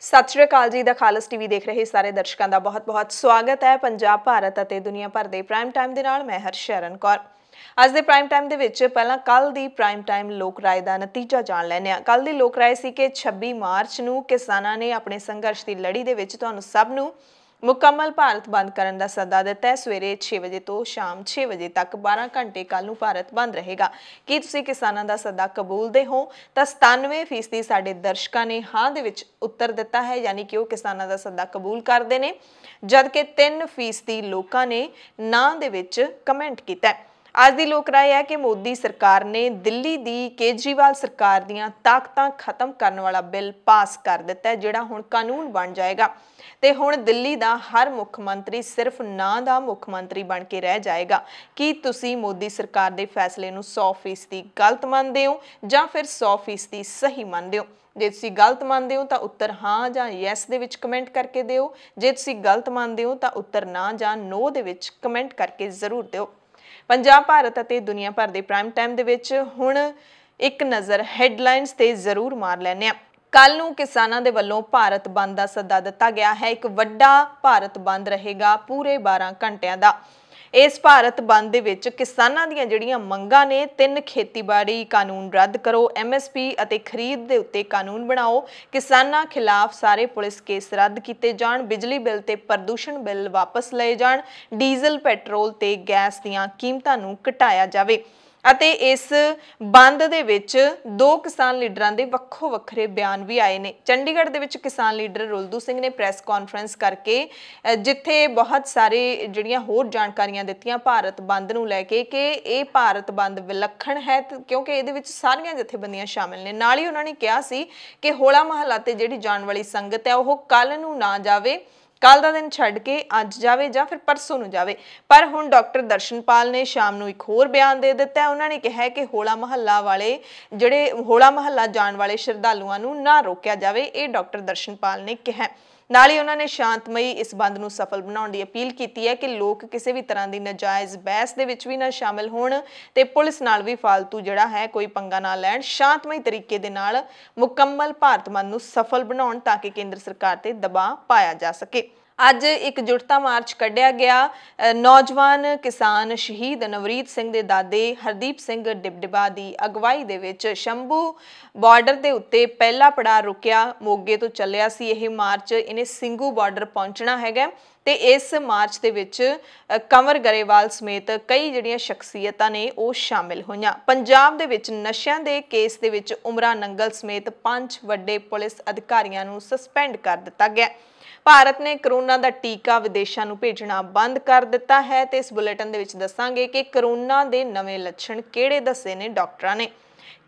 सत श्री अकाल जी। The खालस TV देख रहे सारे दर्शकों का बहुत बहुत स्वागत है। पंजाब, भारत और दुनिया भर के प्राइम टाइम के नाल मैं हरशरण कौर। अज के प्राइम टाइम के पहला कल की प्राइम टाइम लोक राय का नतीजा जान लैने। कल की लोक राय सी कि 26 मार्च को किसानों ने अपने संघर्ष की लड़ी के तुहानूं सब नूं मुकम्मल भारत बंद करने का सदा दिता है। सवेरे 6 बजे तो शाम 6 बजे तक 12 घंटे कल नूं भारत बंद रहेगा। कि तुसीं किसानों का सदा कबूलते हो? तो 97% साडे दर्शकों ने हाँ दे विच उत्तर दिता है, यानी कि वो किसानों का सदा कबूल करते हैं, जबकि 3% लोगों ने ना दे विच कमेंट किया है। आज की लोक राय है कि मोदी सरकार ने दिल्ली की केजरीवाल सरकार दीयां ताकतां खत्म करने वाला बिल पास कर दिता है, जिहड़ा हुण कानून बन जाएगा ते हुण दिल्ली का हर मुख मंत्री सिर्फ नां दा मुख मंत्री बन के रह जाएगा। कि तुसीं मोदी सरकार के फैसले नूं 100% गलत मानते हो जां फिर 100% सही मानते हो? जे तुसीं गलत मानते हो तो उत्तर हाँ जां यस दे विच कमेंट करके दिओ। जे तुसीं गलत मानते हो तो उत्तर ना जां नो दे विच कमेंट करके जरूर दिओ। पंजाब, भारत और दुनिया भर के प्राइम टाइम दे विच हुण एक नज़र हैडलाइनस ते जरूर मार लैने। कल नूं किसानां दे वल्लों भारत बंद का सद्दा दिता गया है। एक वड्डा भारत बंद रहेगा पूरे 12 घंटिया का। इस भारत बंद दे विच किसानां दीयां जिहड़ियां मंगां ने 3 खेतीबाड़ी कानून रद्द करो, MSP अते खरीद दे उत्ते कानून बनाओ, किसानां खिलाफ सारे पुलिस केस रद्द किए जाण, बिजली बिल ते प्रदूषण बिल वापस लए जाण, डीजल पेट्रोल ते गैस दीयां कीमतां नूं घटाया जावे। ਅਤੇ इस बंद ਦੇ ਵਿੱਚ 2 किसान लीडरां ਦੇ ਵੱਖੋ ਵੱਖਰੇ ਬਿਆਨ ਵੀ ਆਏ ਨੇ। ਚੰਡੀਗੜ੍ਹ ਦੇ ਵਿੱਚ ਕਿਸਾਨ ਲੀਡਰ ਰੁਲਦੂ ਸਿੰਘ ਨੇ ਪ੍ਰੈਸ ਕਾਨਫਰੰਸ ਕਰਕੇ ਜਿੱਥੇ ਬਹੁਤ ਸਾਰੇ ਜਿਹੜੀਆਂ ਹੋਰ ਜਾਣਕਾਰੀਆਂ ਦਿੱਤੀਆਂ ਭਾਰਤ ਬੰਦ ਨੂੰ ਲੈ ਕੇ ਕਿ ਇਹ ਭਾਰਤ ਬੰਦ ਵਿਲੱਖਣ ਹੈ ਕਿਉਂਕਿ ਇਹਦੇ ਵਿੱਚ ਸਾਰੀਆਂ ਜਥੇਬੰਦੀਆਂ ਸ਼ਾਮਿਲ ਨੇ। ਨਾਲ ਹੀ ਉਹਨਾਂ ਨੇ ਕਿਹਾ ਸੀ ਕਿ ਹੋਲਾ ਮਹੱਲਾ ਤੇ ਜਿਹੜੀ ਜਾਣ ਵਾਲੀ ਸੰਗਤ ਹੈ ਉਹ ਕੱਲ ਨੂੰ ਨਾ ਜਾਵੇ, कल का दिन छड्ड के अज जावे जां फिर परसों नूं जावे। पर हुण डॉक्टर दर्शनपाल ने शाम नूं एक होर बयान दे दिता है। उन्होंने कहा है कि होला महल्ला वाले जिहड़े होला महल्ला जाण वाले श्रद्धालुआं नूं ना रोकिया जावे। ये डॉक्टर दर्शनपाल ने कहा। नाल ही उन्होंने शांतमई इस बंद नूं सफल बनाउण दी अपील की है कि लोग किसी भी तरह की नाजायज़ बहस दे विच भी ना शामिल होण ते पुलिस नाल भी फालतू जिहड़ा है कोई पंगा ना लैण, शांतमई तरीके दे नाल मुकम्मल भारत बंद नूं सफल बनाउण ताकि केंद्र सरकार ते दबाव पाया जा सके। ਅੱਜ एकजुटता मार्च कढ़िया गया। नौजवान किसान शहीद नवरीत सिंह के दादे हरदीप सिंह डिबडिबा की अगवाई दे विच शंभू बॉर्डर के उत्ते पहला पड़ाव रुकिया। मोगे तो चलिया सी यह मार्च, इन्हें ਸਿੰਘੂ बॉर्डर पहुंचना हैगा ते इस मार्च दे विच कंवर गरेवाल समेत कई जिहड़ियां शख्सियतां ने वो शामिल होईयां। पंजाब दे विच नशियां दे केस दे विच उमरा नंगल समेत 5 वड्डे पुलिस अधिकारियों नूं सस्पेंड कर दिता गया। भारत ने करोना का टीका विदेशों नूं भेजना बंद कर दिता है। तो इस बुलेटिन दे विच दसांगे कि करोना के नवे लक्षण किहड़े दसे ने डॉक्टरां ने।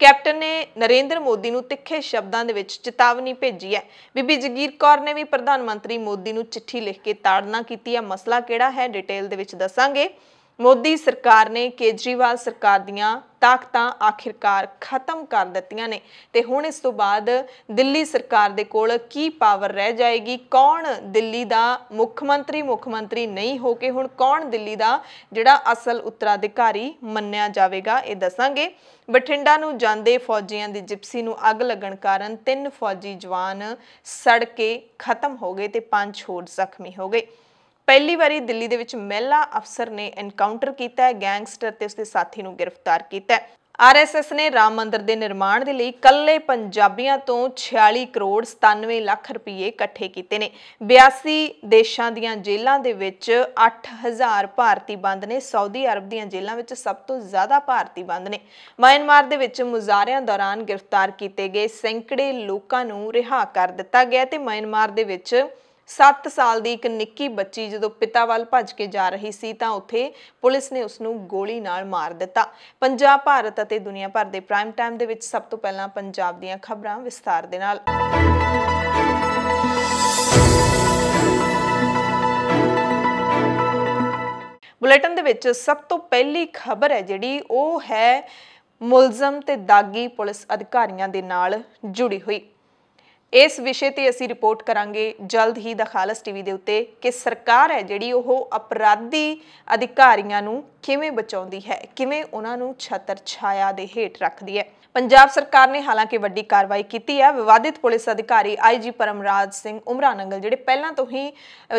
कैप्टन ने नरेंद्र मोदी नूं तिखे शब्दों दे विच चेतावनी भेजी है। बीबी जगीर कौर ने भी प्रधानमंत्री मोदी नूं चिट्ठी लिख के ताड़ना की है। मसला किहड़ा है डिटेल दे विच दसांगे। मोदी सरकार ने केजरीवाल सरकार दीयां ताकतां आखिरकार खत्म कर दित्तियां ने ते हुण इस तो बाद दिल्ली सरकार दे कोल की पावर रह जाएगी? कौन दिल्ली दा मुख मंत्री नहीं हो के हुण कौन दिल्ली दा जिहड़ा असल उत्तराधिकारी मन्निया जावेगा, ये दसांगे। बठिंडा नूं जांदे फौजियां दी जिप्सी नूं अग लगण कारण 3 फौजी जवान सड़ के खत्म हो गए ते 5 होर जख्मी हो गए। पहली बारी दिल्ली दे विच महिला अफसर ने एनकाउंटर किया है, गैंगस्टर ते उसके साथी नूं गिरफ्तार किया है। RSS ने राम मंदिर के निर्माण के लिए कल्ले पंजाबियों तो 46 करोड़ 97 लाख रुपये इकट्ठे किए ने। 82 देशों दीयां जेलों दे विच 8000 भारती बंद ने। सऊदी अरब दीयां जेलों विच सब तो ज़्यादा भारती बंद ने। म्यांमार दे विच मुजाहरियां दौरान गिरफ्तार किए गए सैकड़े लोगों नूं रिहा कर दिता गया ते म्यांमार दे विच 7 साल की एक निक्की बच्ची जो पिता वाल भज के जा रही सी तां उत्थे पुलिस ने उसनूं गोली नाल मार दिता। पंजाब, भारत और दुनिया भर के प्राइम टाइम दे विच सब तो पहला पंजाब दीयां खबरां विस्तार दे नाल। बुलेटिन दे विच सब तो पहली खबर है जिहड़ी वो है मुलजम ते दागी पुलिस अधिकारियों के नाल जुड़ी हुई। इस विषय ते असी रिपोर्ट करांगे जल्द ही द खालस टीवी दे उत्ते कि सरकार है जिहड़ी ओह अपराधी अधिकारियों नूं किवें बचाउंदी है, किवें उन्हां नूं छतर छाया दे हेठ रखदी है। पंजाब सरकार ने हालांकि वड्डी कार्रवाई की है। विवादित पुलिस अधिकारी IG परमराज सिंह उमरा नंगल जिहड़े पहलां तो ही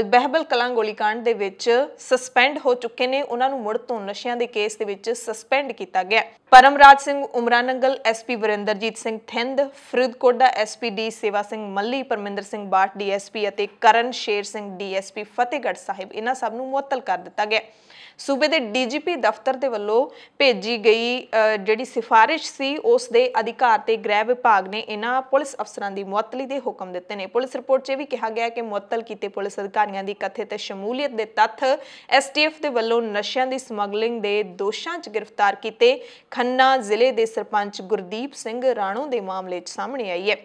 बहबल कलां गोलीकांड दे विच सस्पेंड हो चुके ने, उन्हां नूं मुड़ तो नशियां दे केस दे विच सस्पेंड किया गया। परमराज सिंह उमरा नंगल SP वरिंदरजीत सिंह थिंद, फरीदकोट दा SP डी सेवा सिंह मल्ली, परमिंदर सिंह बाट DSP ਅਤੇ ਕਰਨ शेर सिंह DSP फतेहगढ़ साहिब इन्हां सब नूं मुअत्तल कर दिता गया। सूबे के DGP दफ्तर के वलों भेजी गई जिहड़ी सिफारिश सी उस दे अधिकार ते गृह विभाग ने इन्हां पुलिस अफसरां दी मुअत्तली दे हुक्म दिते ने। पुलिस रिपोर्ट 'च भी कहा गया कि मुअत्तल कीते पुलिस अधिकारियों की कथित शमूलीयत के तत्थ STF के वलों नशियां की समगलिंग के दोषां 'च गिरफ्तार किए खन्ना जिले के सरपंच गुरदीप सिंह राणो के मामले 'च सामने आई है।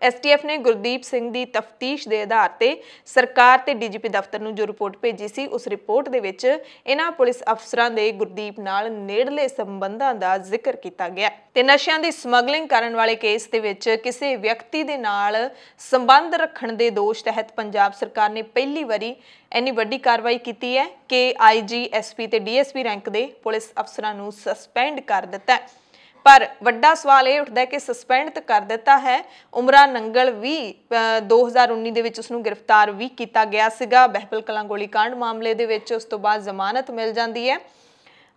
STF ने गुरदीप सिंह की तफ्तीश के आधार पर सरकार ते DGP दफ्तर नूं जो रिपोर्ट भेजी सी उस रिपोर्ट दे विच इन्हां पुलिस अफसरां दे गुरदीप नाल नेड़ले संबंधां दा जिक्र किया गया ते नशियां दी समगलिंग करन वाले केस दे विच किसी व्यक्ति दे नाल संबंध रखण दे दोष तहत पंजाब सरकार ने पहली वारी इन्नी वड्डी कार्रवाई की है कि IG SP ते DSP रैंक के पुलिस अफसरां नूं सस्पेंड कर दिता है। पर वड्डा सवाल ये उठता है कि सस्पेंड तो कर दिता है, उमरा नंगल भी 2019 दे विच उसनूं गिरफ्तार भी किया गया सीगा बहबल कलां गोलीकांड मामले दे विच, उस तो बाद जमानत मिल जाती है।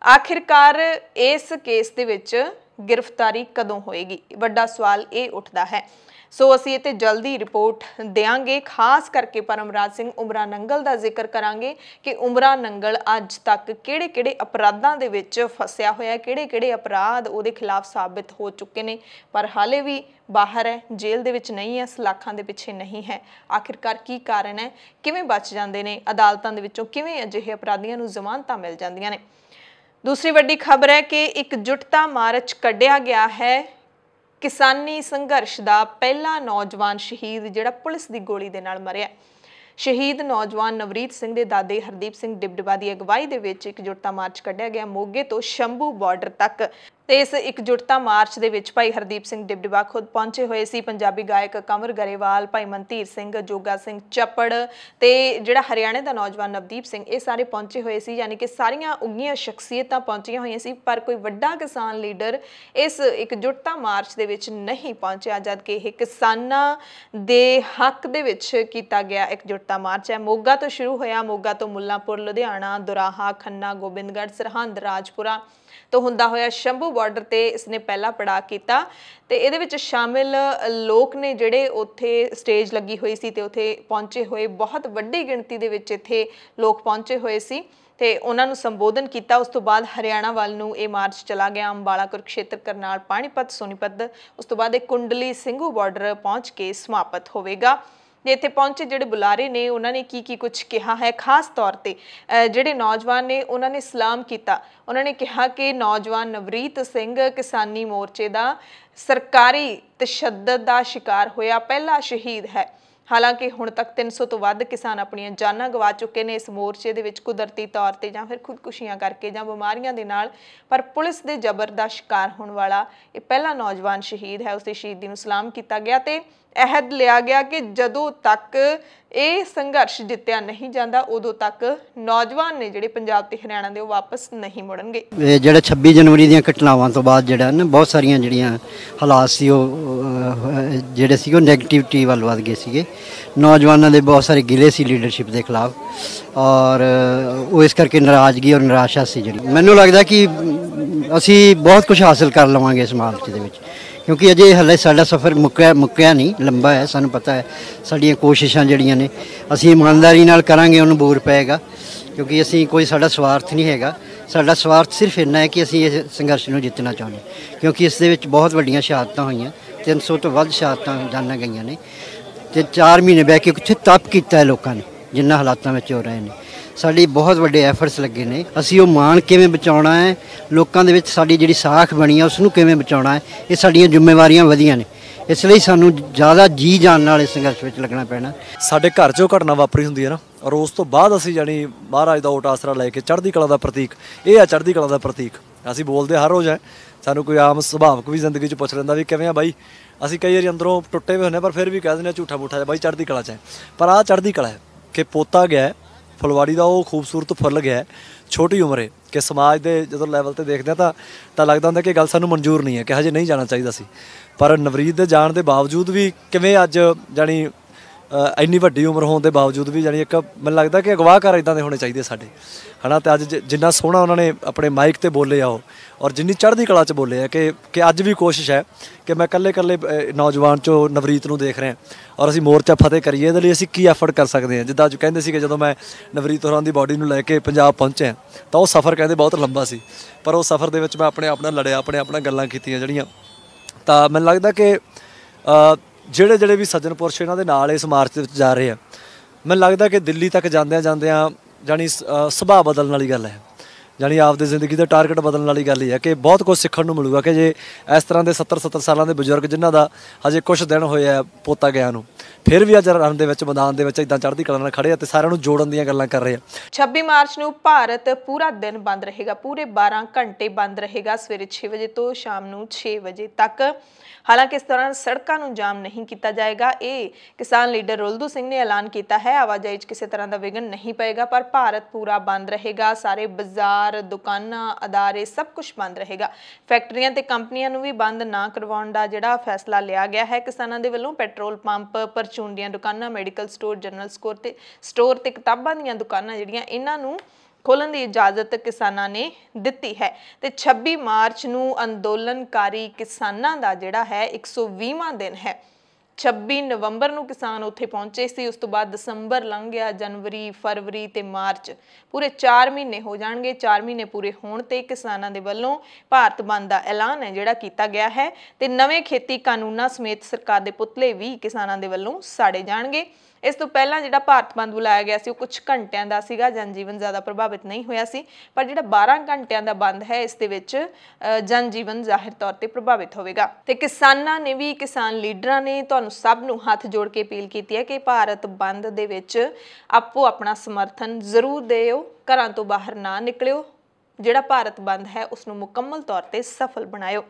आखिरकार इस केस दे विच गिरफ्तारी कदों होएगी, वड्डा सवाल ये उठता है। सो असीं इत्ते जल्दी रिपोर्ट देंगे, खास करके परमराज सिंह उमरा नंगल का जिक्र करांगे कि उमरा नंगल अज तक किहड़े-किहड़े अपराधां दे विच फसिया होया, किहड़े-किहड़े अपराध उहदे खिलाफ साबित हो चुके ने, पर हाले भी बाहर है, जेल दे विच नहीं है, सलाखां दे पिछे नहीं है। आखिरकार की कारण है, किवें बच जांदे ने, अदालतां दे विचों किवें अजिहे अपराधियां नूं जमानतां मिल जांदियां ने। दूसरी वड्डी खबर है कि एकजुटता मार्च कढ़िया गया है। किसानी संघर्ष का पहला नौजवान शहीद जिहड़ा पुलिस की गोली दे नाल मरिया। शहीद नौजवान नवरीत सिंह के दादे हरदीप सिंह डिबडबा की अगवाई दे विच एकजुटता मार्च कढ़िया गया मोगे तो शंभू बॉर्डर तक। ते इस एकजुटता मार्च दे विच भाई हरदीप सिंह डिबडबा खुद पहुंचे हुए सी, पंजाबी गायक कंवर गरेवाल, भाई मनधीर सिंह, जोगा सिंह चप्पड़ ते जिहड़ा हरियाणे का नौजवान नवदीप सिंह, ये सारे पहुंचे हुए सी, यानी कि सारियां उगियां शख्सियतां पहुंचियां हुई सी, पर कोई वड्डा किसान लीडर इस एकजुटता मार्च दे विच नहीं पहुंचा, जबकि यह किसानां दे हक दे विच कीता गया एकजुटता मार्च है। मोगा तो शुरू होया, मोगा तो मुल्लांपुर, लुधियाना, दुराहा, खन्ना, गोबिंदगढ़, सरहंद, राजपुरा तो हुंदा होया शंभू बॉर्डर ते इसने पहला पड़ाव किया ते इहदे विच शामिल लोग ने जिहड़े उत्थे स्टेज लगी हुई सी ते उत्थे पहुंचे हुए बहुत वड्डी गिणती दे विच इत्थे लोग पहुंचे हुए सी ते उन्हां नूं संबोधन किया। उस तो बाद हरियाणा वाल नूं ये मार्च चला गया, अंबाला, कुरुक्षेत्र, करनाल, पाणीपत, सोनीपत, उस तो बाद एक कुंडली ਸਿੰਘੂ बॉर्डर पहुंच के समाप्त होवेगा। इत्थे पहुंचे जिहड़े बुलारे ने उन्होंने की कुछ कहा है, खास तौर पर जिहड़े नौजवान ने उन्होंने सलाम किया। उन्होंने कहा कि नौजवान नवरीत सिंह किसानी मोर्चे का सरकारी तशद्दद का शिकार होया पहला शहीद है। हालांकि हुण तक 300 तो वध किसान अपनी जानां गवा चुके हैं इस मोर्चे दे विच, कुदरती तौर पर जां फिर खुदकुशियां करके जां बीमारियां दे नाल, पर पुलिस के जबर का शिकार होने वाला ये पहला नौजवान शहीद है। उसकी शहीदी नूं सलाम किया गया तो अहद लिया गया कि जदों तक ये संघर्ष जित्तिया नहीं जाता उदों तक नौजवान ने जिहड़े पंजाब ते हरियाणा दे वापस नहीं मुड़नगे। जिहड़ा 26 जनवरी ਦੀਆਂ ਘਟਨਾਵਾਂ ਤੋਂ ਬਾਅਦ ਜਿਹੜਾ ਨਾ ਬਹੁਤ ਸਾਰੀਆਂ ਜਿਹੜੀਆਂ ਹਾਲਾਤ ਸੀ ਉਹ ਜਿਹੜੇ ਸੀ ਉਹ ਨੈਗੇਟਿਵਿਟੀ ਵੱਲ ਵੱਧ ਗਏ ਸੀਗੇ। ਨੌਜਵਾਨਾਂ ਦੇ ਬਹੁਤ ਸਾਰੇ ਗਿਲੇ ਸੀ ਲੀਡਰਸ਼ਿਪ ਦੇ ਖਿਲਾਫ ਔਰ ਉਹ ਇਸ ਕਰਕੇ ਨਾਰਾਜ਼ਗੀ ਔਰ ਨਿਰਾਸ਼ਾ ਸੀ ਜਿਹੜੀ। ਮੈਨੂੰ ਲੱਗਦਾ ਕਿ ਅਸੀਂ ਬਹੁਤ ਕੁਝ ਹਾਸਲ ਕਰ ਲਵਾਂਗੇ ਇਸ ਮਾਰਚ ਦੇ ਵਿੱਚ, क्योंकि अजे हले साडा सफ़र मुक्या नहीं, लंबा है, सानू पता है साडियां कोशिशां जिहड़ियां ने असीं ईमानदारी नाल करांगे उन्हूं बूर पएगा, क्योंकि असीं कोई साडा स्वार्थ नहीं हैगा। साडा स्वार्थ सिर्फ इन्ना है कि असीं इस संघर्ष नूं जितना चाहुंदे, क्योंकि इस दे विच बहुत वड्डियां शहादतां होईयां, 300 तो वध शहादतां जानां गईयां ने ते 4 महीने बह के कित्थे तप कीता है लोकां ने जिन्हां हालातां विच हो रहे ने। साडी बहुत वड्डे एफर्ट्स लगे ने, असीं वो माण किवें बचाउणा है, लोकां दे विच साडी जिहड़ी साख बणी है उसनूं किवें बचाउणा है, ये साडीआं जिम्मेवारियां वधियां ने। इसलिए सानू ज़्यादा जी जान नाल इस संघर्ष में लगना पैना। साडे घर चों घटना वापरी हुंदी है ना, और उस तो बाद असीं जानी महाराज दा ओट आसरा लैके चढ़दी कला दा प्रतीक, ये है चढ़दी कला दा प्रतीक। असीं बोलदे हर रोज़ है, सानू कोई आम सुभावक भी जिंदगी च पुछ लैंदा भी किवें आ बाई, असीं कई वारी अंदरों टुट्टे हुए हुंदे पर फिर भी कह दिंदे झूठा मूठा बाई चढ़दी कला च है। पर आ चढ़दी कला है कि पोता गया ਫੁਲਵਾੜੀ ਦਾ ਉਹ ਖੂਬਸੂਰਤ ਫੁੱਲ ਗਿਆ ਛੋਟੀ ਉਮਰੇ ਕਿ ਸਮਾਜ ਦੇ ਜਦੋਂ ਲੈਵਲ ਤੇ ਦੇਖਦੇ ਹਾਂ ਤਾਂ ਲੱਗਦਾ ਹੁੰਦਾ ਕਿ ਗੱਲ ਸਾਨੂੰ ਮਨਜ਼ੂਰ ਨਹੀਂ ਹੈ ਕਿ ਹਜੇ ਨਹੀਂ ਜਾਣਾ ਚਾਹੀਦਾ ਸੀ। ਪਰ ਨਵਰੀਤ ਦੇ ਜਾਣ ਦੇ ਬਾਵਜੂਦ ਵੀ ਕਿਵੇਂ ਅੱਜ ਜਾਣੀ ਇੰਨੀ ਵੱਡੀ ਉਮਰ ਹੋਣ ਦੇ ਬਾਵਜੂਦ ਵੀ ਜਾਣੀ ਇੱਕ ਮੈਨੂੰ ਲੱਗਦਾ ਕਿ ਅਗਵਾਕਾਰ ਇੱਦਾਂ ਦੇ ਹੋਣੇ ਚਾਹੀਦੇ ਸਾਡੇ, ਹੈ ਨਾ। ਅਤੇ ਅੱਜ ਜਿੰਨਾ ਸੋਹਣਾ ਉਹਨਾਂ ਨੇ ਆਪਣੇ ਮਾਈਕ 'ਤੇ ਬੋਲੇ ਆ ਉਹ, ਔਰ ਜਿੰਨੀ ਚੜ੍ਹਦੀ ਕਲਾ 'ਚ ਬੋਲੇ ਆ ਕਿ ਅੱਜ ਵੀ ਕੋਸ਼ਿਸ਼ ਹੈ ਕਿ ਮੈਂ ਇਕੱਲੇ ਨੌਜਵਾਨ 'ਚੋਂ ਨਵਰੀਤ ਨੂੰ ਦੇਖ ਰਿਹਾ ਔਰ ਅਸੀਂ ਮੋਰਚਾ ਫਤਿਹ ਕਰੀਏ। ਇਹਦੇ ਲਈ ਅਸੀਂ ਕੀ ਐਫਰਟ ਕਰ ਸਕਦੇ ਹਾਂ। ਜਿੱਦਾਂ ਅੱਜ ਕਹਿੰਦੇ ਸੀ ਕਿ ਜਦੋਂ ਮੈਂ ਨਵਰੀਤ ਹੋਰਾਂ ਦੀ ਬਾਡੀ ਨੂੰ ਲੈ ਕੇ ਪੰਜਾਬ ਪਹੁੰਚਿਆ ਤਾਂ ਉਹ ਸਫ਼ਰ ਕਹਿੰਦੇ ਬਹੁਤ ਲੰਬਾ ਸੀ, ਪਰ ਉਹ ਸਫ਼ਰ ਦੇ ਵਿੱਚ ਮੈਂ ਆਪਣੇ ਆਪ ਨਾਲ ਲੜਿਆ, ਆਪਣੇ ਆਪ ਨਾਲ ਗੱਲਾਂ ਕੀਤੀਆਂ ਜਿਹੜੀਆਂ। ਤਾਂ ਮੈਨੂੰ ਲੱਗਦਾ ਕਿ ਜਿਹੜੇ ਵੀ ਸੱਜਣ ਪੁਰਸ਼ ਇਹਨਾਂ ਦੇ ਨਾਲ ਇਸ ਮਾਰਚ ਦੇ ਵਿੱਚ ਜਾ ਰਹੇ ਆ, ਮੈਨੂੰ ਲੱਗਦਾ ਕਿ ਦਿੱਲੀ ਤੱਕ ਜਾਂਦਿਆਂ ਜਾਣੀ ਸੁਭਾਅ ਬਦਲਣ ਵਾਲੀ ਗੱਲ ਹੈ, ਜਾਣੀ ਆਪਦੀ ਜ਼ਿੰਦਗੀ ਦਾ ਟਾਰਗੇਟ ਬਦਲਣ ਵਾਲੀ ਗੱਲ ਹੀ ਹੈ ਕਿ ਬਹੁਤ ਕੁਝ ਸਿੱਖਣ ਨੂੰ ਮਿਲੂਗਾ ਕਿ ਜੇ ਇਸ ਤਰ੍ਹਾਂ ਦੇ 70 ਸਾਲਾਂ ਦੇ ਬਜ਼ੁਰਗ ਜਿਨ੍ਹਾਂ ਦਾ ਹਜੇ ਕੁਛ ਦਿਨ ਹੋਏ ਆ ਪੋਤਾ ਗਿਆ ਨੂੰ, ਫਿਰ ਵੀ ਅੱਜ ਰਨ ਦੇ ਵਿੱਚ ਮੈਦਾਨ ਦੇ ਵਿੱਚ ਇੱਦਾਂ ਚੜ੍ਹਦੀ ਕਲਾ ਨਾਲ ਖੜੇ ਆ ਤੇ ਸਾਰਿਆਂ ਨੂੰ ਜੋੜਨ ਦੀਆਂ ਗੱਲਾਂ ਕਰ ਰਹੇ ਆ। 26 ਮਾਰਚ ਨੂੰ ਭਾਰਤ ਪੂਰਾ ਦਿਨ ਬੰਦ ਰਹੇਗਾ, ਪੂਰੇ 12 ਘੰਟੇ ਬੰਦ ਰਹੇਗਾ, ਸਵੇਰੇ 6 ਵਜੇ ਤੋਂ ਸ਼ਾਮ ਨੂੰ 6 ਵਜੇ ਤੱਕ। ਹਾਲਾਂਕਿ ਇਸ ਦੌਰਾਨ ਸੜਕਾਂ ਨੂੰ ਜਾਮ ਨਹੀਂ ਕੀਤਾ ਜਾਏਗਾ। ਇਹ ਕਿਸਾਨ ਲੀਡਰ ਰੁਲਦੂ ਸਿੰਘ ਨੇ ਐਲਾਨ ਕੀਤਾ ਹੈ। ਆਵਾਜਾਈ 'ਚ ਕਿਸੇ ਤਰ੍ਹਾਂ ਦਾ ਵਿਘਨ ਨਹੀਂ ਪਏਗਾ, ਪਰ ਭਾਰਤ ਪੂਰਾ ਬੰਦ ਰਹੇਗਾ। ਸਾਰੇ ਬਾਜ਼ਾਰ, ਦੁਕਾਨਾਂ, ਅਦਾਰੇ ਸਭ ਕੁਝ ਬੰਦ ਰਹੇਗਾ। ਫੈਕਟਰੀਆਂ ਤੇ ਕੰਪਨੀਆਂ ਨੂੰ ਵੀ ਬੰਦ ਨਾ ਕਰਵਾਉਣ ਦਾ ਜਿਹੜਾ ਫੈਸਲਾ ਲਿਆ ਗਿਆ ਹੈ ਕਿਸਾਨਾਂ ਦੇ ਵੱਲੋਂ। ਪੈਟਰੋਲ ਪੰਪ, ਪਰਚੂਨ ਦੀਆਂ ਦੁਕਾਨਾਂ, ਮੈਡੀਕਲ ਸਟੋਰ, ਜਨਰਲ ਸਟੋਰ ਤੇ ਕਿਤਾਬਾਂ ਦੀਆਂ ਦੁਕਾਨਾਂ ਜਿਹੜੀਆਂ ਇਹਨਾਂ ਨੂੰ ਖੋਲ੍ਹਣ ਦੀ ਇਜਾਜ਼ਤ ਕਿਸਾਨਾਂ ਨੇ ਦਿੱਤੀ ਹੈ। ਤੇ 26 ਮਾਰਚ ਨੂੰ ਅੰਦੋਲਨਕਾਰੀ ਕਿਸਾਨਾਂ ਦਾ ਜਿਹੜਾ ਹੈ 120ਵਾਂ ਦਿਨ ਹੈ। 26 ਨਵੰਬਰ ਨੂੰ ਕਿਸਾਨ ਉੱਥੇ ਪਹੁੰਚੇ ਸੀ। ਉਸ ਤੋਂ ਬਾਅਦ ਦਸੰਬਰ ਲੰਘ ਗਿਆ, ਜਨਵਰੀ, ਫਰਵਰੀ ਤੇ ਮਾਰਚ, ਪੂਰੇ 4 ਮਹੀਨੇ ਹੋ ਜਾਣਗੇ। 4 ਮਹੀਨੇ ਪੂਰੇ ਹੋਣ ਤੇ ਕਿਸਾਨਾਂ ਦੇ ਵੱਲੋਂ ਭਾਰਤ ਬੰਦ ਦਾ ਐਲਾਨ ਹੈ ਜਿਹੜਾ ਕੀਤਾ ਗਿਆ ਹੈ। ਤੇ ਨਵੇਂ ਖੇਤੀ ਕਾਨੂੰਨਾਂ ਸਮੇਤ ਸਰਕਾਰ ਦੇ ਪੁਤਲੇ ਵੀ ਕਿਸਾਨਾਂ ਦੇ ਵੱਲੋਂ ਸਾੜੇ ਜਾਣਗੇ। ਇਸ ਤੋਂ ਪਹਿਲਾਂ ਜਿਹੜਾ ਭਾਰਤ ਬੰਦ ਬੁਲਾਇਆ ਗਿਆ ਸੀ ਉਹ ਕੁਝ ਘੰਟਿਆਂ ਦਾ ਸੀਗਾ, ਜਨਜੀਵਨ ਜ਼ਿਆਦਾ ਪ੍ਰਭਾਵਿਤ ਨਹੀਂ ਹੋਇਆ ਸੀ। ਪਰ ਜਿਹੜਾ 12 ਘੰਟਿਆਂ ਦਾ ਬੰਦ ਹੈ ਇਸ ਦੇ ਵਿੱਚ ਜਨਜੀਵਨ ਜ਼ਾਹਿਰ ਤੌਰ ਤੇ ਪ੍ਰਭਾਵਿਤ ਹੋਵੇਗਾ। ਤੇ ਕਿਸਾਨਾਂ ਨੇ ਵੀ, ਕਿਸਾਨ ਲੀਡਰਾਂ ਨੇ ਤੁਹਾਨੂੰ ਸਭ ਨੂੰ ਹੱਥ ਜੋੜ ਕੇ ਅਪੀਲ ਕੀਤੀ ਹੈ ਕਿ ਭਾਰਤ ਬੰਦ ਦੇ ਵਿੱਚ ਆਪੋ ਆਪਣਾ ਸਮਰਥਨ ਜ਼ਰੂਰ ਦਿਓ, ਘਰਾਂ ਤੋਂ ਬਾਹਰ ਨਾ ਨਿਕਲਿਓ, ਜਿਹੜਾ ਭਾਰਤ ਬੰਦ ਹੈ ਉਸ ਨੂੰ ਮੁਕੰਮਲ ਤੌਰ ਤੇ ਸਫਲ ਬਣਾਇਓ।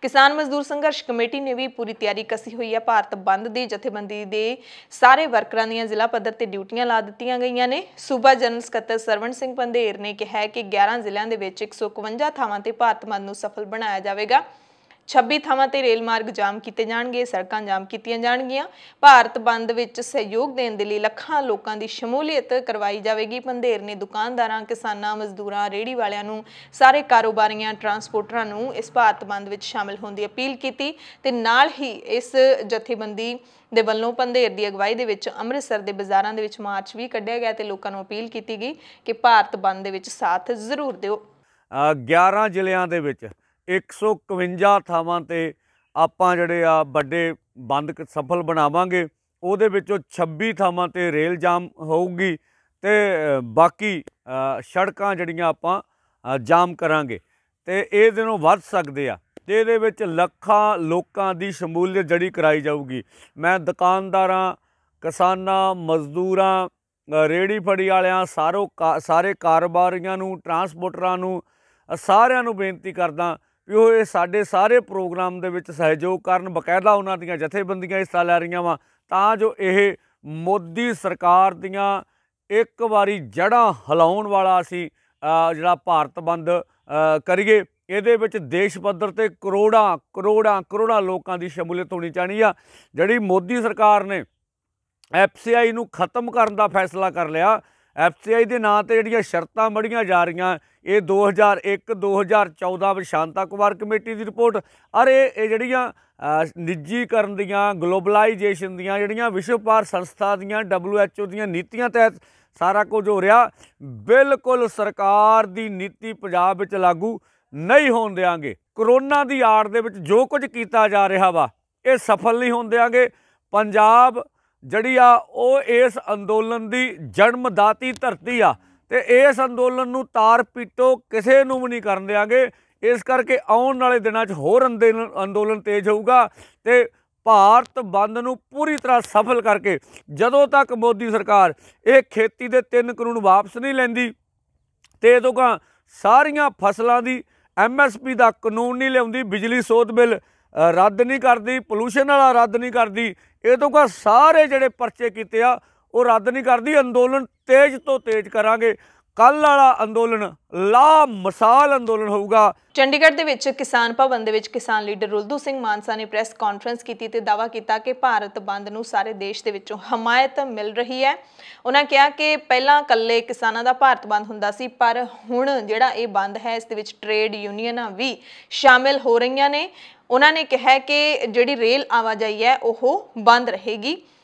ਕਿਸਾਨ ਮਜ਼ਦੂਰ ਸੰਘਰਸ਼ ਕਮੇਟੀ ਨੇ ਵੀ ਪੂਰੀ ਤਿਆਰੀ ਕਸੀ ਹੋਈ ਹੈ ਭਾਰਤ ਬੰਦ ਦੀ। ਜਥੇਬੰਦੀ ਦੇ ਸਾਰੇ ਵਰਕਰਾਂ ਦੀਆਂ ਜ਼ਿਲ੍ਹਾ ਪੱਧਰ ਤੇ ਡਿਊਟੀਆਂ ਲਾ ਦਿੱਤੀਆਂ ਗਈਆਂ ਨੇ। ਸੂਬਾ ਜਨਰਲ ਸਕੱਤਰ ਸਰਵਣ ਸਿੰਘ ਪੰਧੇਰ ਨੇ ਕਿਹਾ ਕਿ 11 ਜ਼ਿਲ੍ਹਿਆਂ ਦੇ ਵਿੱਚ 151 ਥਾਵਾਂ ਤੇ ਭਾਰਤ ਬੰਦ ਨੂੰ ਸਫਲ ਬਣਾਇਆ ਜਾਵੇਗਾ। 26 ਥਾਵਾਂ ਤੇ ਰੇਲ ਮਾਰਗ ਜਾਮ ਕੀਤੇ ਜਾਣਗੇ, ਸੜਕਾਂ ਜਾਮ ਕੀਤੀਆਂ ਜਾਣਗੀਆਂ। ਭਾਰਤ ਬੰਦ ਵਿੱਚ ਸਹਿਯੋਗ ਦੇਣ ਦੇ ਲਈ ਲੱਖਾਂ ਲੋਕਾਂ ਦੀ ਸ਼ਮੂਲੀਅਤ ਕਰਵਾਈ ਜਾਵੇਗੀ। ਪੰਧੇਰ ਨੇ ਦੁਕਾਨਦਾਰਾਂ, ਕਿਸਾਨਾਂ, ਮਜ਼ਦੂਰਾਂ, ਰੇਹੜੀ ਵਾਲਿਆਂ ਨੂੰ, ਸਾਰੇ ਕਾਰੋਬਾਰੀਆਂ, ਟਰਾਂਸਪੋਰਟਰਾਂ ਨੂੰ ਇਸ ਭਾਰਤ ਬੰਦ ਵਿੱਚ ਸ਼ਾਮਿਲ ਹੋਣ ਦੀ ਅਪੀਲ ਕੀਤੀ। ਤੇ ਨਾਲ ਹੀ ਇਸ ਜਥੇਬੰਦੀ ਦੇ ਵੱਲੋਂ ਪੰਧੇਰ ਦੀ ਅਗਵਾਈ ਦੇ ਵਿੱਚ ਅੰਮ੍ਰਿਤਸਰ ਦੇ ਬਾਜ਼ਾਰਾਂ ਦੇ ਵਿੱਚ ਮਾਰਚ ਵੀ ਕੱਢਿਆ ਗਿਆ ਤੇ ਲੋਕਾਂ ਨੂੰ ਅਪੀਲ ਕੀਤੀ ਗਈ ਕਿ ਭਾਰਤ ਬੰਦ ਦੇ ਵਿੱਚ ਸਾਥ ਜ਼ਰੂਰ ਦਿਓ। 11 ਜ਼ਿਲ੍ਹਿਆਂ ਦੇ ਵਿੱਚ 151 ਥਾਵਾਂ ਤੇ ਆਪਾਂ ਜਿਹੜੇ ਆ ਵੱਡੇ ਬੰਦ ਸਫਲ ਬਣਾਵਾਂਗੇ। ਉਹਦੇ ਵਿੱਚੋਂ 26 ਥਾਵਾਂ ਤੇ ਰੇਲ ਜਾਮ ਹੋਊਗੀ ਤੇ ਬਾਕੀ ਸੜਕਾਂ ਜਿਹੜੀਆਂ ਆਪਾਂ ਜਾਮ ਕਰਾਂਗੇ ਤੇ ਇਹ ਦਿਨੋਂ ਵੱਧ ਸਕਦੇ ਆ। ਤੇ ਇਹਦੇ ਵਿੱਚ ਲੱਖਾਂ ਲੋਕਾਂ ਦੀ ਸ਼ਮੂਲੀਅਤ ਜਿਹੜੀ ਕਰਾਈ ਜਾਊਗੀ। ਮੈਂ ਦੁਕਾਨਦਾਰਾਂ, ਕਿਸਾਨਾਂ, ਮਜ਼ਦੂਰਾਂ, ਰੇਹੜੀ ਫੜੀ ਵਾਲਿਆਂ, ਸਾਰੇ ਕਾਰੋਬਾਰੀਆਂ ਨੂੰ, ਟਰਾਂਸਪੋਰਟਰਾਂ ਨੂੰ, ਸਾਰਿਆਂ ਨੂੰ ਬੇਨਤੀ ਕਰਦਾ ਵੀ ਉਹ ਇਹ ਸਾਡੇ ਸਾਰੇ ਪ੍ਰੋਗਰਾਮ ਦੇ ਵਿੱਚ ਸਹਿਯੋਗ ਕਰਨ। ਬਕਾਇਦਾ ਉਹਨਾਂ ਦੀਆਂ ਜਥੇਬੰਦੀਆਂ ਹਿੱਸਾ ਲੈ ਰਹੀਆਂ ਵਾ ਤਾਂ ਜੋ ਇਹ ਮੋਦੀ ਸਰਕਾਰ ਦੀਆਂ ਇੱਕ ਵਾਰੀ ਜੜ੍ਹਾਂ ਹਿਲਾਉਣ ਵਾਲਾ ਅਸੀਂ ਜਿਹੜਾ ਭਾਰਤ ਬੰਦ ਕਰੀਏ। ਇਹਦੇ ਵਿੱਚ ਦੇਸ਼ ਪੱਧਰ 'ਤੇ ਕਰੋੜਾਂ ਲੋਕਾਂ ਦੀ ਸ਼ਮੂਲੀਅਤ ਹੋਣੀ ਚਾਹੀਦੀ ਆ। ਜਿਹੜੀ ਮੋਦੀ ਸਰਕਾਰ ਨੇ FCI ਨੂੰ ਖਤਮ ਕਰਨ ਦਾ ਫੈਸਲਾ ਕਰ ਲਿਆ। FCI ਦੇ ਨਾਂ 'ਤੇ ਜਿਹੜੀਆਂ ਸ਼ਰਤਾਂ ਮੜੀਆਂ ਜਾ ਰਹੀਆਂ, ਇਹ 2001-2014 ਵਿੱਚ ਸ਼ਾਂਤਾ ਕੁਮਾਰ ਕਮੇਟੀ ਦੀ ਰਿਪੋਰਟ। ਅਰੇ ਇਹ ਜਿਹੜੀਆਂ ਨਿੱਜੀਕਰਨ ਦੀਆਂ, ਗਲੋਬਲਾਈਜੇਸ਼ਨ ਦੀਆਂ, ਜਿਹੜੀਆਂ ਵਿਸ਼ਵ ਭਾਰ ਸੰਸਥਾ ਦੀਆਂ, WHO ਦੀਆਂ ਨੀਤੀਆਂ ਤਹਿਤ ਸਾਰਾ ਕੁਝ ਹੋ ਰਿਹਾ, ਬਿਲਕੁਲ ਸਰਕਾਰ ਦੀ ਨੀਤੀ ਪੰਜਾਬ ਵਿੱਚ ਲਾਗੂ ਨਹੀਂ ਹੋਣ ਦਿਆਂਗੇ। ਕਰੋਨਾ ਦੀ ਆੜ ਦੇ ਵਿੱਚ ਜੋ ਕੁਝ ਕੀਤਾ ਜਾ ਰਿਹਾ ਵਾ ਇਹ ਸਫਲ ਨਹੀਂ ਹੋਣ ਦਿਆਂਗੇ। ਪੰਜਾਬ ਜਿਹੜੀ ਆ ਉਹ ਇਸ ਅੰਦੋਲਨ ਦੀ ਜਨਮਦਾਤੀ ਧਰਤੀ ਆ ਤੇ ਇਸ ਅੰਦੋਲਨ ਨੂੰ ਤਾਰ ਪੀਟੋ ਕਿਸੇ ਨੂੰ ਵੀ ਨਹੀਂ ਕਰਨ ਦਿਆਂਗੇ। ਇਸ ਕਰਕੇ ਆਉਣ ਵਾਲੇ ਦਿਨਾਂ 'ਚ ਹੋਰ ਅੰਦੋਲਨ ਤੇਜ਼ ਹੋਊਗਾ ਤੇ ਭਾਰਤ ਬੰਦ ਨੂੰ ਪੂਰੀ ਤਰ੍ਹਾਂ ਸਫਲ ਕਰਕੇ ਜਦੋਂ ਤੱਕ ਮੋਦੀ ਸਰਕਾਰ ਇਹ ਖੇਤੀ ਦੇ 3 ਕਾਨੂੰਨ ਵਾਪਸ ਨਹੀਂ ਲੈਂਦੀ ਤੇ ਤੋਂ ਸਾਰੀਆਂ ਫਸਲਾਂ ਦੀ MSP ਦਾ ਕਾਨੂੰਨ ਨਹੀਂ ਲਿਆਉਂਦੀ, ਬਿਜਲੀ ਸੋਧ ਬਿੱਲ ਰੱਦ ਨਹੀਂ ਕਰਦੀ, ਪੋਲੂਸ਼ਨ ਵਾਲਾ ਰੱਦ ਨਹੀਂ ਕਰਦੀ, ਇਹ ਤੋਂ ਸਾਰੇ ਜਿਹੜੇ ਪਰਚੇ ਕੀਤੇ ਆ ਉਹ ਰੱਦ ਨਹੀਂ ਕਰਦੀ। ਅੰਦੋਲਨ ਤੇਜ਼ ਤੋਂ ਤੇਜ਼ ਕਰਾਂਗੇ। ਕੱਲ੍ਹ ਵਾਲਾ ਅੰਦੋਲਨ ਲਾ ਮਿਸਾਲ ਅੰਦੋਲਨ ਹੋਊਗਾ। ਚੰਡੀਗੜ੍ਹ ਦੇ ਵਿੱਚ ਕਿਸਾਨ ਭਵਨ ਦੇ ਵਿੱਚ ਕਿਸਾਨ ਲੀਡਰ ਰੁਲਦੂ ਸਿੰਘ ਮਾਨਸਾ ਨੇ ਪ੍ਰੈਸ ਕਾਨਫਰੰਸ ਕੀਤੀ ਤੇ ਦਾਅਵਾ ਕੀਤਾ ਕਿ ਭਾਰਤ ਬੰਦ ਨੂੰ ਸਾਰੇ ਦੇਸ਼ ਦੇ ਵਿੱਚੋਂ ਹਮਾਇਤ ਮਿਲ ਰਹੀ ਹੈ। ਉਹਨਾਂ ਕਿਹਾ ਕਿ ਪਹਿਲਾਂ ਇਕੱਲੇ ਕਿਸਾਨਾਂ ਦਾ ਭਾਰਤ ਬੰਦ ਹੁੰਦਾ ਸੀ, ਪਰ ਹੁਣ ਜਿਹੜਾ ਇਹ ਬੰਦ ਹੈ ਇਸ ਦੇ ਵਿੱਚ ਟ੍ਰੇਡ ਯੂਨੀਅਨਾਂ ਵੀ ਸ਼ਾਮਿਲ ਹੋ ਰਹੀਆਂ ਨੇ। ਉਹਨਾਂ ਨੇ ਕਿਹਾ ਕਿ ਜਿਹੜੀ ਰੇਲ ਆਵਾਜਾਈ ਹੈ ਉਹ ਬੰਦ ਰਹੇਗੀ।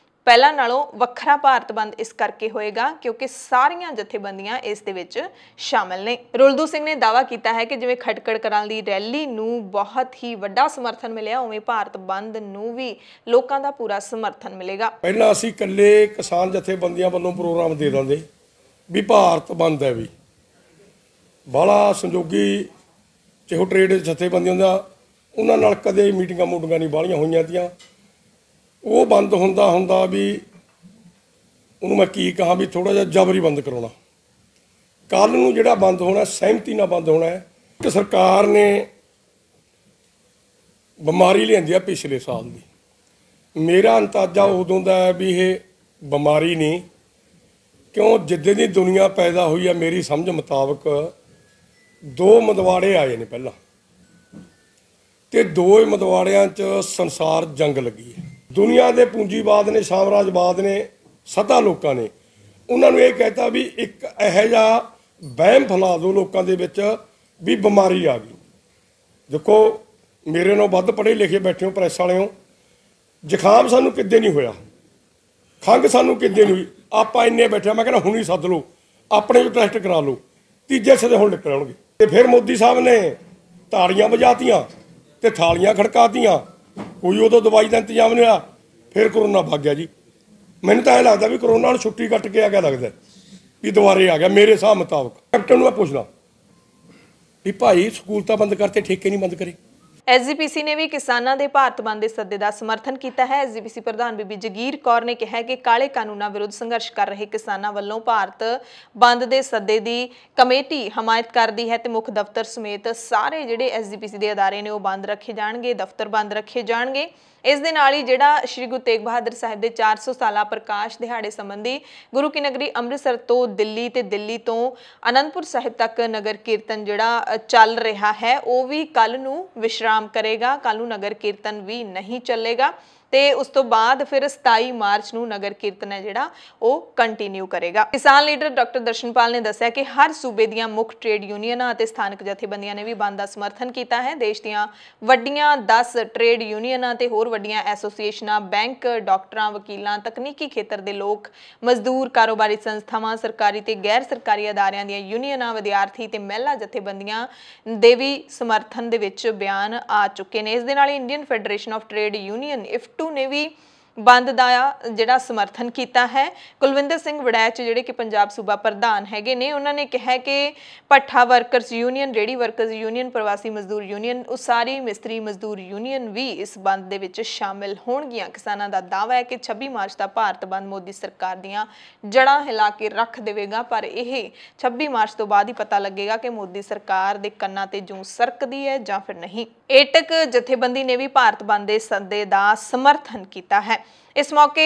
ਪਹਿਲਾਂ ਨਾਲੋਂ ਵੱਖਰਾ ਭਾਰਤ ਬੰਦ ਇਸ ਕਰਕੇ ਹੋਏਗਾ ਕਿਉਂਕਿ ਸਾਰੀਆਂ ਜਥੇਬੰਦੀਆਂ ਇਸ ਦੇ ਵਿੱਚ ਸ਼ਾਮਲ ਨੇ। ਰੁਲਦੂ ਸਿੰਘ ਨੇ ਦਾਅਵਾ ਕੀਤਾ ਹੈ ਕਿ ਜਿਵੇਂ ਖਟਕੜ ਕਲਾਂ ਦੀ ਰੈਲੀ ਨੂੰ ਬਹੁਤ ਹੀ ਵੱਡਾ ਸਮਰਥਨ ਮਿਲਿਆ, ਉਵੇਂ ਭਾਰਤ ਬੰਦ ਨੂੰ ਵੀ ਲੋਕਾਂ ਦਾ ਪੂਰਾ ਸਮਰਥਨ ਮਿਲੇਗਾ। ਪਹਿਲਾਂ ਅਸੀਂ ਇਕੱਲੇ ਕਿਸਾਨ ਜਥੇਬੰਦੀਆਂ ਵੱਲੋਂ ਪ੍ਰੋਗਰਾਮ ਦੇ ਦਿੰਦੇ ਵੀ ਭਾਰਤ ਬੰਦ ਹੈ, ਵੀ ਬਾਹਲਾ ਸੰਜੋਗੀ ਜਿਹੋ ਟ੍ਰੇਡ ਜਥੇਬੰਦੀਆਂ ਦਾ ਉਹਨਾਂ ਨਾਲ ਕਦੇ ਮੀਟਿੰਗਾਂ ਮੂਟਿੰਗਾਂ ਨਹੀਂ ਬਾਹਲੀਆਂ ਹੋਈਆਂ ਤੀਆਂ। ਉਹ ਬੰਦ ਹੁੰਦਾ ਵੀ ਉਹਨੂੰ ਮੈਂ ਕੀ ਕਹਾਂ ਵੀ ਥੋੜ੍ਹਾ ਜਿਹਾ ਜ਼ਬਰੀ ਬੰਦ ਕਰਾਉਣਾ। ਕੱਲ੍ਹ ਨੂੰ ਜਿਹੜਾ ਬੰਦ ਹੋਣਾ ਸਹਿਮਤੀ ਨਾਲ ਬੰਦ ਹੋਣਾ ਹੈ ਕਿ ਸਰਕਾਰ ਨੇ ਬਿਮਾਰੀ ਲਿਆਂਦੀ ਆ ਪਿਛਲੇ ਸਾਲ ਦੀ। ਮੇਰਾ ਅੰਦਾਜ਼ਾ ਉਦੋਂ ਦਾ ਹੈ ਵੀ ਇਹ ਬਿਮਾਰੀ ਨਹੀਂ, ਕਿਉਂ ਜਿੱਦਾਂ ਦੀ ਦੁਨੀਆ ਪੈਦਾ ਹੋਈ ਆ ਮੇਰੀ ਸਮਝ ਮੁਤਾਬਕ 2 ਮਦਵਾੜੇ ਆਏ ਨੇ ਪਹਿਲਾਂ, ਤੇ 2 ਮਦਵਾੜਿਆਂ 'ਚ ਸੰਸਾਰ ਜੰਗ ਲੱਗੀ ਹੈ। ਦੁਨੀਆ ਦੇ ਪੂੰਜੀਵਾਦ ਨੇ, ਸਾਮਰਾਜਵਾਦ ਨੇ, ਸੱਤਾ ਲੋਕਾਂ ਨੇ ਉਹਨਾਂ ਨੂੰ ਇਹ ਕਹਿਤਾ ਵੀ ਇੱਕ ਇਹੋ ਜਿਹਾ ਵਹਿਮ ਫੈਲਾ ਦਿਓ ਲੋਕਾਂ ਦੇ ਵਿੱਚ ਵੀ ਬਿਮਾਰੀ ਆ ਗਈ। ਦੇਖੋ ਮੇਰੇ ਨਾਲੋਂ ਵੱਧ ਪੜ੍ਹੇ ਲਿਖੇ ਬੈਠੇ ਹੋ ਪ੍ਰੈਸ ਵਾਲਿਓ, ਜ਼ੁਕਾਮ ਸਾਨੂੰ ਕਿੱਦੇ ਨਹੀਂ ਹੋਇਆ, ਖੰਘ ਸਾਨੂੰ ਕਿੱਦੇ ਨਹੀਂ ਹੋਈ, ਆਪਾਂ ਇੰਨੇ ਬੈਠੇ। ਮੈਂ ਕਹਿੰਦਾ ਹੁਣੀ ਸੱਦ ਲਓ, ਆਪਣੇ ਵੀ ਟੈਸਟ ਕਰਾ ਲਓ, ਤੀਜੇ ਸਿੱਧੇ ਹੁਣ ਨਿਕਲ ਆਉਣਗੇ। ਤੇ ਫਿਰ ਮੋਦੀ ਸਾਹਿਬ ਨੇ ਤਾੜੀਆਂ ਵਜਾਤੀਆਂ ਤੇ ਥਾਲੀਆਂ ਖੜਕਾਤੀਆਂ, ਕੋਈ ਉਦੋਂ ਦਵਾਈ ਦਾ ਇੰਤਜ਼ਾਮ ਨਹੀਂ ਹੋਇਆ, ਫਿਰ ਕਰੋਨਾ ਭੱਗ ਗਿਆ ਜੀ। ਮੈਨੂੰ ਤਾਂ ਇਹ ਲੱਗਦਾ ਵੀ ਕਰੋਨਾ ਨੂੰ ਛੁੱਟੀ ਕੱਟ ਕੇ ਆ ਗਿਆ, ਲੱਗਦਾ ਵੀ ਦੁਬਾਰੇ ਆ ਗਿਆ ਮੇਰੇ ਹਿਸਾਬ ਮੁਤਾਬਕ। ਕੈਪਟਨ ਨੂੰ ਮੈਂ ਪੁੱਛਦਾ ਵੀ ਭਾਈ ਸਕੂਲ ਤਾਂ ਬੰਦ ਕਰਤੇ, ਠੇਕੇ ਨਹੀਂ ਬੰਦ ਕਰੇ। ਐਸਜੀਪੀਸੀ ਨੇ ਵੀ ਕਿਸਾਨਾਂ ਦੇ ਭਾਰਤ ਬੰਦ ਦੇ ਸੱਦੇ ਦਾ ਸਮਰਥਨ ਕੀਤਾ ਹੈ। ਐਸਜੀਪੀਸੀ ਪ੍ਰਧਾਨ ਬੀਬੀ ਜਗੀਰ ਕੌਰ ਨੇ ਕਿਹਾ ਕਿ ਕਾਲੇ ਕਾਨੂੰਨਾਂ ਵਿਰੁੱਧ ਸੰਘਰਸ਼ ਕਰ ਰਹੇ ਕਿਸਾਨਾਂ ਵੱਲੋਂ ਭਾਰਤ ਬੰਦ ਦੇ ਸੱਦੇ ਦੀ ਕਮੇਟੀ ਹਮਾਇਤ ਕਰਦੀ ਹੈ ਤੇ ਮੁੱਖ ਦਫ਼ਤਰ ਸਮੇਤ ਸਾਰੇ ਜਿਹੜੇ ਐਸਜੀਪੀਸੀ ਦੇ ਅਦਾਰੇ ਨੇ ਉਹ ਬੰਦ ਰੱਖੇ ਜਾਣਗੇ, ਦਫ਼ਤਰ ਬੰਦ ਰੱਖੇ ਜਾਣਗੇ। ਇਸ ਦੇ ਨਾਲ ਹੀ ਜਿਹੜਾ ਸ਼੍ਰੀ ਗੁਰੂ ਤੇਗ ਬਹਾਦਰ ਸਾਹਿਬ ਦੇ 400 ਸਾਲਾ ਪ੍ਰਕਾਸ਼ ਦਿਹਾੜੇ ਸੰਬੰਧੀ ਗੁਰੂ ਕੀ ਨਗਰੀ ਅੰਮ੍ਰਿਤਸਰ ਤੋਂ ਦਿੱਲੀ ਤੇ ਦਿੱਲੀ ਤੋਂ ਅਨੰਦਪੁਰ ਸਾਹਿਬ ਤੱਕ ਨਗਰ ਕੀਰਤਨ ਜਿਹੜਾ ਚੱਲ ਰਿਹਾ ਹੈ ਉਹ ਵੀ ਕੱਲ ਨੂੰ ਵਿਸ਼ਰਾਮ ਕਰੇਗਾ। ਕੱਲ ਨੂੰ ਨਗਰ ਕੀਰਤਨ ਵੀ ਨਹੀਂ ਚੱਲੇਗਾ ਤੇ ਉਸ ਤੋਂ ਬਾਅਦ ਫਿਰ 27 ਮਾਰਚ ਨੂੰ ਨਗਰ ਕੀਰਤਨ ਹੈ ਜਿਹੜਾ ਉਹ ਕੰਟੀਨਿਊ ਕਰੇਗਾ। ਕਿਸਾਨ ਲੀਡਰ ਡਾਕਟਰ ਦਰਸ਼ਨਪਾਲ ਨੇ ਦੱਸਿਆ ਕਿ ਹਰ ਸੂਬੇ ਦੀਆਂ ਮੁੱਖ ਟ੍ਰੇਡ ਯੂਨੀਅਨਾਂ ਅਤੇ ਸਥਾਨਕ ਜਥੇਬੰਦੀਆਂ ਨੇ ਵੀ ਬੰਦ ਦਾ ਸਮਰਥਨ ਕੀਤਾ ਹੈ। ਦੇਸ਼ ਦੀਆਂ ਵੱਡੀਆਂ 10 ਟ੍ਰੇਡ ਯੂਨੀਅਨਾਂ ਤੇ ਹੋਰ ਵੱਡੀਆਂ ਐਸੋਸੀਏਸ਼ਨਾਂ, ਬੈਂਕ, ਡਾਕਟਰਾਂ, ਵਕੀਲਾਂ, ਤਕਨੀਕੀ ਖੇਤਰ ਦੇ ਲੋਕ, ਮਜ਼ਦੂਰ, ਕਾਰੋਬਾਰੀ ਸੰਸਥਾਵਾਂ, ਸਰਕਾਰੀ ਤੇ ਗੈਰ ਸਰਕਾਰੀ ਅਦਾਰਿਆਂ ਦੀਆਂ ਯੂਨੀਅਨਾਂ, ਵਿਦਿਆਰਥੀ ਤੇ ਮਹਿਲਾ ਜਥੇਬੰਦੀਆਂ ਦੇ ਵੀ ਸਮਰਥਨ ਦੇ ਵਿੱਚ ਬਿਆਨ ਆ ਚੁੱਕੇ ਨੇ। ਇਸ ਦੇ ਨਾਲ ਹੀ Indian federation of trade union ਨੇ ਵੀ ਬੰਦ ਦਾ ਜਿਹੜਾ ਸਮਰਥਨ ਕੀਤਾ ਹੈ। ਕੁਲਵਿੰਦਰ ਸਿੰਘ ਵੜੈਚ ਜਿਹੜੇ ਕਿ ਪੰਜਾਬ ਸੂਬਾ ਪ੍ਰਧਾਨ ਹੈਗੇ ਨੇ, ਉਹਨਾਂ ਨੇ ਕਿਹਾ ਕਿ ਭੱਠਾ ਵਰਕਰਸ ਯੂਨੀਅਨ, ਰੇੜੀ ਵਰਕਰਸ ਯੂਨੀਅਨ, ਪ੍ਰਵਾਸੀ ਮਜ਼ਦੂਰ ਯੂਨੀਅਨ, ਉਸਾਰੀ ਮਿਸਤਰੀ ਮਜ਼ਦੂਰ ਯੂਨੀਅਨ ਵੀ ਇਸ ਬੰਦ ਦੇ ਵਿੱਚ ਸ਼ਾਮਿਲ ਹੋਣਗੀਆਂ। ਕਿਸਾਨਾਂ ਦਾ ਦਾਅਵਾ ਹੈ ਕਿ 26 ਮਾਰਚ ਦਾ ਭਾਰਤ ਬੰਦ ਮੋਦੀ ਸਰਕਾਰ ਦੀਆਂ ਜੜ੍ਹਾਂ ਹਿਲਾ ਕੇ ਰੱਖ ਦੇਵੇਗਾ, ਪਰ ਇਹ 26 ਮਾਰਚ ਤੋਂ ਬਾਅਦ ਹੀ ਪਤਾ ਲੱਗੇਗਾ ਕਿ ਮੋਦੀ ਸਰਕਾਰ ਦੇ ਕੰਨਾਂ ਤੇ ਜੂੰ ਸਰਕਦੀ ਹੈ ਜਾਂ ਫਿਰ ਨਹੀਂ। ਏਟਕ ਜਥੇਬੰਦੀ ਨੇ ਵੀ ਭਾਰਤ ਬੰਦ ਦੇ ਸੱਦੇ ਦਾ ਸਮਰਥਨ ਕੀਤਾ ਹੈ। ਇਸ ਮੌਕੇ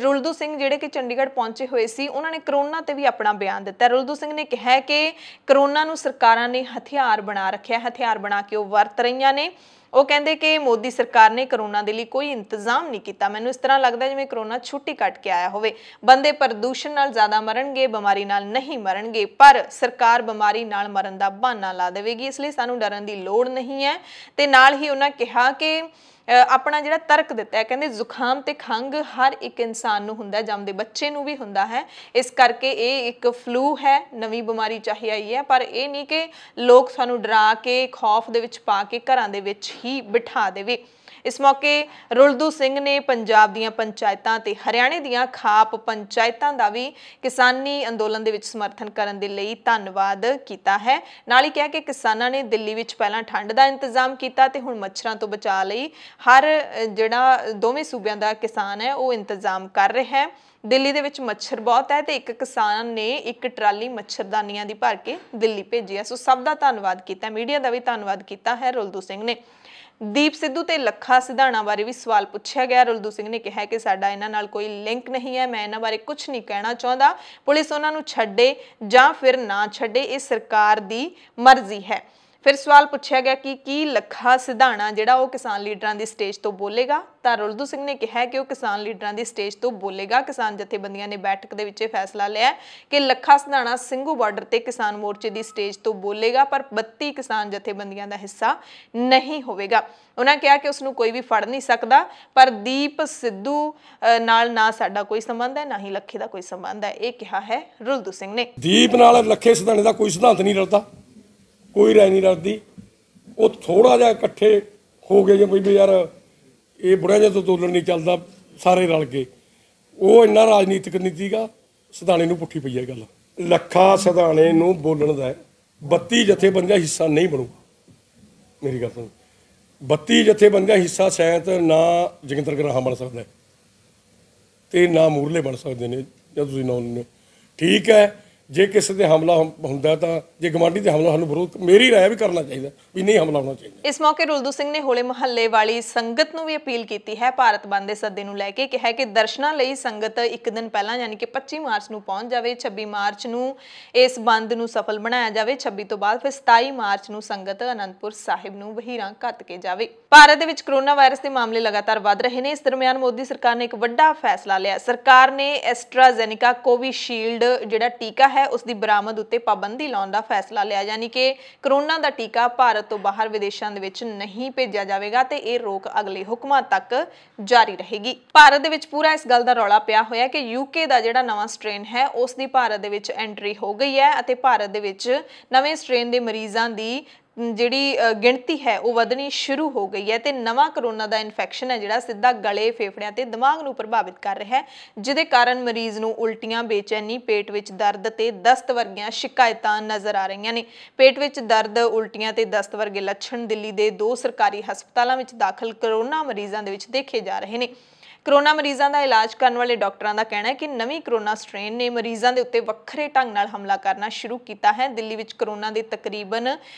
ਰੁਲਦੂ ਸਿੰਘ ਜਿਹੜੇ ਕਿ ਚੰਡੀਗੜ੍ਹ ਪਹੁੰਚੇ ਹੋਏ ਸੀ, ਉਹਨਾਂ ਨੇ ਕਰੋਨਾ ਤੇ ਵੀ ਆਪਣਾ ਬਿਆਨ ਦਿੱਤਾ। ਰੁਲਦੂ ਸਿੰਘ ਨੇ ਕਿਹਾ ਕਿ ਕਰੋਨਾ ਨੂੰ ਸਰਕਾਰਾਂ ਨੇ ਹਥਿਆਰ ਬਣਾ ਰੱਖਿਆ, ਹਥਿਆਰ ਬਣਾ ਕੇ ਉਹ ਵਰਤ ਰਹੀਆਂ ਨੇ। ਉਹ ਕਹਿੰਦੇ ਕਿ ਮੋਦੀ ਸਰਕਾਰ ਨੇ ਕਰੋਨਾ ਦੇ ਲਈ ਕੋਈ ਇੰਤਜ਼ਾਮ ਨਹੀਂ ਕੀਤਾ। ਮੈਨੂੰ ਇਸ ਤਰ੍ਹਾਂ ਲੱਗਦਾ ਜਿਵੇਂ ਕਰੋਨਾ ਛੁੱਟੀ ਕੱਟ ਕੇ ਆਇਆ ਹੋਵੇ। ਬੰਦੇ ਪ੍ਰਦੂਸ਼ਣ ਨਾਲ ਜ਼ਿਆਦਾ ਮਰਨਗੇ, ਬਿਮਾਰੀ ਨਾਲ ਨਹੀਂ ਮਰਨਗੇ, ਪਰ ਸਰਕਾਰ ਬਿਮਾਰੀ ਨਾਲ ਮਰਨ ਦਾ ਬਹਾਨਾ ਲਾ ਦੇਵੇਗੀ, ਇਸ ਲਈ ਸਾਨੂੰ ਡਰਨ ਦੀ ਲੋੜ ਨਹੀਂ ਹੈ। ਤੇ ਨਾਲ ਹੀ ਉਹਨਾਂ ਕਿਹਾ ਕਿ ਆਪਣਾ ਜਿਹੜਾ ਤਰਕ ਦਿੱਤਾ ਹੈ, ਕਹਿੰਦੇ ਜ਼ੁਕਾਮ ਤੇ ਖੰਘ ਹਰ ਇੱਕ ਇਨਸਾਨ ਨੂੰ ਹੁੰਦਾ, ਜੰਮਦੇ ਬੱਚੇ ਨੂੰ ਵੀ ਹੁੰਦਾ ਹੈ, ਇਸ ਕਰਕੇ ਇਹ ਇੱਕ ਫਲੂ ਹੈ, ਨਵੀਂ ਬਿਮਾਰੀ ਚਾਹੀ ਆਈ ਹੈ, ਪਰ ਇਹ ਨਹੀਂ ਕਿ ਲੋਕ ਸਾਨੂੰ ਡਰਾ ਕੇ ਖੌਫ ਦੇ ਵਿੱਚ ਪਾ ਕੇ ਘਰਾਂ ਦੇ ਵਿੱਚ ਹੀ ਬਿਠਾ ਦੇਵੇ। ਇਸ ਮੌਕੇ ਰੁਲਦੂ ਸਿੰਘ ਨੇ ਪੰਜਾਬ ਦੀਆਂ ਪੰਚਾਇਤਾਂ ਤੇ ਹਰਿਆਣੇ ਦੀਆਂ ਖਾਪ ਪੰਚਾਇਤਾਂ ਦਾ ਵੀ ਕਿਸਾਨੀ ਅੰਦੋਲਨ ਦੇ ਵਿੱਚ ਸਮਰਥਨ ਕਰਨ ਦੇ ਲਈ ਧੰਨਵਾਦ ਕੀਤਾ ਹੈ। ਨਾਲ ਹੀ ਕਿਹਾ ਕਿ ਕਿਸਾਨਾਂ ਨੇ ਦਿੱਲੀ ਵਿੱਚ ਪਹਿਲਾਂ ਠੰਡ ਦਾ ਇੰਤਜ਼ਾਮ ਕੀਤਾ ਤੇ ਹੁਣ ਮੱਛਰਾਂ ਤੋਂ ਬਚਾਅ ਲਈ ਹਰ ਜਿਹੜਾ ਦੋਵੇਂ ਸੂਬਿਆਂ ਦਾ ਕਿਸਾਨ ਹੈ ਉਹ ਇੰਤਜ਼ਾਮ ਕਰ ਰਿਹਾ ਹੈ। ਦਿੱਲੀ ਦੇ ਵਿੱਚ ਮੱਛਰ ਬਹੁਤ ਹੈ ਤੇ ਇੱਕ ਕਿਸਾਨ ਨੇ ਇੱਕ ਟਰਾਲੀ ਮੱਛਰਦਾਨੀਆਂ ਦੀ ਭਰ ਕੇ ਦਿੱਲੀ ਭੇਜੀ ਹੈ। ਸੋ ਸਭ ਦਾ ਧੰਨਵਾਦ ਕੀਤਾ, ਮੀਡੀਆ ਦਾ ਵੀ ਧੰਨਵਾਦ ਕੀਤਾ ਹੈ ਰੁਲਦੂ ਸਿੰਘ ਨੇ। ਦੀਪ ਸਿੱਧੂ ਤੇ ਲੱਖਾ ਸਿਧਾਣਾ ਬਾਰੇ ਵੀ ਸਵਾਲ ਪੁੱਛਿਆ ਗਿਆ। ਰੁਲਦੂ ਸਿੰਘ ਨੇ ਕਿਹਾ ਕਿ ਸਾਡਾ ਇਹਨਾਂ ਨਾਲ ਕੋਈ ਲਿੰਕ ਨਹੀਂ ਹੈ, ਮੈਂ ਇਹਨਾਂ ਬਾਰੇ ਕੁਝ ਨਹੀਂ ਕਹਿਣਾ ਚਾਹੁੰਦਾ, ਪੁਲਿਸ ਉਹਨਾਂ ਨੂੰ ਛੱਡੇ ਜਾਂ ਫਿਰ ਨਾ ਛੱਡੇ, ਇਹ ਸਰਕਾਰ ਦੀ ਮਰਜ਼ੀ ਹੈ। ਫਿਰ ਸਵਾਲ ਪੁੱਛਿਆ ਗਿਆ ਕਿ ਕੀ ਲੱਖਾ ਸਿਧਾਣਾ ਜਿਹੜਾ ਉਹ ਕਿਸਾਨ ਲੀਡਰਾਂ ਦੀ ਸਟੇਜ ਤੋਂ ਬੋਲੇਗਾ, ਤਾਂ ਰੁਲਦੂ ਸਿੰਘ ਨੇ ਕਿਹਾ ਕਿ ਉਹ ਕਿਸਾਨ ਲੀਡਰਾਂ ਦੀ ਸਟੇਜ ਤੋਂ ਬੋਲੇਗਾ। ਕਿਸਾਨ ਜਥੇਬੰਦੀਆਂ ਨੇ ਬੈਠਕ ਦੇ ਵਿੱਚ ਫੈਸਲਾ ਲਿਆ ਕਿ ਲੱਖਾ ਸਿਧਾਣਾ ਸਿੰਘੂ ਬਾਰਡਰ ਤੇ ਕਿਸਾਨ ਮੋਰਚੇ ਦੀ ਸਟੇਜ ਤੋਂ ਬੋਲੇਗਾ, ਪਰ 32 ਕਿਸਾਨ ਜਥੇਬੰਦੀਆਂ ਦਾ ਹਿੱਸਾ ਨਹੀਂ ਹੋਵੇਗਾ। ਉਹਨਾਂ ਕਿਹਾ ਕਿ ਉਸ ਨੂੰ ਕੋਈ ਵੀ ਫੜ ਨਹੀਂ ਸਕਦਾ, ਪਰ ਦੀਪ ਸਿੱਧੂ ਨਾਲ ਨਾ ਸਾਡਾ ਕੋਈ ਸੰਬੰਧ ਹੈ, ਨਾ ਹੀ ਲੱਖੇ ਦਾ ਕੋਈ ਸੰਬੰਧ ਹੈ, ਇਹ ਕਿਹਾ ਹੈ ਰੁਲਦੂ ਸਿੰਘ ਨੇ। ਦੀਪ ਨਾਲ ਲੱਖੇ ਸਿਧਾਣੇ ਦਾ ਕੋਈ ਸਿਧਾਂਤ ਨਹੀਂ ਰਲਦਾ, ਕੋਈ ਰਾਏ ਨਹੀਂ ਰਲਦੀ। ਉਹ ਥੋੜਾ ਜਿਹਾ ਇਕੱਠੇ ਹੋ ਗਏ ਜਿਵੇਂ ਵੀ ਯਾਰ ਇਹ ਬੁੜਿਆਂ ਜਿਹਾ ਤੋਂ ਤੋਲਣ ਨਹੀਂ ਚੱਲਦਾ, ਸਾਰੇ ਰਲ ਗਏ। ਉਹ ਇੰਨਾ ਰਾਜਨੀਤਿਕ ਨਹੀਂ ਸੀਗਾ, ਸਿਧਾਣੇ ਨੂੰ ਪੁੱਠੀ ਪਈ ਹੈ ਗੱਲ। ਲੱਖਾ ਸਿਧਾਣੇ ਨੂੰ ਬੋਲਣ ਦਾ 32 ਜਥੇਬੰਦੀਆਂ ਹਿੱਸਾ ਨਹੀਂ ਬਣੂਗਾ। ਮੇਰੀ ਗੱਲ ਸੁਣ, 32 ਜਥੇਬੰਦੀਆਂ ਹਿੱਸਾ ਸ਼ਾਇਦ ਨਾ ਜੋਗਿੰਦਰ ਗਰਾਹਾਂ ਬਣ ਸਕਦਾ ਤੇ ਨਾ ਮੂਰਲੇ ਬਣ ਸਕਦੇ ਨੇ ਜਦ ਤੁਸੀਂ ਨਾਂ ਲੈਂਦੇ ਹੋ। ਠੀਕ ਹੈ, ਜੇ ਕਿਸੇ ਤੇ ਹਮਲਾ ਹੁੰਦਾ ਤਾਂ ਜੇ ਗਵਾਂਢੀ ਤੇ ਹਮਲਾ ਸਾਨੂੰ ਵਿਰੋਧ, ਮੇਰੀ ਰਾਏ ਵੀ ਕਰਨਾ ਚਾਹੀਦਾ ਵੀ ਨਹੀਂ ਹਮਲਾ ਹੋਣਾ ਚਾਹੀਦਾ। ਇਸ ਮੌਕੇ ਰੁਲਦੂ ਸਿੰਘ ਨੇ ਹੋਲੇ ਮਹੱਲੇ ਵਾਲੀ ਸੰਗਤ ਨੂੰ ਵੀ ਅਪੀਲ ਕੀਤੀ ਹੈ ਭਾਰਤ ਬੰਦ ਦੇ ਸੱਦੇ ਨੂੰ ਲੈ ਕੇ। ਕਿਹਾ ਕਿ ਦਰਸ਼ਨਾਂ ਲਈ ਸੰਗਤ ਇੱਕ ਦਿਨ ਪਹਿਲਾਂ ਯਾਨੀ ਕਿ 25 ਮਾਰਚ ਨੂੰ ਪਹੁੰਚ ਜਾਵੇ, 26 ਮਾਰਚ ਨੂੰ ਇਸ ਬੰਦ ਨੂੰ ਸਫਲ ਬਣਾਇਆ ਜਾਵੇ, 26 ਤੋਂ ਬਾਅਦ ਫਿਰ 27 ਮਾਰਚ ਨੂੰ ਸੰਗਤ ਅਨੰਦਪੁਰ ਸਾਹਿਬ ਨੂੰ ਵਹੀਰਾਂ ਘੱਤ ਕੇ ਜਾਵੇ। ਭਾਰਤ ਦੇ ਵਿੱਚ ਕਰੋਨਾ ਵਾਇਰਸ ਦੇ ਮਾਮਲੇ ਲਗਾਤਾਰ ਵੱਧ ਰਹੇ ਨੇ। ਇਸ ਦਰਮਿਆਨ ਮੋਦੀ ਸਰਕਾਰ ਨੇ ਇੱਕ ਵੱਡਾ ਫੈਸਲਾ ਲਿਆ। ਸਰਕਾਰ ਨੇ ਐਸਟਰਾਜ਼ੈਨੇਕਾ ਕੋਵਿਸ਼ੀਲਡ ਜਿਹੜਾ ਟੀਕਾ ਹੈ ਉਸ ਦੀ ਬਰਾਮਦ ਉੱਤੇ ਪਾਬੰਦੀ ਲਾਉਣ ਦਾ ਫੈਸਲਾ ਲਿਆ, ਯਾਨੀ ਕਿ ਕਰੋਨਾ ਦਾ ਟੀਕਾ ਭਾਰਤ ਤੋਂ ਬਾਹਰ ਵਿਦੇਸ਼ਾਂ ਦੇ ਵਿੱਚ ਨਹੀਂ ਭੇਜਿਆ ਜਾਵੇਗਾ ਤੇ ਇਹ ਰੋਕ ਅਗਲੇ ਹੁਕਮਾਂ ਤੱਕ ਜਾਰੀ ਰਹੇਗੀ। ਭਾਰਤ ਦੇ ਵਿੱਚ ਪੂਰਾ ਇਸ ਗੱਲ ਦਾ ਰੌਲਾ ਪਿਆ ਹੋਇਆ ਕਿ ਯੂਕੇ ਦਾ ਜਿਹੜਾ ਨਵਾਂ ਸਟ੍ਰੇਨ ਹੈ ਉਸ ਦੀ ਭਾਰਤ ਦੇ ਵਿੱਚ ਐਂਟਰੀ ਹੋ ਗਈ ਹੈ ਅਤੇ ਭਾਰਤ ਦੇ ਵਿੱਚ ਨਵੇਂ ਸਟ੍ਰੇਨ ਦੇ ਮਰੀਜ਼ਾਂ ਦੀ ਜਿਹੜੀ ਗਿਣਤੀ ਹੈ ਉਹ ਵਧਣੀ ਸ਼ੁਰੂ ਹੋ ਗਈ ਹੈ ਤੇ ਨਵਾਂ ਕਰੋਨਾ ਦਾ ਇਨਫੈਕਸ਼ਨ ਹੈ ਜਿਹੜਾ ਸਿੱਧਾ ਗਲੇ, ਫੇਫੜਿਆਂ ਤੇ ਦਿਮਾਗ ਨੂੰ ਪ੍ਰਭਾਵਿਤ ਕਰ ਰਿਹਾ ਹੈ, ਜਿਹਦੇ ਕਾਰਨ ਮਰੀਜ਼ ਨੂੰ ਉਲਟੀਆਂ, ਬੇਚੈਨੀ, ਪੇਟ ਵਿੱਚ ਦਰਦ ਤੇ ਦਸਤ ਵਰਗੀਆਂ ਸ਼ਿਕਾਇਤਾਂ ਨਜ਼ਰ ਆ ਰਹੀਆਂ ਨੇ। ਪੇਟ ਵਿੱਚ ਦਰਦ, ਉਲਟੀਆਂ ਤੇ ਦਸਤ ਵਰਗੇ ਲੱਛਣ ਦਿੱਲੀ ਦੇ 2 ਸਰਕਾਰੀ ਹਸਪਤਾਲਾਂ ਵਿੱਚ ਦਾਖਲ ਕਰੋਨਾ ਮਰੀਜ਼ਾਂ ਦੇ ਵਿੱਚ ਦੇਖੇ ਜਾ ਰਹੇ ਨੇ। ਕਰੋਨਾ ਮਰੀਜ਼ਾਂ ਦਾ ਇਲਾਜ ਕਰਨ ਵਾਲੇ ਡਾਕਟਰਾਂ ਦਾ ਕਹਿਣਾ ਹੈ ਕਿ ਨਵੀਂ ਕਰੋਨਾ ਸਟ੍ਰੇਨ ਨੇ ਮਰੀਜ਼ਾਂ ਦੇ ਉੱਤੇ ਵੱਖਰੇ ਢੰਗ ਨਾਲ ਹਮਲਾ ਕਰਨਾ ਸ਼ੁਰੂ ਕੀਤਾ ਹੈ। ਦਿੱਲੀ ਵਿੱਚ ਕਰੋਨਾ ਦੇ ਤਕਰੀਬਨ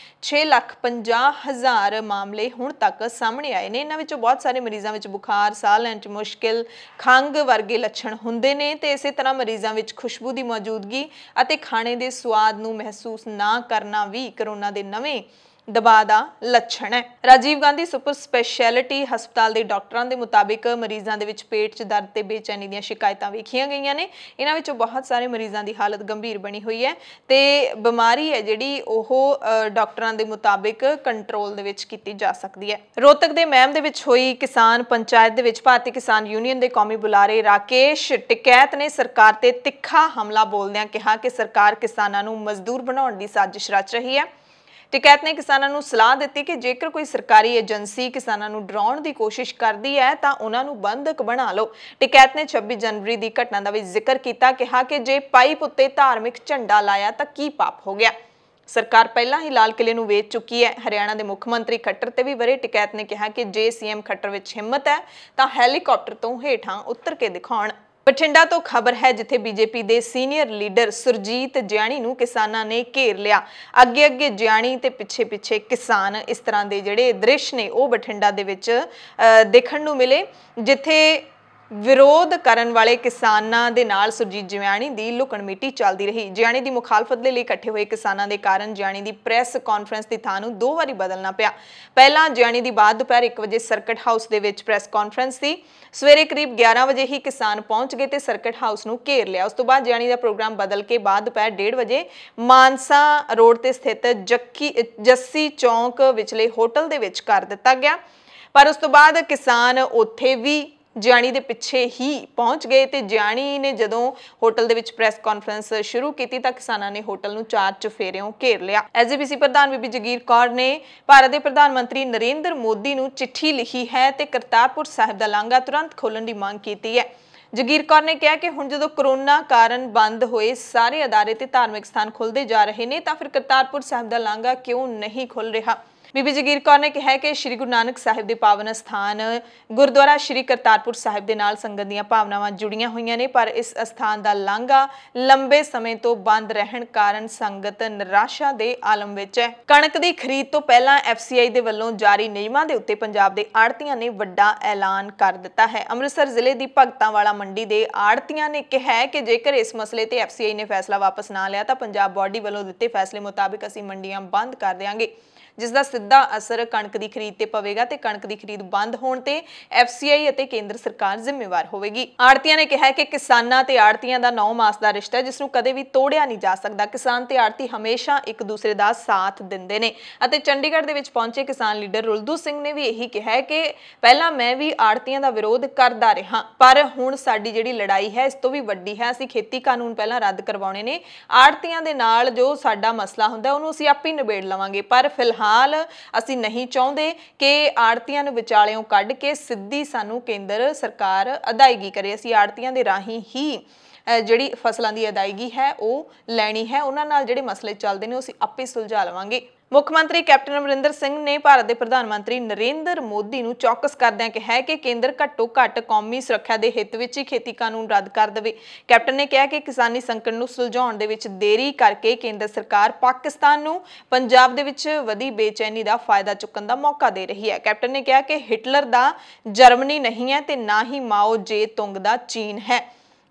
6,50,000 ਮਾਮਲੇ ਹੁਣ ਤੱਕ ਸਾਹਮਣੇ ਆਏ ਨੇ। ਇਹਨਾਂ ਵਿੱਚੋਂ ਬਹੁਤ ਸਾਰੇ ਮਰੀਜ਼ਾਂ ਵਿੱਚ ਬੁਖਾਰ, ਸਾਹ ਲੈਣ 'ਚ ਮੁਸ਼ਕਿਲ, ਖੰਘ ਵਰਗੇ ਲੱਛਣ ਹੁੰਦੇ ਨੇ ਤੇ ਇਸੇ ਤਰ੍ਹਾਂ ਮਰੀਜ਼ਾਂ ਵਿੱਚ ਖੁਸ਼ਬੂ ਦੀ ਮੌਜੂਦਗੀ ਅਤੇ ਖਾਣੇ ਦੇ ਸਵਾਦ ਨੂੰ ਮਹਿਸੂਸ ਨਾ ਕਰਨਾ ਵੀ ਕਰੋਨਾ ਦੇ ਨਵੇਂ ਦਬਾਅ ਦਾ ਲੱਛਣ ਹੈ। ਰਾਜੀਵ ਗਾਂਧੀ ਸੁਪਰ ਸਪੈਸ਼ਲਿਟੀ ਹਸਪਤਾਲ ਦੇ ਡਾਕਟਰਾਂ ਦੇ ਮੁਤਾਬਿਕ ਮਰੀਜ਼ਾਂ ਦੇ ਵਿੱਚ ਪੇਟ 'ਚ ਦਰਦ ਤੇ ਬੇਚੈਨੀ ਦੀਆਂ ਸ਼ਿਕਾਇਤਾਂ ਵੇਖੀਆਂ ਗਈਆਂ ਨੇ। ਇਹਨਾਂ ਵਿੱਚੋਂ ਬਹੁਤ ਸਾਰੇ ਮਰੀਜ਼ਾਂ ਦੀ ਹਾਲਤ ਗੰਭੀਰ ਬਣੀ ਹੋਈ ਹੈ ਤੇ ਬਿਮਾਰੀ ਹੈ ਜਿਹੜੀ ਉਹ ਡਾਕਟਰਾਂ ਦੇ ਮੁਤਾਬਿਕ ਕੰਟਰੋਲ ਦੇ ਵਿੱਚ ਕੀਤੀ ਜਾ ਸਕਦੀ ਹੈ। ਰੋਹਤਕ ਦੇ ਮਹਿਮ ਦੇ ਵਿੱਚ ਹੋਈ ਕਿਸਾਨ ਪੰਚਾਇਤ ਦੇ ਵਿੱਚ ਭਾਰਤੀ ਕਿਸਾਨ ਯੂਨੀਅਨ ਦੇ ਕੌਮੀ ਬੁਲਾਰੇ ਰਾਕੇਸ਼ ਟਿਕੈਤ ਨੇ ਸਰਕਾਰ ਤੇ ਤਿੱਖਾ ਹਮਲਾ ਬੋਲਦਿਆਂ ਕਿਹਾ ਕਿ ਸਰਕਾਰ ਕਿਸਾਨਾਂ ਨੂੰ ਮਜ਼ਦੂਰ ਬਣਾਉਣ ਦੀ ਸਾਜ਼ਿਸ਼ ਰਚ ਰਹੀ ਹੈ। ਟਿਕੈਤ ਨੇ ਕਿਸਾਨਾਂ ਨੂੰ ਸਲਾਹ ਦਿੱਤੀ ਕਿ ਜੇਕਰ ਕੋਈ ਸਰਕਾਰੀ ਏਜੰਸੀ ਕਿਸਾਨਾਂ ਨੂੰ ਡਰਾਉਣ ਦੀ ਕੋਸ਼ਿਸ਼ ਕਰਦੀ ਹੈ ਤਾਂ ਉਹਨਾਂ ਨੂੰ ਬੰਧਕ ਬਣਾ ਲਓ। ਟਿਕੈਤ ਨੇ 26 ਜਨਵਰੀ ਦੀ ਘਟਨਾ ਦਾ ਵੀ ਜ਼ਿਕਰ ਕੀਤਾ। ਕਿਹਾ ਕਿ ਜੇ ਪਾਈਪ ਉੱਤੇ ਧਾਰਮਿਕ ਝੰਡਾ ਲਾਇਆ ਤਾਂ ਕੀ ਪਾਪ ਹੋ ਗਿਆ। ਸਰਕਾਰ ਪਹਿਲਾਂ ਹੀ ਲਾਲ ਕਿਲੇ ਨੂੰ ਵੇਚ ਚੁੱਕੀ ਹੈ। ਹਰਿਆਣਾ ਦੇ ਮੁੱਖ ਮੰਤਰੀ ਖੱਟਰ ਤੇ ਵੀ ਵਰੇ। ਟਿਕੈਤ ਨੇ ਕਿਹਾ ਕਿ ਜੇ ਸੀਐਮ ਖੱਟਰ ਵਿੱਚ ਹਿੰਮਤ ਹੈ ਤਾਂ ਹੈਲੀਕਾਪਟਰ ਤੋਂ ਹੇਠਾਂ ਉਤਰ ਕੇ ਦਿਖਾਉਣ। ਬਠਿੰਡਾ ਤੋਂ ਖਬਰ ਹੈ ਜਿੱਥੇ ਬੀਜੇਪੀ ਦੇ ਸੀਨੀਅਰ ਲੀਡਰ ਸੁਰਜੀਤ ਜਿਆਣੀ ਨੂੰ ਕਿਸਾਨਾਂ ਨੇ ਘੇਰ ਲਿਆ। ਅੱਗੇ ਜਿਆਣੀ ਤੇ ਪਿੱਛੇ ਕਿਸਾਨ। ਇਸ ਤਰ੍ਹਾਂ ਦੇ ਜਿਹੜੇ ਦ੍ਰਿਸ਼ ਨੇ ਉਹ ਬਠਿੰਡਾ ਦੇ ਵਿੱਚ ਦੇਖਣ ਨੂੰ ਮਿਲੇ, ਜਿੱਥੇ ਵਿਰੋਧ ਕਰਨ ਵਾਲੇ ਕਿਸਾਨਾਂ ਦੇ ਨਾਲ ਸੁਰਜੀਤ ਜਿਆਣੀ ਦੀ ਲੁਕਣ ਮੀਟੀ ਚੱਲਦੀ ਰਹੀ। ਜਿਆਣੀ ਦੀ ਮੁਖਾਲਫਤ ਦੇ ਲਈ ਇਕੱਠੇ ਹੋਏ ਕਿਸਾਨਾਂ ਦੇ ਕਾਰਨ ਜਿਆਣੀ ਦੀ ਪ੍ਰੈਸ ਕਾਨਫਰੰਸ ਦੀ ਥਾਂ ਨੂੰ 2 ਵਾਰੀ ਬਦਲਣਾ ਪਿਆ। ਪਹਿਲਾਂ ਜਿਆਣੀ ਦੀ ਬਾਅਦ ਦੁਪਹਿਰ 1 ਵਜੇ ਸਰਕਟ ਹਾਊਸ ਦੇ ਵਿੱਚ ਪ੍ਰੈਸ ਕਾਨਫਰੰਸ ਸੀ। ਸਵੇਰੇ ਕਰੀਬ 11 ਵਜੇ ਹੀ ਕਿਸਾਨ ਪਹੁੰਚ ਗਏ ਤੇ ਸਰਕਟ ਹਾਊਸ ਨੂੰ ਘੇਰ ਲਿਆ। ਉਸ ਤੋਂ ਬਾਅਦ ਜਿਆਣੀ ਦਾ ਪ੍ਰੋਗਰਾਮ ਬਦਲ ਕੇ ਬਾਅਦ ਦੁਪਹਿਰ 1:30 ਵਜੇ ਮਾਨਸਾ ਰੋਡ ਤੇ ਸਥਿਤ ਜੱਸੀ ਚੌਂਕ ਵਿਚਲੇ ਹੋਟਲ ਦੇ ਵਿੱਚ ਕਰ ਦਿੱਤਾ ਗਿਆ। ਪਰ ਉਸ ਤੋਂ ਬਾਅਦ ਕਿਸਾਨ ਉੱਥੇ ਵੀ ਜਿਆਣੀ ਦੇ ਪਿੱਛੇ ਹੀ ਪਹੁੰਚ ਗਏ ਤੇ ਜਿਆਣੀ ਨੇ ਜਦੋਂ ਹੋਟਲ ਦੇ ਵਿੱਚ ਪ੍ਰੈਸ ਕਾਨਫਰੰਸ ਸ਼ੁਰੂ ਕੀਤੀ ਤਾਂ ਕਿਸਾਨਾਂ ਨੇ ਹੋਟਲ ਨੂੰ 4 ਚੁਫੇਰਿਓਂ ਘੇਰ ਲਿਆ। ਐਸਜੀਪੀਸੀ ਪ੍ਰਧਾਨ ਬੀਬੀ ਜਗੀਰ ਕੌਰ ਨੇ ਭਾਰਤ ਦੇ ਪ੍ਰਧਾਨ ਮੰਤਰੀ ਨਰਿੰਦਰ ਮੋਦੀ ਨੂੰ ਚਿੱਠੀ ਲਿਖੀ ਹੈ ਤੇ ਕਰਤਾਰਪੁਰ ਸਾਹਿਬ ਦਾ ਲਾਂਘਾ ਤੁਰੰਤ ਖੋਲ੍ਹਣ ਦੀ ਮੰਗ ਕੀਤੀ ਹੈ। ਜਗੀਰ ਕੌਰ ਨੇ ਕਿਹਾ ਕਿ ਹੁਣ ਜਦੋਂ ਕਰੋਨਾ ਕਾਰਨ ਬੰਦ ਹੋਏ ਸਾਰੇ ਅਦਾਰੇ ਤੇ ਧਾਰਮਿਕ ਸਥਾਨ ਖੁੱਲ੍ਹਦੇ ਜਾ ਰਹੇ ਨੇ ਤਾਂ ਫਿਰ ਕਰਤਾਰਪੁਰ ਸਾਹਿਬ ਦਾ ਲਾਂਘਾ ਕਿਉਂ ਨਹੀਂ ਖੁੱਲ੍ਹ ਰਿਹਾ। ਬੀਬੀ ਜਗੀਰ ਕੌਰ ਨੇ ਕਿਹਾ ਕਿ ਸ਼੍ਰੀ ਗੁਰੂ ਨਾਨਕ ਸਾਹਿਬ ਦੇ ਪਾਵਨ ਸਥਾਨ ਗੁਰਦੁਆਰਾ ਸ਼੍ਰੀ ਕਰਤਾਰਪੁਰ ਸਾਹਿਬ ਦੇ ਨਾਲ ਸੰਗਤ ਦੀਆਂ ਭਾਵਨਾਵਾਂ ਜੁੜੀਆਂ ਹੋਈਆਂ ਨੇ, ਪਰ ਇਸ ਅਸਥਾਨ ਦਾ ਲਾਂਘਾ ਲੰਬੇ ਸਮੇਂ ਤੋਂ ਬੰਦ ਰਹਿਣ ਕਾਰਨ ਸੰਗਤ ਨਿਰਾਸ਼ਾ ਦੇ ਆਲਮ ਵਿੱਚ ਹੈ। ਕਣਕ ਦੀ ਖਰੀਦ ਤੋਂ ਪਹਿਲਾਂ FCI ਦੇ ਵੱਲੋਂ ਜਾਰੀ ਨਿਯਮਾਂ ਦੇ ਉੱਤੇ ਪੰਜਾਬ ਦੇ ਆੜ੍ਹਤੀਆਂ ਨੇ ਵੱਡਾ ਐਲਾਨ ਕਰ ਦਿੱਤਾ ਹੈ। ਅੰਮ੍ਰਿਤਸਰ ਜ਼ਿਲ੍ਹੇ ਦੀ ਭਗਤਾਂਵਾਲਾ ਮੰਡੀ ਦੇ ਆੜ੍ਹਤੀਆਂ ਨੇ ਕਿਹਾ ਹੈ ਕਿ ਜੇਕਰ ਇਸ ਮਸਲੇ ਤੇ FCI ਨੇ ਫੈਸਲਾ ਵਾਪਸ ਨਾ ਲਿਆ ਤਾਂ ਪੰਜਾਬ ਬੋਰਡੀ ਵੱਲੋਂ ਦਿੱਤੇ ਫੈਸਲੇ ਮੁਤਾਬਿਕ ਅਸੀਂ ਮੰਡੀਆਂ ਬੰਦ ਕਰ ਦੇਵਾਂਗੇ, ਜਿਸ ਦਾ ਸਿੱਧਾ ਅਸਰ ਕਣਕ ਦੀ ਖਰੀਦ ਤੇ ਪਵੇਗਾ ਤੇ ਕਣਕ ਦੀ ਖਰੀਦ ਬੰਦ ਹੋਣ ਤੇ FCI ਅਤੇ ਕੇਂਦਰ ਸਰਕਾਰ ਜ਼ਿੰਮੇਵਾਰ ਹੋਵੇਗੀ। ਆੜ੍ਹਤੀਆਂ ਨੇ ਕਿਹਾ ਕਿ ਕਿਸਾਨਾਂ ਤੇ ਆੜ੍ਹਤੀਆਂ ਦਾ 9 ਮਾਸ ਦਾ ਰਿਸ਼ਤਾ ਹੈ, ਜਿਸ ਨੂੰ ਕਦੇ ਵੀ ਤੋੜਿਆ ਨਹੀਂ ਜਾ ਸਕਦਾ। ਕਿਸਾਨ ਤੇ ਆੜ੍ਹਤੀ ਹਮੇਸ਼ਾ ਇੱਕ ਦੂਸਰੇ ਦਾ ਸਾਥ ਦਿੰਦੇ ਨੇ ਅਤੇ ਚੰਡੀਗੜ੍ਹ ਦੇ ਵਿੱਚ ਪਹੁੰਚੇ ਕਿਸਾਨ ਲੀਡਰ ਰੁਲਦੂ ਸਿੰਘ ਨੇ ਵੀ ਇਹੀ ਕਿਹਾ ਹੈ ਕਿ ਪਹਿਲਾਂ ਮੈਂ ਵੀ ਆੜ੍ਹਤੀਆਂ ਦਾ ਵਿਰੋਧ ਕਰਦਾ ਰਿਹਾ, ਪਰ ਹੁਣ ਸਾਡੀ ਜਿਹੜੀ ਲੜਾਈ ਹੈ ਇਸ ਤੋਂ ਵੀ ਵੱਡੀ ਹੈ। ਅਸੀਂ ਖੇਤੀ ਕਾਨੂੰਨ ਪਹਿਲਾਂ ਰੱਦ ਕਰਵਾਉਣੇ ਨੇ, ਆੜ੍ਹਤੀਆਂ ਦੇ ਨਾਲ ਜੋ ਸਾਡਾ ਮਸਲਾ ਹੁੰਦਾ ਉਹਨੂੰ ਅਸੀਂ ਆਪੇ ਨਿਬੇੜ ਲਵਾਂਗੇ, ਪਰ ਫਿਲਹਾਲ ਅਸੀਂ ਨਹੀਂ ਚਾਹੁੰਦੇ ਕਿ ਆੜ੍ਹਤੀਆਂ ਨੂੰ ਵਿਚਾਲਿਓਂ ਕੱਢ ਕੇ ਸਿੱਧੀ ਸਾਨੂੰ ਕੇਂਦਰ ਸਰਕਾਰ ਅਦਾਇਗੀ ਕਰੇ। ਅਸੀਂ ਆੜ੍ਹਤੀਆਂ ਦੇ ਰਾਹੀਂ ਹੀ ਜਿਹੜੀ ਫਸਲਾਂ ਦੀ ਅਦਾਇਗੀ ਹੈ ਉਹ ਲੈਣੀ ਹੈ, ਉਹਨਾਂ ਨਾਲ ਜਿਹੜੇ ਮਸਲੇ ਚੱਲਦੇ ਨੇ ਉਹ ਅਸੀਂ ਆਪੇ ਸੁਲਝਾ ਲਵਾਂਗੇ। ਮੁੱਖ ਮੰਤਰੀ ਕੈਪਟਨ ਅਮਰਿੰਦਰ ਸਿੰਘ ਨੇ ਭਾਰਤ ਦੇ ਪ੍ਰਧਾਨ ਮੰਤਰੀ ਨਰਿੰਦਰ ਮੋਦੀ ਨੂੰ ਚੌਕਸ ਕਰਦਿਆਂ ਕਿਹਾ ਕਿ ਕੇਂਦਰ ਘੱਟੋ ਘੱਟ ਕੌਮੀ ਸੁਰੱਖਿਆ ਦੇ ਹਿੱਤ ਵਿੱਚ ਹੀ ਖੇਤੀ ਕਾਨੂੰਨ ਰੱਦ ਕਰ ਦੇਵੇ। ਕੈਪਟਨ ਨੇ ਕਿਹਾ ਕਿ ਕਿਸਾਨੀ ਸੰਕਟ ਨੂੰ ਸੁਲਝਾਉਣ ਦੇ ਵਿੱਚ ਦੇਰੀ ਕਰਕੇ ਕੇਂਦਰ ਸਰਕਾਰ ਪਾਕਿਸਤਾਨ ਨੂੰ ਪੰਜਾਬ ਦੇ ਵਿੱਚ ਵਧੀ ਬੇਚੈਨੀ ਦਾ ਫਾਇਦਾ ਚੁੱਕਣ ਦਾ ਮੌਕਾ ਦੇ ਰਹੀ ਹੈ। ਕੈਪਟਨ ਨੇ ਕਿਹਾ ਕਿ ਹਿਟਲਰ ਦਾ ਜਰਮਨੀ ਨਹੀਂ ਹੈ ਤੇ ਨਾ ਹੀ ਮਾਓ ਜੇ ਤੁੰਗ ਦਾ ਚੀਨ ਹੈ।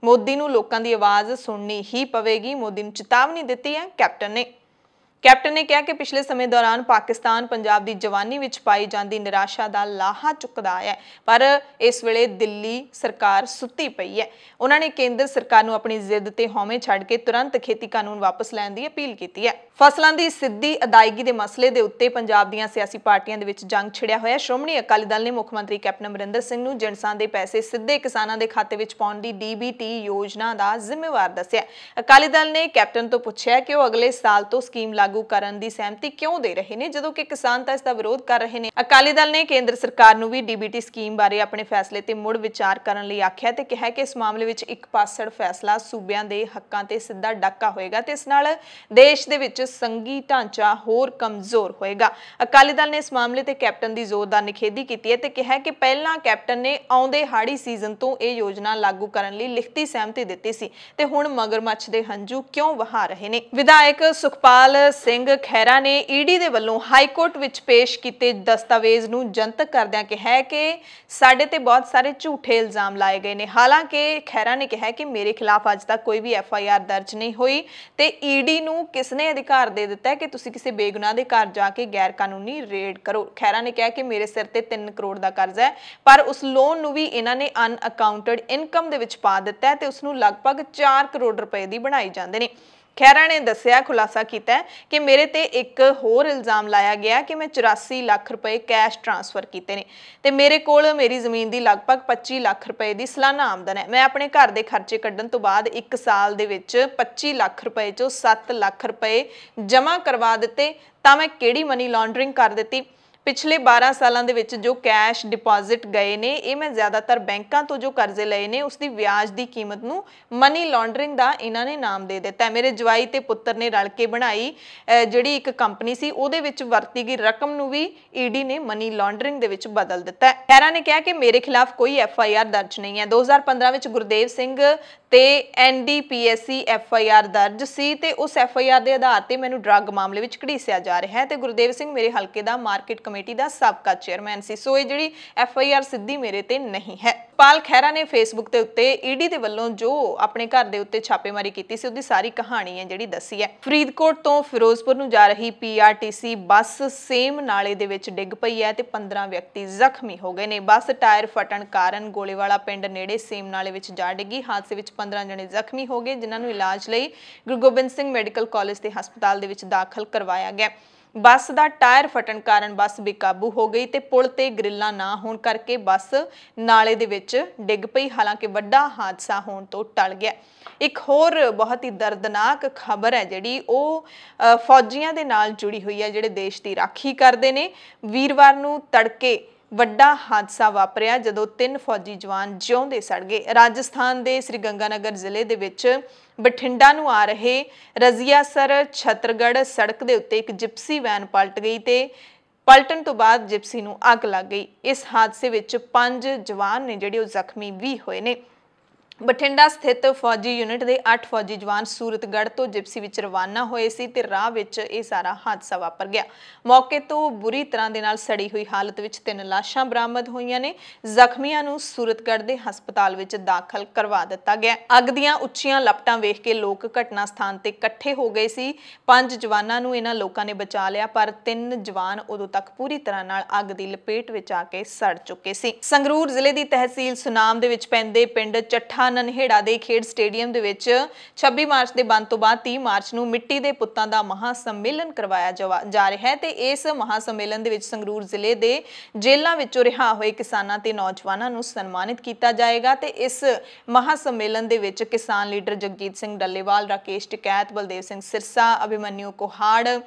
ਮੋਦੀ ਨੂੰ ਲੋਕਾਂ ਦੀ ਆਵਾਜ਼ ਸੁਣਨੀ ਹੀ ਪਵੇਗੀ। ਮੋਦੀ ਨੂੰ ਚੇਤਾਵਨੀ ਦਿੱਤੀ ਹੈ ਕੈਪਟਨ ਨੇ ਕਿਹਾ ਕਿ ਪਿਛਲੇ ਸਮੇਂ ਦੌਰਾਨ ਪਾਕਿਸਤਾਨ ਪੰਜਾਬ ਦੀ ਜਵਾਨੀ ਵਿੱਚ ਪਾਈ ਜਾਂਦੀ ਨਿਰਾਸ਼ਾ ਦਾ ਲਾਹਾ ਚੁੱਕਦਾ ਆਇਆ, ਪਰ ਇਸ ਵੇਲੇ ਦਿੱਲੀ ਸਰਕਾਰ ਸੁੱਤੀ ਪਈ ਹੈ। ਉਹਨਾਂ ਨੇ ਕੇਂਦਰ ਸਰਕਾਰ ਨੂੰ ਆਪਣੀ ਜ਼ਿੱਦ ਤੇ ਹਉਮੈ ਛੱਡ ਕੇ ਤੁਰੰਤ ਖੇਤੀ ਕਾਨੂੰਨ ਵਾਪਸ ਲੈਣ ਦੀ ਅਪੀਲ ਕੀਤੀ ਹੈ। ਫਸਲਾਂ ਦੀ ਸਿੱਧੀ ਅਦਾਇਗੀ ਦੇ ਮਸਲੇ ਦੇ ਉੱਤੇ ਪੰਜਾਬ ਦੀਆਂ ਸਿਆਸੀ ਪਾਰਟੀਆਂ ਦੇ ਵਿੱਚ ਜੰਗ ਛਿੜਿਆ ਹੋਇਆ। ਸ਼੍ਰੋਮਣੀ ਅਕਾਲੀ ਦਲ ਨੇ ਮੁੱਖ ਮੰਤਰੀ ਕੈਪਟਨ ਅਮਰਿੰਦਰ ਸਿੰਘ ਨੂੰ ਜਿਣਸਾਂ ਦੇ ਪੈਸੇ ਸਿੱਧੇ ਕਿਸਾਨਾਂ ਦੇ ਖਾਤੇ ਵਿੱਚ ਪਾਉਣ ਦੀ DBT ਯੋਜਨਾ ਦਾ ਜ਼ਿੰਮੇਵਾਰ ਦੱਸਿਆ। ਅਕਾਲੀ ਦਲ ਨੇ ਕੈਪਟਨ ਤੋਂ ਪੁੱਛਿਆ ਕਿ ਉਹ ਅਗਲੇ ਸਾਲ ਤੋਂ ਸਕੀਮ ਲਾਗੂ ਕਰਨ ਦੀ ਸਹਿਮਤੀ ਕਿਉਂ ਦੇ ਰਹੇ ਨੇ, ਜਦੋਂ ਕਿ ਕਿਸਾਨ ਤਾਂ ਇਸ ਦਾ ਵਿਰੋਧ ਕਰ ਰਹੇ ਨੇ। ਅਕਾਲੀ ਦਲ ਨੇ ਕੇਂਦਰ ਸਰਕਾਰ ਨੂੰ ਵੀ DBT ਸਕੀਮ ਬਾਰੇ ਆਪਣੇ ਫੈਸਲੇ ਤੇ ਮੁੜ ਵਿਚਾਰ ਕਰਨ ਲਈ ਆਖਿਆ ਤੇ ਕਿਹਾ ਕਿ ਇਸ ਮਾਮਲੇ ਵਿੱਚ ਇੱਕ ਪਾਸੜ ਫੈਸਲਾ ਸੂਬਿਆਂ ਦੇ ਹੱਕਾਂ ਤੇ ਸਿੱਧਾ ਡਾਕਾ ਹੋਏਗਾ ਤੇ ਇਸ ਨਾਲ ਦੇਸ਼ ਦੇ ਵਿੱਚ ਸੰਘੀ ਢਾਂਚਾ ਹੋਰ ਕਮਜ਼ੋਰ ਹੋਏਗਾ। ਅਕਾਲੀ ਦਲ ਨੇ ਇਸ ਮਾਮਲੇ ਤੇ ਕੈਪਟਨ ਦੀ ਜ਼ੋਰਦਾਰ ਨਿਖੇਧੀ ਕੀਤੀ ਹੈ ਤੇ ਕਿਹਾ ਕਿ ਪਹਿਲਾਂ ਕੈਪਟਨ ਨੇ ਆਉਂਦੇ ਹਾੜੀ ਸੀਜ਼ਨ ਤੋਂ ਇਹ ਯੋਜਨਾ ਲਾਗੂ ਕਰਨ ਲਈ ਲਿਖਤੀ ਸਹਿਮਤੀ ਦਿੱਤੀ ਸੀ ਤੇ ਹੁਣ ਮਗਰਮੱਛ ਦੇ ਹੰਝੂ ਕਿਉਂ ਵਹਾ ਰਹੇ ਨੇ। ਵਿਧਾਇਕ ਸੁਖਪਾਲ ਸਿੰਘ ਖਹਿਰਾ ਨੇ ED ਦੇ ਵੱਲੋਂ ਹਾਈ ਕੋਰਟ ਵਿੱਚ ਪੇਸ਼ ਕੀਤੇ ਦਸਤਾਵੇਜ਼ ਨੂੰ ਜਨਤਕ ਕਰਦਿਆਂ ਕਿਹਾ ਕਿ ਸਾਡੇ ਤੇ ਬਹੁਤ ਸਾਰੇ ਝੂਠੇ ਇਲਜ਼ਾਮ ਲਾਏ ਗਏ ਨੇ। ਹਾਲਾਂਕਿ ਖਹਿਰਾ ਨੇ ਕਿਹਾ ਕਿ ਮੇਰੇ ਖਿਲਾਫ ਅੱਜ ਤੱਕ ਕੋਈ ਵੀ FIR ਦਰਜ ਨਹੀਂ ਹੋਈ ਤੇ ED ਨੂੰ ਕਿਸਨੇ ਅਧਿਕਾਰ ਦੇ ਦਿੱਤਾ ਹੈ ਕਿ ਤੁਸੀਂ ਕਿਸੇ ਬੇਗੁਨਾਹ ਦੇ ਘਰ ਜਾ ਕੇ ਗੈਰ ਕਾਨੂੰਨੀ ਰੇਡ ਕਰੋ। ਖਹਿਰਾ ਨੇ ਕਿਹਾ ਕਿ ਮੇਰੇ ਸਿਰ ਤੇ 3 ਕਰੋੜ ਦਾ ਕਰਜ਼ਾ ਹੈ, ਪਰ ਉਸ ਲੋਨ ਨੂੰ ਵੀ ਇਹਨਾਂ ਨੇ ਅਨਅਕਾਊਂਟਡ ਇਨਕਮ ਦੇ ਵਿੱਚ ਪਾ ਦਿੱਤਾ ਹੈ ਤੇ ਉਸ ਨੂੰ ਲਗਭਗ 4 ਕਰੋੜ ਰੁਪਏ ਦੀ ਬਣਾਈ ਜਾਂਦੇ ਨੇ। ਖਹਿਰਾ ਨੇ ਦੱਸਿਆ, ਖੁਲਾਸਾ ਕੀਤਾ ਕਿ ਮੇਰੇ ਤੇ ਇੱਕ ਹੋਰ ਇਲਜ਼ਾਮ ਲਾਇਆ ਗਿਆ ਕਿ ਮੈਂ 84 ਲੱਖ ਰੁਪਏ ਕੈਸ਼ ਟ੍ਰਾਂਸਫਰ ਕੀਤੇ ਨੇ ਤੇ ਮੇਰੇ ਕੋਲ ਮੇਰੀ ਜ਼ਮੀਨ ਦੀ ਲਗਭਗ 25 ਲੱਖ ਰੁਪਏ ਦੀ ਸਾਲਾਨਾ ਆਮਦਨ ਹੈ। ਮੈਂ ਆਪਣੇ ਘਰ ਦੇ ਖਰਚੇ ਕੱਢਣ ਤੋਂ ਬਾਅਦ 1 ਸਾਲ ਦੇ ਵਿੱਚ 25 ਲੱਖ ਰੁਪਏ ਚੋਂ 7 ਲੱਖ ਰੁਪਏ ਜਮ੍ਹਾਂ ਕਰਵਾ ਦਿੱਤੇ ਤਾਂ ਮੈਂ ਕਿਹੜੀ ਮਨੀ ਲਾਂਡਰਿੰਗ ਕਰ ਦਿੱਤੀ। ਪਿਛਲੇ 12 ਸਾਲਾਂ ਦੇ ਵਿੱਚ ਜੋ ਕੈਸ਼ ਡਿਪੋਜ਼ਿਟ ਗਏ ਨੇ ਇਹ ਮੈਂ ਜ਼ਿਆਦਾਤਰ ਬੈਂਕਾਂ ਤੋਂ ਜੋ ਕਰਜ਼ੇ ਲਏ ਨੇ ਉਸ ਦੀ ਵਿਆਜ ਦੀ ਕੀਮਤ ਨੂੰ ਮਨੀ ਲਾਂਡਰਿੰਗ ਦਾ ਇਹਨਾਂ ਨੇ ਨਾਮ ਦੇ ਦਿੱਤਾ। ਮੇਰੇ ਜਵਾਈ ਤੇ ਪੁੱਤਰ ਨੇ ਰਲ ਕੇ ਬਣਾਈ ਜਿਹੜੀ ਇੱਕ ਕੰਪਨੀ ਸੀ ਉਹਦੇ ਵਿੱਚ ਵਰਤੀ ਗਈ ਰਕਮ ਨੂੰ ਵੀ ED ਨੇ ਮਨੀ ਲਾਂਡਰਿੰਗ ਦੇ ਵਿੱਚ ਬਦਲ ਦਿੱਤਾ। ਖਹਿਰਾ ਨੇ ਕਿਹਾ ਕਿ ਮੇਰੇ ਖਿਲਾਫ ਕੋਈ FIR ਦਰਜ ਨਹੀਂ ਹੈ। 2015 ਵਿੱਚ ਗੁਰਦੇਵ ਸਿੰਘ ਤੇ NDPSC FIR ਦਰਜ ਸੀ ਤੇ ਉਸ FIR ਦੇ ਆਧਾਰ ਤੇ ਮੈਨੂੰ ਡਰੱਗ ਮਾਮਲੇ ਵਿੱਚ ਘੜੀਸਿਆ ਜਾ ਰਿਹਾ ਹੈ ਤੇ ਗੁਰਦੇਵ ਸਿੰਘ ਮੇਰੇ ਹਲਕੇ ਦਾ ਮਾਰਕੀਟ ਕਮੇਟੀ ਦਾ ਸਾਬਕਾ ਚੇਅਰਮੈਨ ਸੀ, ਸੋ ਇਹ ਜਿਹੜੀ FIR ਸਿੱਧੀ ਮੇਰੇ ਤੇ ਨਹੀਂ ਹੈ। ਪਾਲ ਖਹਿਰਾ ਨੇ ਫੇਸਬੁੱਕ ਦੇ ਉੱਤੇ ED ਦੇ ਵੱਲੋਂ ਜੋ ਆਪਣੇ ਘਰ ਦੇ ਉੱਤੇ ਛਾਪੇਮਾਰੀ ਕੀਤੀ ਸੀ ਉਹਦੀ ਸਾਰੀ ਕਹਾਣੀ ਹੈ ਜਿਹੜੀ ਦੱਸੀ ਹੈ। ਫਰੀਦਕੋਟ ਤੋਂ ਫਿਰੋਜ਼ਪੁਰ ਨੂੰ ਜਾ ਰਹੀ PRTC ਬੱਸ ਸੇਮ ਨਾਲੇ ਦੇ ਵਿੱਚ ਡਿੱਗ ਪਈ ਹੈ ਤੇ 15 ਵਿਅਕਤੀ ਜ਼ਖਮੀ ਹੋ ਗਏ ਨੇ। ਬੱਸ ਟਾਇਰ ਫਟਣ ਕਾਰਨ ਗੋਲੇਵਾਲਾ ਪਿੰਡ ਨੇੜੇ ਸੇਮ ਨਾਲੇ ਵਿੱਚ ਜਾ ਡਿੱਗੀ। ਹਾਦਸੇ ਵਿੱਚ 15 ਜਣੇ ਜ਼ਖਮੀ ਹੋ ਗਏ, ਜਿਨ੍ਹਾਂ ਨੂੰ ਇਲਾਜ ਲਈ ਗੁਰੂ ਗੋਬਿੰਦ ਸਿੰਘ ਮੈਡੀਕਲ ਕਾਲਜ ਤੇ ਹਸਪਤਾਲ ਦੇ ਵਿੱਚ ਦਾਖਲ ਕਰਵਾਇਆ ਗਿਆ। ਬੱਸ ਦਾ ਟਾਇਰ ਫਟਣ ਕਾਰਨ ਬੱਸ ਬੇਕਾਬੂ ਹੋ ਗਈ ਤੇ ਪੁਲ ਤੇ ਗ੍ਰਿਲਾਂ ਨਾ ਹੋਣ ਕਰਕੇ ਬੱਸ ਨਾਲੇ ਦੇ ਵਿੱਚ ਡਿੱਗ ਪਈ। ਹਾਲਾਂਕਿ ਵੱਡਾ ਹਾਦਸਾ ਹੋਣ ਤੋਂ ਟਲ ਗਿਆ। ਇੱਕ ਹੋਰ ਬਹੁਤ ਹੀ ਦਰਦਨਾਕ ਖਬਰ ਹੈ ਜਿਹੜੀ ਉਹ ਫੌਜੀਆਂ ਦੇ ਨਾਲ ਜੁੜੀ ਹੋਈ ਹੈ ਜਿਹੜੇ ਦੇਸ਼ ਦੀ ਰਾਖੀ ਕਰਦੇ ਨੇ। ਵੀਰਵਾਰ ਨੂੰ ਤੜਕੇ ਵੱਡਾ ਹਾਦਸਾ ਵਾਪਰਿਆ ਜਦੋਂ 3 ਫੌਜੀ ਜਵਾਨ ਜਿਉਂਦੇ ਸੜ ਗਏ। ਰਾਜਸਥਾਨ ਦੇ ਸ੍ਰੀ ਗੰਗਾਨਗਰ ਜ਼ਿਲ੍ਹੇ ਦੇ ਵਿੱਚ ਬਠਿੰਡਾ ਨੂੰ ਆ ਰਹੇ ਰਜ਼ੀਆਸਰ ਛਤਰਗੜ੍ਹ ਸੜਕ ਦੇ ਉੱਤੇ ਇੱਕ ਜਿਪਸੀ ਵੈਨ ਪਲਟ ਗਈ ਤੇ ਪਲਟਣ ਤੋਂ ਬਾਅਦ ਜਿਪਸੀ ਨੂੰ ਅੱਗ ਲੱਗ ਗਈ। ਇਸ ਹਾਦਸੇ ਵਿੱਚ 5 ਜਵਾਨ ਨੇ ਜਿਹੜੇ ਉਹ ਜ਼ਖਮੀ ਵੀ ਹੋਏ ਨੇ। ਬਠਿੰਡਾ ਸਥਿਤ ਫੌਜੀ ਯੂਨਿਟ ਦੇ 8 ਫੌਜੀ ਜਵਾਨ ਸੂਰਤਗੜ੍ਹ ਤੋਂ ਜਿਪਸੀ ਵਿੱਚ ਰਵਾਨਾ ਹੋਏ ਸੀ ਤੇ ਰਾਹ ਵਿੱਚ ਇਹ ਸਾਰਾ ਹਾਦਸਾ ਵਾਪਰ ਗਿਆ। ਮੌਕੇ ਤੋਂ ਬੁਰੀ ਤਰ੍ਹਾਂ ਦੇ ਨਾਲ ਸੜੀ ਹੋਈ ਹਾਲਤ ਵਿੱਚ 3 ਲਾਸ਼ਾਂ ਬਰਾਮਦ ਹੋਈਆਂ ਨੇ। ਜ਼ਖਮੀਆਂ ਨੂੰ ਸੂਰਤਗੜ੍ਹ ਦੇ ਹਸਪਤਾਲ ਵਿੱਚ ਦਾਖਲ ਕਰਵਾ ਦਿੱਤਾ ਗਿਆ। ਅੱਗ ਦੀਆਂ ਉੱਚੀਆਂ ਲਪਟਾਂ ਵੇਖ ਕੇ ਲੋਕ ਘਟਨਾ ਸਥਾਨ ਤੇ ਇਕੱਠੇ ਹੋ ਗਏ ਸੀ। 5 ਜਵਾਨਾਂ ਨੂੰ ਇਹਨਾਂ ਲੋਕਾਂ ਨੇ ਬਚਾ ਲਿਆ, ਪਰ 3 ਜਵਾਨ ਉਦੋਂ ਤੱਕ ਪੂਰੀ ਤਰ੍ਹਾਂ ਨਾਲ ਅੱਗ ਦੀ ਲਪੇਟ ਵਿੱਚ ਆ ਕੇ ਸੜ ਚੁੱਕੇ ਸੀ। ਸੰਗਰੂਰ ਜ਼ਿਲ੍ਹੇ ਦੀ ਤਹਿਸੀਲ ਸੁਨਾਮ ਦੇ ਵਿੱਚ ਪੈਂਦੇ ਪਿੰਡ ਚੱਠਾ ਨਨਹੇੜਾ ਦੇ ਖੇਡ ਸਟੇਡੀਅਮ ਦੇ ਵਿੱਚ 26 ਮਾਰਚ ਦੇ ਬੰਦ ਤੋਂ ਬਾਅਦ 30 ਮਾਰਚ ਨੂੰ ਮਿੱਟੀ ਦੇ ਪੁੱਤਾਂ ਦਾ ਮਹਾ ਸੰਮੇਲਨ ਕਰਵਾਇਆ ਜਾ ਰਿਹਾ ਹੈ ਤੇ ਇਸ ਮਹਾ ਸੰਮੇਲਨ ਦੇ ਵਿੱਚ ਸੰਗਰੂਰ ਜ਼ਿਲ੍ਹੇ ਦੇ ਜੇਲ੍ਹਾਂ ਵਿੱਚੋਂ ਰਿਹਾ ਹੋਏ ਕਿਸਾਨਾਂ ਤੇ ਨੌਜਵਾਨਾਂ ਨੂੰ ਸਨਮਾਨਿਤ ਕੀਤਾ ਜਾਏਗਾ ਤੇ ਇਸ ਮਹਾ ਸੰਮੇਲਨ ਦੇ ਵਿੱਚ ਕਿਸਾਨ ਲੀਡਰ ਜਗਜੀਤ ਸਿੰਘ ਡੱਲੇਵਾਲ, ਰਾਕੇਸ਼ ਟਿਕੈਤ, ਬਲਦੇਵ ਸਿੰਘ ਸਿਰਸਾ, ਅਭਿਮਨਿਊ ਕੋਹਾੜ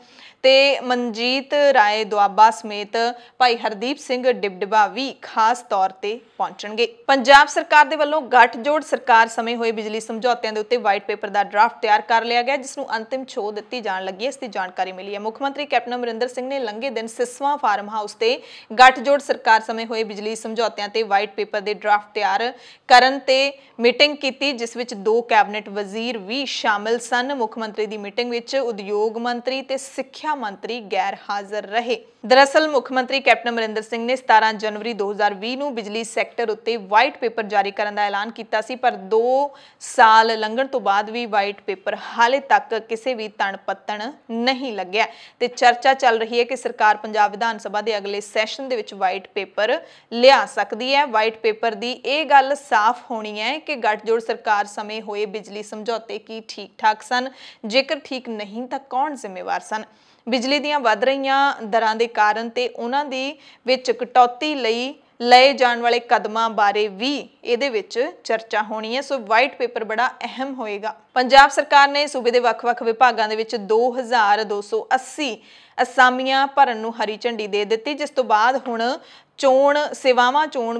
ਤੇ ਮਨਜੀਤ ਰਾਏ ਦੁਆਬਾ ਸਮੇਤ ਭਾਈ ਹਰਦੀਪ ਸਿੰਘ ਡਿਬਡਿਬਾ ਵੀ ਖਾਸ ਤੌਰ ਤੇ ਪਹੁੰਚਣਗੇ। ਪੰਜਾਬ ਸਰਕਾਰ ਦੇ ਵੱਲੋਂ ਗੱਠਜੋੜ ਸਰਕਾਰ ਸਮੇਂ ਹੋਏ ਬਿਜਲੀ ਸਮਝੌਤਿਆਂ ਦੇ ਉੱਤੇ ਵਾਈਟ ਪੇਪਰ ਦਾ ਡਰਾਫਟ ਤਿਆਰ ਕਰ ਲਿਆ ਗਿਆ, ਜਿਸ ਨੂੰ ਅੰਤਿਮ ਛੋਹ ਦਿੱਤੀ ਜਾਣ ਲੱਗੀ ਹੈ। ਇਸ ਦੀ ਜਾਣਕਾਰੀ ਮਿਲੀ ਹੈ। ਮੁੱਖ ਮੰਤਰੀ ਕੈਪਟਨ ਅਮਰਿੰਦਰ ਸਿੰਘ ਨੇ ਲੰਘੇ ਦਿਨ ਸਿਸਵਾ ਫਾਰਮ ਹਾਊਸ ਤੇ ਗੱਠਜੋੜ ਸਰਕਾਰ ਸਮੇਂ ਹੋਏ ਬਿਜਲੀ ਸਮਝੌਤਿਆਂ ਤੇ ਵਾਈਟ ਪੇਪਰ ਦੇ ਡਰਾਫਟ ਤਿਆਰ ਕਰਨ ਤੇ ਮੀਟਿੰਗ ਕੀਤੀ, ਜਿਸ ਵਿੱਚ 2 ਕੈਬਨਿਟ ਵਜ਼ੀਰ ਵੀ ਸ਼ਾਮਿਲ ਸਨ। ਮੁੱਖ ਮੰਤਰੀ ਦੀ ਮੀਟਿੰਗ ਵਿੱਚ ਉਦਯੋਗ ਮੰਤਰੀ ਤੇ ਸਿੱਖਿਆ ਮੰਤਰੀ ਗੈਰ ਹਾਜ਼ਰ ਰਹੇ। ਦਰਅਸਲ ਮੁੱਖ ਮੰਤਰੀ ਕੈਪਟਨ ਅਮਰਿੰਦਰ ਸਿੰਘ ਨੇ 17 ਜਨਵਰੀ 2020 ਨੂੰ ਬਿਜਲੀ ਸੈਕਟਰ ਉੱਤੇ ਵਾਈਟ ਪੇਪਰ ਜਾਰੀ ਕਰਨ ਦਾ ਐਲਾਨ ਕੀਤਾ ਸੀ, ਪਰ 2 ਸਾਲ ਲੰਘਣ ਤੋਂ ਬਾਅਦ ਵੀ ਵਾਈਟ ਪੇਪਰ ਹਾਲੇ ਤੱਕ ਕਿਸੇ ਵੀ ਤਣ ਪੱਤਣ ਨਹੀਂ ਲੱਗਿਆ ਤੇ ਚਰਚਾ ਚੱਲ ਰਹੀ ਹੈ ਕਿ ਸਰਕਾਰ ਪੰਜਾਬ ਵਿਧਾਨ ਸਭਾ ਦੇ ਅਗਲੇ ਸੈਸ਼ਨ ਦੇ ਵਿੱਚ ਵਾਈਟ ਪੇਪਰ ਲਿਆ ਸਕਦੀ ਹੈ। ਵਾਈਟ ਪੇਪਰ ਦੀ ਇਹ ਗੱਲ ਸਾਫ਼ ਹੋਣੀ ਹੈ ਕਿ ਗੱਠਜੋੜ ਸਰਕਾਰ ਸਮੇਂ ਹੋਏ ਬਿਜਲੀ ਸਮਝੌਤੇ ਕੀ ਠੀਕ ਠਾਕ ਸਨ, ਜੇਕਰ ਠੀਕ ਨਹੀਂ ਤਾਂ ਕੌਣ ਜ਼ਿੰਮੇਵਾਰ ਸਨ। ਬਿਜਲੀ ਦੀਆਂ ਵੱਧ ਰਹੀਆਂ ਦਰਾਂ ਦੇ ਕਾਰਨ ਤੇ ਉਹਨਾਂ ਦੀ ਵਿੱਚ ਕਟੌਤੀ ਲਈ ਲਏ ਜਾਣ ਵਾਲੇ ਕਦਮਾਂ ਬਾਰੇ ਵੀ ਇਹਦੇ ਵਿੱਚ ਚਰਚਾ ਹੋਣੀ ਹੈ। ਸੋ ਵਾਈਟ ਪੇਪਰ ਬੜਾ ਅਹਿਮ ਹੋਏਗਾ। ਪੰਜਾਬ ਸਰਕਾਰ ਨੇ ਸੂਬੇ ਦੇ ਵੱਖ-ਵੱਖ ਵਿਭਾਗਾਂ ਦੇ ਵਿੱਚ 2280 ਅਸਾਮੀਆਂ ਭਰਨ ਨੂੰ ਹਰੀ ਝੰਡੀ ਦੇ ਦਿੱਤੀ, ਜਿਸ ਤੋਂ ਬਾਅਦ ਹੁਣ ਚੋਣ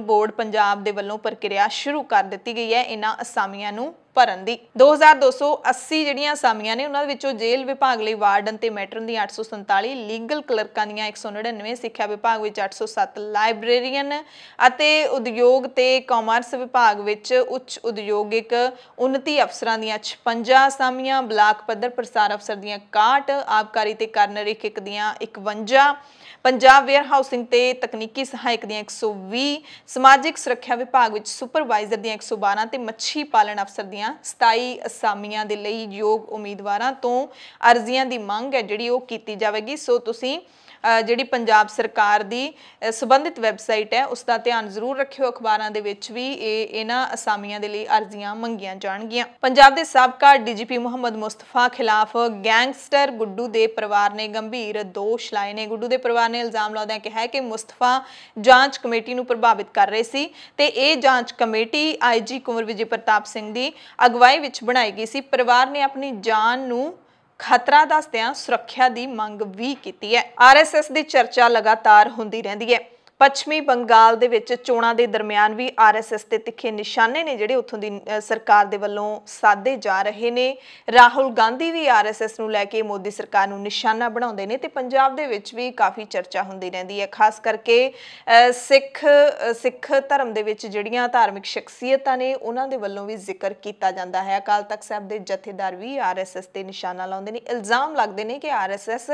ਬੋਰਡ ਪੰਜਾਬ ਦੇ ਵੱਲੋਂ ਪ੍ਰਕਿਰਿਆ ਸ਼ੁਰੂ ਕਰ ਦਿੱਤੀ ਗਈ ਹੈ ਇਹਨਾਂ ਅਸਾਮੀਆਂ ਨੂੰ ਭਰਨ ਦੀ। 2280 ਜਿਹੜੀਆਂ ਅਸਾਮੀਆਂ ਨੇ ਉਹਨਾਂ ਦੇ ਵਿੱਚੋਂ ਜੇਲ੍ਹ ਵਿਭਾਗ ਲਈ ਵਾਰਡਨ ਤੇ ਮੈਟਰਨ ਦੀਆਂ 847, ਲੀਗਲ ਕਲਰਕਾਂ ਦੀਆਂ 199, ਸਿੱਖਿਆ ਵਿਭਾਗ ਵਿੱਚ 807, ਲਾਇਬ੍ਰੇਰੀਅਨ ਅਤੇ ਉਦਯੋਗ ਤੇ ਕਾਮਰਸ ਵਿਭਾਗ ਵਿੱਚ ਉੱਚ ਉਦਯੋਗਿਕ ਉੱਨਤੀ ਅਫਸਰਾਂ ਦੀਆਂ 56 ਅਸਾਮੀਆਂ, ਬਲਾਕ ਪੱਧਰ ਪ੍ਰਸਾਰ ਅਫਸਰ ਦੀਆਂ 61, ਆਬਕਾਰੀ ਤੇ ਕਰ ਨਿਰੀਖਕ ਦੀਆਂ 51, ਪੰਜਾਬ ਵੇਅਰ ਹਾਊਸਿੰਗ ਤੇ ਤਕਨੀਕੀ ਸਹਾਇਕ ਦੀਆਂ 120, ਸਮਾਜਿਕ ਸੁਰੱਖਿਆ ਵਿਭਾਗ ਵਿੱਚ ਸੁਪਰਵਾਈਜ਼ਰ ਦੀਆਂ 112 ਤੇ ਮੱਛੀ ਪਾਲਣ ਅਫਸਰ ਦੀਆਂ 27 ਅਸਾਮੀਆਂ ਦੇ ਲਈ ਯੋਗ ਉਮੀਦਵਾਰਾਂ ਤੋਂ ਅਰਜ਼ੀਆਂ ਦੀ ਮੰਗ ਹੈ ਜਿਹੜੀ ਉਹ ਕੀਤੀ ਜਾਵੇਗੀ। ਸੋ ਤੁਸੀਂ ਜਿਹੜੀ ਪੰਜਾਬ ਸਰਕਾਰ ਦੀ ਸੰਬੰਧਿਤ ਵੈਬਸਾਈਟ ਹੈ ਉਸ ਦਾ ਧਿਆਨ ਜ਼ਰੂਰ ਰੱਖਿਓ। ਅਖਬਾਰਾਂ ਦੇ ਵਿੱਚ ਵੀ ਇਹਨਾਂ ਅਸਾਮੀਆਂ ਦੇ ਲਈ ਅਰਜ਼ੀਆਂ ਮੰਗੀਆਂ ਜਾਣਗੀਆਂ। ਪੰਜਾਬ ਦੇ ਸਾਬਕਾ ਡੀਜੀਪੀ ਮੁਹੰਮਦ ਮੁਸਤਫਾ ਖਿਲਾਫ ਗੈਂਗਸਟਰ ਗੁੱਡੂ ਦੇ ਪਰਿਵਾਰ ਨੇ ਗੰਭੀਰ ਦੋਸ਼ ਲਾਏ ਨੇ। ਗੁੱਡੂ ਦੇ ਪਰਿਵਾਰ ਨੇ ਇਲਜ਼ਾਮ ਲਾਉਂਦਿਆਂ ਕਿਹਾ ਹੈ ਕਿ ਮੁਸਤਫਾ ਜਾਂਚ ਕਮੇਟੀ ਨੂੰ ਪ੍ਰਭਾਵਿਤ ਕਰ ਰਹੇ ਸੀ ਤੇ ਇਹ ਜਾਂਚ ਕਮੇਟੀ ਆਈਜੀ ਕੁੰਵਰ ਵਿਜੇ ਪ੍ਰਤਾਪ ਸਿੰਘ ਦੀ ਅਗਵਾਈ ਵਿੱਚ ਬਣਾਈ ਗਈ ਸੀ। ਪਰਿਵਾਰ ਨੇ ਆਪਣੀ ਜਾਨ ਨੂੰ ਖਤਰਾ ਦੱਸਦਿਆਂ ਸੁਰੱਖਿਆ ਦੀ ਮੰਗ ਵੀ ਕੀਤੀ ਹੈ। ਆਰਐਸਐਸ ਦੀ ਚਰਚਾ ਲਗਾਤਾਰ ਹੁੰਦੀ ਰਹਿੰਦੀ ਹੈ। ਪੱਛਮੀ ਬੰਗਾਲ ਦੇ ਵਿੱਚ ਚੋਣਾਂ ਦੇ ਦਰਮਿਆਨ ਵੀ ਆਰਐਸਐਸ ਤੇ ਤਿੱਖੇ ਨਿਸ਼ਾਨੇ ਨੇ ਜਿਹੜੇ ਉੱਥੋਂ ਦੀ ਸਰਕਾਰ ਦੇ ਵੱਲੋਂ ਸਾਧੇ ਜਾ ਰਹੇ ਨੇ। ਰਾਹੁਲ ਗਾਂਧੀ ਵੀ ਆਰਐਸਐਸ ਨੂੰ ਲੈ ਕੇ ਮੋਦੀ ਸਰਕਾਰ ਨੂੰ ਨਿਸ਼ਾਨਾ ਬਣਾਉਂਦੇ ਨੇ ਤੇ ਪੰਜਾਬ ਦੇ ਵਿੱਚ ਵੀ ਕਾਫੀ ਚਰਚਾ ਹੁੰਦੀ ਰਹਿੰਦੀ ਹੈ। ਖਾਸ ਕਰਕੇ ਸਿੱਖ ਧਰਮ ਦੇ ਵਿੱਚ ਜਿਹੜੀਆਂ ਧਾਰਮਿਕ ਸ਼ਖਸੀਅਤਾਂ ਨੇ ਉਹਨਾਂ ਦੇ ਵੱਲੋਂ ਵੀ ਜ਼ਿਕਰ ਕੀਤਾ ਜਾਂਦਾ ਹੈ। ਅਕਾਲ ਤਖਤ ਸਾਹਿਬ ਦੇ ਜਥੇਦਾਰ ਵੀ ਆਰਐਸਐਸ ਤੇ ਨਿਸ਼ਾਨਾ ਲਾਉਂਦੇ ਨੇ। ਇਲਜ਼ਾਮ ਲੱਗਦੇ ਨੇ ਕਿ ਆਰਐਸਐਸ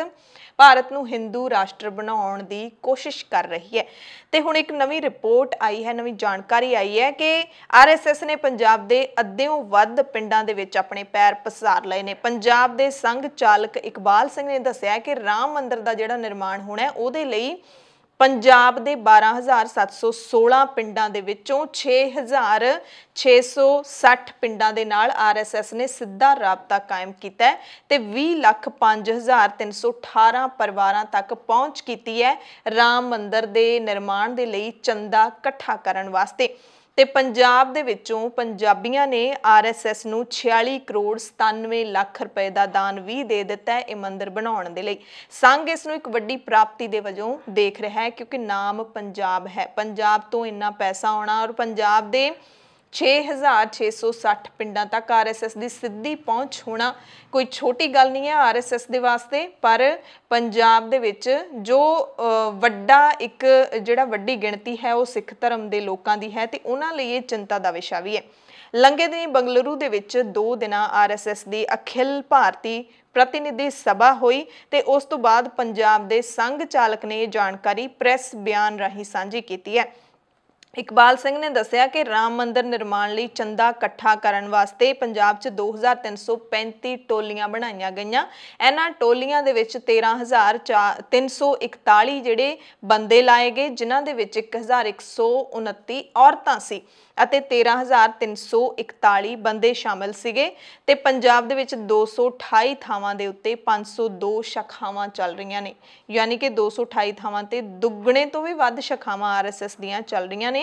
ਭਾਰਤ ਨੂੰ ਹਿੰਦੂ ਰਾਸ਼ਟਰ ਬਣਾਉਣ ਦੀ ਕੋਸ਼ਿਸ਼ ਕਰ ਰਹੀ ਹੈ ਤੇ ਹੁਣ ਇੱਕ ਨਵੀਂ ਰਿਪੋਰਟ ਆਈ ਹੈ, ਨਵੀਂ ਜਾਣਕਾਰੀ ਆਈ ਹੈ ਕਿ ਆਰਐਸਐਸ ਨੇ ਪੰਜਾਬ ਦੇ ਅੱਧਿਓਂ ਵੱਧ ਪਿੰਡਾਂ ਦੇ ਵਿੱਚ ਆਪਣੇ ਪੈਰ ਪਸਾਰ ਲਏ ਨੇ। ਪੰਜਾਬ ਦੇ ਸੰਘ ਚਾਲਕ ਇਕਬਾਲ ਸਿੰਘ ਨੇ ਦੱਸਿਆ ਕਿ ਰਾਮ ਮੰਦਿਰ ਦਾ ਜਿਹੜਾ ਨਿਰਮਾਣ ਹੋਣਾ ਹੈ ਉਹਦੇ ਲਈ ਪੰਜਾਬ ਦੇ 12,716 ਪਿੰਡਾਂ ਦੇ ਵਿੱਚੋਂ 6,660 ਪਿੰਡਾਂ ਦੇ ਨਾਲ ਆਰਐਸਐਸ ਨੇ ਸਿੱਧਾ ਰਾਬਤਾ ਕਾਇਮ ਕੀਤਾ ਹੈ ਤੇ 20,05,318 ਪਰਿਵਾਰਾਂ ਤੱਕ ਪਹੁੰਚ ਕੀਤੀ ਹੈ ਰਾਮ ਮੰਦਿਰ ਦੇ ਨਿਰਮਾਣ ਦੇ ਲਈ ਚੰਦਾ ਇਕੱਠਾ ਕਰਨ ਵਾਸਤੇ। ਤੇ ਪੰਜਾਬ ਦੇ ਵਿੱਚੋਂ ਪੰਜਾਬੀਆਂ ਨੇ ਆਰਐਸਐਸ ਨੂੰ 46 ਕਰੋੜ 97 ਲੱਖ ਰੁਪਏ ਦਾ ਦਾਨ ਵੀ ਦੇ ਦਿੱਤਾ ਹੈ ਇਹ ਮੰਦਿਰ ਬਣਾਉਣ ਦੇ ਲਈ। ਸੰਘ ਇਸ ਨੂੰ ਇੱਕ ਵੱਡੀ ਪ੍ਰਾਪਤੀ ਦੇ ਵਜੋਂ ਦੇਖ ਰਿਹਾ ਹੈ ਕਿਉਂਕਿ ਨਾਮ ਪੰਜਾਬ ਹੈ। ਪੰਜਾਬ ਤੋਂ ਇੰਨਾ ਪੈਸਾ ਆਉਣਾ ਔਰ ਪੰਜਾਬ ਦੇ 6,660 ਪਿੰਡਾਂ ਤੱਕ ਆਰਐਸਐਸ ਦੀ ਸਿੱਧੀ ਪਹੁੰਚ ਹੋਣਾ ਕੋਈ ਛੋਟੀ ਗੱਲ ਨਹੀਂ ਹੈ ਆਰਐਸਐਸ ਦੇ ਵਾਸਤੇ। ਪਰ ਪੰਜਾਬ ਦੇ ਵਿੱਚ ਜੋ ਵੱਡੀ ਗਿਣਤੀ ਹੈ ਉਹ ਸਿੱਖ ਧਰਮ ਦੇ ਲੋਕਾਂ ਦੀ ਹੈ ਤੇ ਉਹਨਾਂ ਲਈ ਇਹ ਚਿੰਤਾ ਦਾ ਵਿਸ਼ਾ ਵੀ ਹੈ। ਲੰਘੇ ਦਿਨੀ ਬੰਗਲੁਰੂ ਦੇ ਵਿੱਚ 2 ਦਿਨਾਂ ਆਰਐਸਐਸ ਦੀ ਅਖਿਲ ਭਾਰਤੀ ਪ੍ਰਤੀਨਿਧੀ ਸਭਾ ਹੋਈ ਤੇ ਉਸ ਤੋਂ ਬਾਅਦ ਪੰਜਾਬ ਦੇ ਸੰਘ ਚਾਲਕ ਨੇ ਇਹ ਜਾਣਕਾਰੀ ਪ੍ਰੈਸ ਬਿਆਨ ਰਾਹੀਂ ਸਾਂਝੀ ਕੀਤੀ ਹੈ। ਇਕਬਾਲ ਸਿੰਘ ਨੇ ਦੱਸਿਆ ਕਿ ਰਾਮ ਮੰਦਿਰ ਨਿਰਮਾਣ ਲਈ ਚੰਦਾ ਇਕੱਠਾ ਕਰਨ ਵਾਸਤੇ ਪੰਜਾਬ 'ਚ 2335 ਟੋਲੀਆਂ ਬਣਾਈਆਂ ਗਈਆਂ। ਇਹਨਾਂ ਟੋਲੀਆਂ ਦੇ ਵਿੱਚ 13,341 ਜਿਹੜੇ ਬੰਦੇ ਲਾਏ ਗਏ, ਜਿਨ੍ਹਾਂ ਦੇ ਵਿੱਚ 1,129 ਔਰਤਾਂ ਸੀ ਅਤੇ 13,341 ਬੰਦੇ ਸ਼ਾਮਲ ਸੀਗੇ ਤੇ ਪੰਜਾਬ ਦੇ ਵਿੱਚ 228 ਥਾਵਾਂ ਦੇ ਉੱਤੇ 502 ਸ਼ਾਖਾਵਾਂ ਚੱਲ ਰਹੀਆਂ ਨੇ, ਯਾਨੀ ਕਿ 228 ਥਾਵਾਂ ਤੇ ਦੁੱਗਣੇ ਤੋਂ ਵੀ ਵੱਧ ਸ਼ਾਖਾਵਾਂ ਆਰਐਸਐਸ ਦੀਆਂ ਚੱਲ ਰਹੀਆਂ ਨੇ।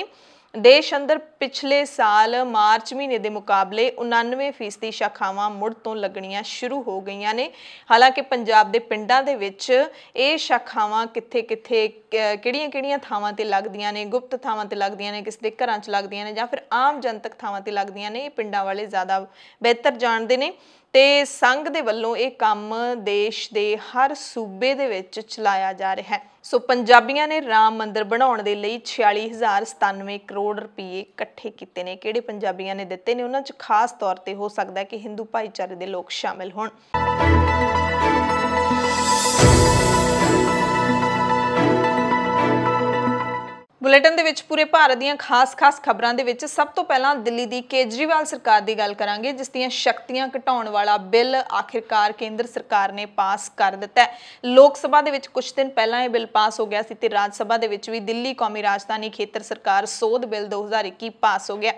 ਦੇਸ਼ ਅੰਦਰ ਪਿਛਲੇ ਸਾਲ ਮਾਰਚ ਮਹੀਨੇ ਦੇ ਮੁਕਾਬਲੇ 99% ਸ਼ਾਖਾਵਾਂ ਮੁੜ ਤੋਂ ਲੱਗਣੀਆਂ ਸ਼ੁਰੂ ਹੋ ਗਈਆਂ ਨੇ। ਹਾਲਾਂਕਿ ਪੰਜਾਬ ਦੇ ਪਿੰਡਾਂ ਦੇ ਵਿੱਚ ਇਹ ਸ਼ਾਖਾਵਾਂ ਕਿੱਥੇ-ਕਿੱਥੇ ਕਿਹੜੀਆਂ-ਕਿਹੜੀਆਂ ਥਾਵਾਂ ਤੇ ਲੱਗਦੀਆਂ ਨੇ, ਗੁਪਤ ਥਾਵਾਂ ਤੇ ਲੱਗਦੀਆਂ ਨੇ, ਕਿਸੇ ਦੇ ਘਰਾਂ 'ਚ ਲੱਗਦੀਆਂ ਨੇ ਜਾਂ ਫਿਰ ਆਮ ਜਨਤਕ ਥਾਵਾਂ ਤੇ ਲੱਗਦੀਆਂ ਨੇ, ਇਹ ਪਿੰਡਾਂ ਵਾਲੇ ਜ਼ਿਆਦਾ ਬਿਹਤਰ ਜਾਣਦੇ ਨੇ। ਤੇ ਸੰਘ ਦੇ ਵੱਲੋਂ ਇਹ ਕੰਮ ਦੇਸ਼ ਦੇ ਹਰ ਸੂਬੇ ਦੇ ਵਿੱਚ ਚਲਾਇਆ ਜਾ ਰਿਹਾ ਹੈ। ਸੋ ਪੰਜਾਬੀਆਂ ਨੇ ਰਾਮ ਮੰਦਿਰ ਬਣਾਉਣ ਦੇ ਲਈ 46,097 ਕਰੋੜ ਰੁਪਏ ਇਕੱਠੇ ਕੀਤੇ ਨੇ। ਕਿਹੜੇ ਪੰਜਾਬੀਆਂ ਨੇ ਦਿੱਤੇ ਨੇ ਉਹਨਾਂ 'ਚ ਖਾਸ ਤੌਰ ਤੇ ਹੋ ਸਕਦਾ ਹੈ ਕਿ ਹਿੰਦੂ ਭਾਈਚਾਰੇ ਦੇ ਲੋਕ ਸ਼ਾਮਿਲ ਹੋਣ। ਬੁਲੇਟਿਨ ਦੇ ਵਿੱਚ ਪੂਰੇ ਭਾਰਤ ਦੀਆਂ ਖਾਸ ਖਬਰਾਂ ਦੇ ਵਿੱਚ ਸਭ ਤੋਂ ਪਹਿਲਾਂ ਦਿੱਲੀ ਦੀ ਕੇਜਰੀਵਾਲ ਸਰਕਾਰ ਦੀ ਗੱਲ ਕਰਾਂਗੇ, ਜਿਸ ਦੀਆਂ ਸ਼ਕਤੀਆਂ ਘਟਾਉਣ ਵਾਲਾ ਬਿੱਲ ਆਖਿਰਕਾਰ ਕੇਂਦਰ ਸਰਕਾਰ ਨੇ ਪਾਸ ਕਰ ਦਿੱਤਾ ਹੈ। ਲੋਕ ਸਭਾ ਦੇ ਵਿੱਚ ਕੁਝ ਦਿਨ ਪਹਿਲਾਂ ਇਹ ਬਿੱਲ ਪਾਸ ਹੋ ਗਿਆ ਸੀ ਤੇ ਰਾਜ ਸਭਾ ਦੇ ਵਿੱਚ ਵੀ ਦਿੱਲੀ ਕੌਮੀ ਰਾਜਧਾਨੀ ਖੇਤਰ ਸਰਕਾਰ ਸੋਧ ਬਿੱਲ 2021 ਪਾਸ ਹੋ ਗਿਆ।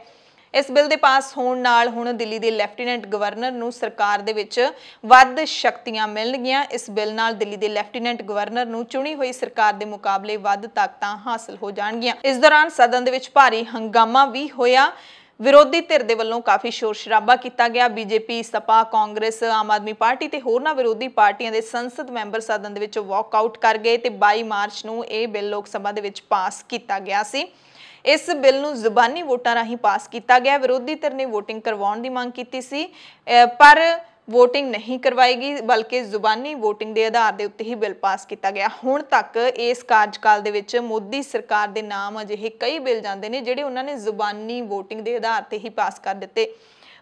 ਇਸ ਬਿੱਲ ਦੇ ਪਾਸ ਹੋਣ ਨਾਲ ਹੁਣ ਦਿੱਲੀ ਦੇ ਲੈਫਟੀਨੈਂਟ ਗਵਰਨਰ ਨੂੰ ਸਰਕਾਰ ਦੇ ਵਿੱਚ ਵੱਧ ਸ਼ਕਤੀਆਂ ਮਿਲਣਗੀਆਂ। ਇਸ ਬਿੱਲ ਨਾਲ ਦਿੱਲੀ ਦੇ ਲੈਫਟੀਨੈਂਟ ਗਵਰਨਰ ਨੂੰ ਚੁਣੀ ਹੋਈ ਸਰਕਾਰ ਦੇ ਮੁਕਾਬਲੇ ਵੱਧ ਤਾਕਤਾਂ ਹਾਸਲ ਹੋ ਜਾਣਗੀਆਂ। ਇਸ ਦੌਰਾਨ ਸਦਨ ਦੇ ਵਿੱਚ ਭਾਰੀ ਹੰਗਾਮਾ ਵੀ ਹੋਇਆ। ਵਿਰੋਧੀ ਧਿਰ ਦੇ ਵੱਲੋਂ ਕਾਫੀ ਸ਼ੋਰ ਸ਼ਰਾਬਾ ਕੀਤਾ ਗਿਆ। BJP, spa, Congress, Aam Aadmi party ਤੇ ਹੋਰਨਾਂ ਵਿਰੋਧੀ ਪਾਰਟੀਆਂ ਦੇ ਸੰਸਦ ਮੈਂਬਰ ਸਦਨ ਦੇ ਵਿੱਚ ਵਾਕਆਊਟ ਕਰ ਗਏ ਤੇ 22 ਮਾਰਚ ਨੂੰ ਇਹ ਬਿੱਲ ਲੋਕ ਸਭਾ ਦੇ ਵਿੱਚ ਪਾਸ ਕੀਤਾ ਗਿਆ ਸੀ। ਇਸ ਬਿੱਲ ਨੂੰ ਜ਼ੁਬਾਨੀ ਵੋਟਾਂ ਰਾਹੀਂ ਪਾਸ ਕੀਤਾ ਗਿਆ। ਵਿਰੋਧੀ ਧਿਰ ਨੇ ਵੋਟਿੰਗ ਕਰਵਾਉਣ ਦੀ ਮੰਗ ਕੀਤੀ ਸੀ, ਪਰ ਵੋਟਿੰਗ ਨਹੀਂ ਕਰਵਾਈ ਗਈ, ਬਲਕਿ ਜ਼ੁਬਾਨੀ ਵੋਟਿੰਗ ਦੇ ਆਧਾਰ ਦੇ ਉੱਤੇ ਹੀ ਬਿੱਲ ਪਾਸ ਕੀਤਾ ਗਿਆ। ਹੁਣ ਤੱਕ ਇਸ ਕਾਰਜਕਾਲ ਦੇ ਵਿੱਚ ਮੋਦੀ ਸਰਕਾਰ ਦੇ ਨਾਮ ਅਜਿਹੇ ਕਈ ਬਿੱਲ ਜਾਂਦੇ ਨੇ ਜਿਹੜੇ ਉਹਨਾਂ ਨੇ ਜ਼ੁਬਾਨੀ ਵੋਟਿੰਗ ਦੇ ਆਧਾਰ ਤੇ ਹੀ ਪਾਸ ਕਰ ਦਿੱਤੇ।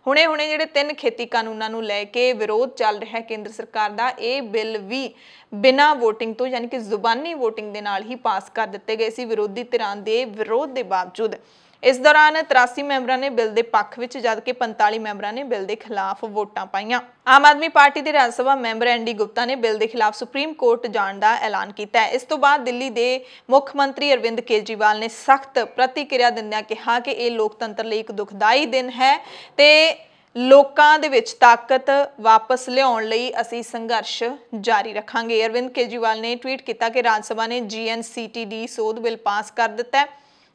ਹੁਣੇ ਜਿਹੜੇ 3 ਖੇਤੀ ਕਾਨੂੰਨਾਂ ਨੂੰ ਲੈ ਕੇ ਵਿਰੋਧ ਚੱਲ ਰਿਹਾ ਕੇਂਦਰ ਸਰਕਾਰ ਦਾ, ਇਹ ਬਿੱਲ ਵੀ ਬਿਨਾਂ ਵੋਟਿੰਗ ਤੋਂ ਯਾਨੀ ਕਿ ਜ਼ੁਬਾਨੀ ਵੋਟਿੰਗ ਦੇ ਨਾਲ ਹੀ ਪਾਸ ਕਰ ਦਿੱਤੇ ਗਏ ਸੀ ਵਿਰੋਧੀ ਧਿਰਾਂ ਦੇ ਵਿਰੋਧ ਦੇ ਬਾਵਜੂਦ। ਇਸ ਦੌਰਾਨ 83 ਮੈਂਬਰਾਂ ਨੇ ਬਿੱਲ ਦੇ ਪੱਖ ਵਿੱਚ ਜਦਕਿ 45 ਮੈਂਬਰਾਂ ਨੇ ਬਿੱਲ ਦੇ ਖਿਲਾਫ ਵੋਟਾਂ ਪਾਈਆਂ। ਆਮ ਆਦਮੀ ਪਾਰਟੀ ਦੇ ਰਾਜ ਸਭਾ ਮੈਂਬਰ ਐਨਡੀ ਗੁਪਤਾ ਨੇ ਬਿੱਲ ਦੇ ਖਿਲਾਫ ਸੁਪਰੀਮ ਕੋਰਟ ਜਾਣ ਦਾ ਐਲਾਨ ਕੀਤਾ ਹੈ। ਇਸ ਤੋਂ ਬਾਅਦ ਦਿੱਲੀ ਦੇ ਮੁੱਖ ਮੰਤਰੀ ਅਰਵਿੰਦ ਕੇਜਰੀਵਾਲ ਨੇ ਸਖਤ ਪ੍ਰਤੀਕਿਰਿਆ ਦਿੰਦਿਆਂ ਕਿਹਾ ਕਿ ਇਹ ਲੋਕਤੰਤਰ ਲਈ ਇੱਕ ਦੁਖਦਾਈ ਦਿਨ ਹੈ ਤੇ ਲੋਕਾਂ ਦੇ ਵਿੱਚ ਤਾਕਤ ਵਾਪਸ ਲਿਆਉਣ ਲਈ ਅਸੀਂ ਸੰਘਰਸ਼ ਜਾਰੀ ਰੱਖਾਂਗੇ। ਅਰਵਿੰਦ ਕੇਜਰੀਵਾਲ ਨੇ ਟਵੀਟ ਕੀਤਾ ਕਿ ਰਾਜ ਸਭਾ ਨੇ GNCTD ਸੋਧ ਬਿੱਲ ਪਾਸ ਕਰ ਦਿੱਤਾ ਹੈ।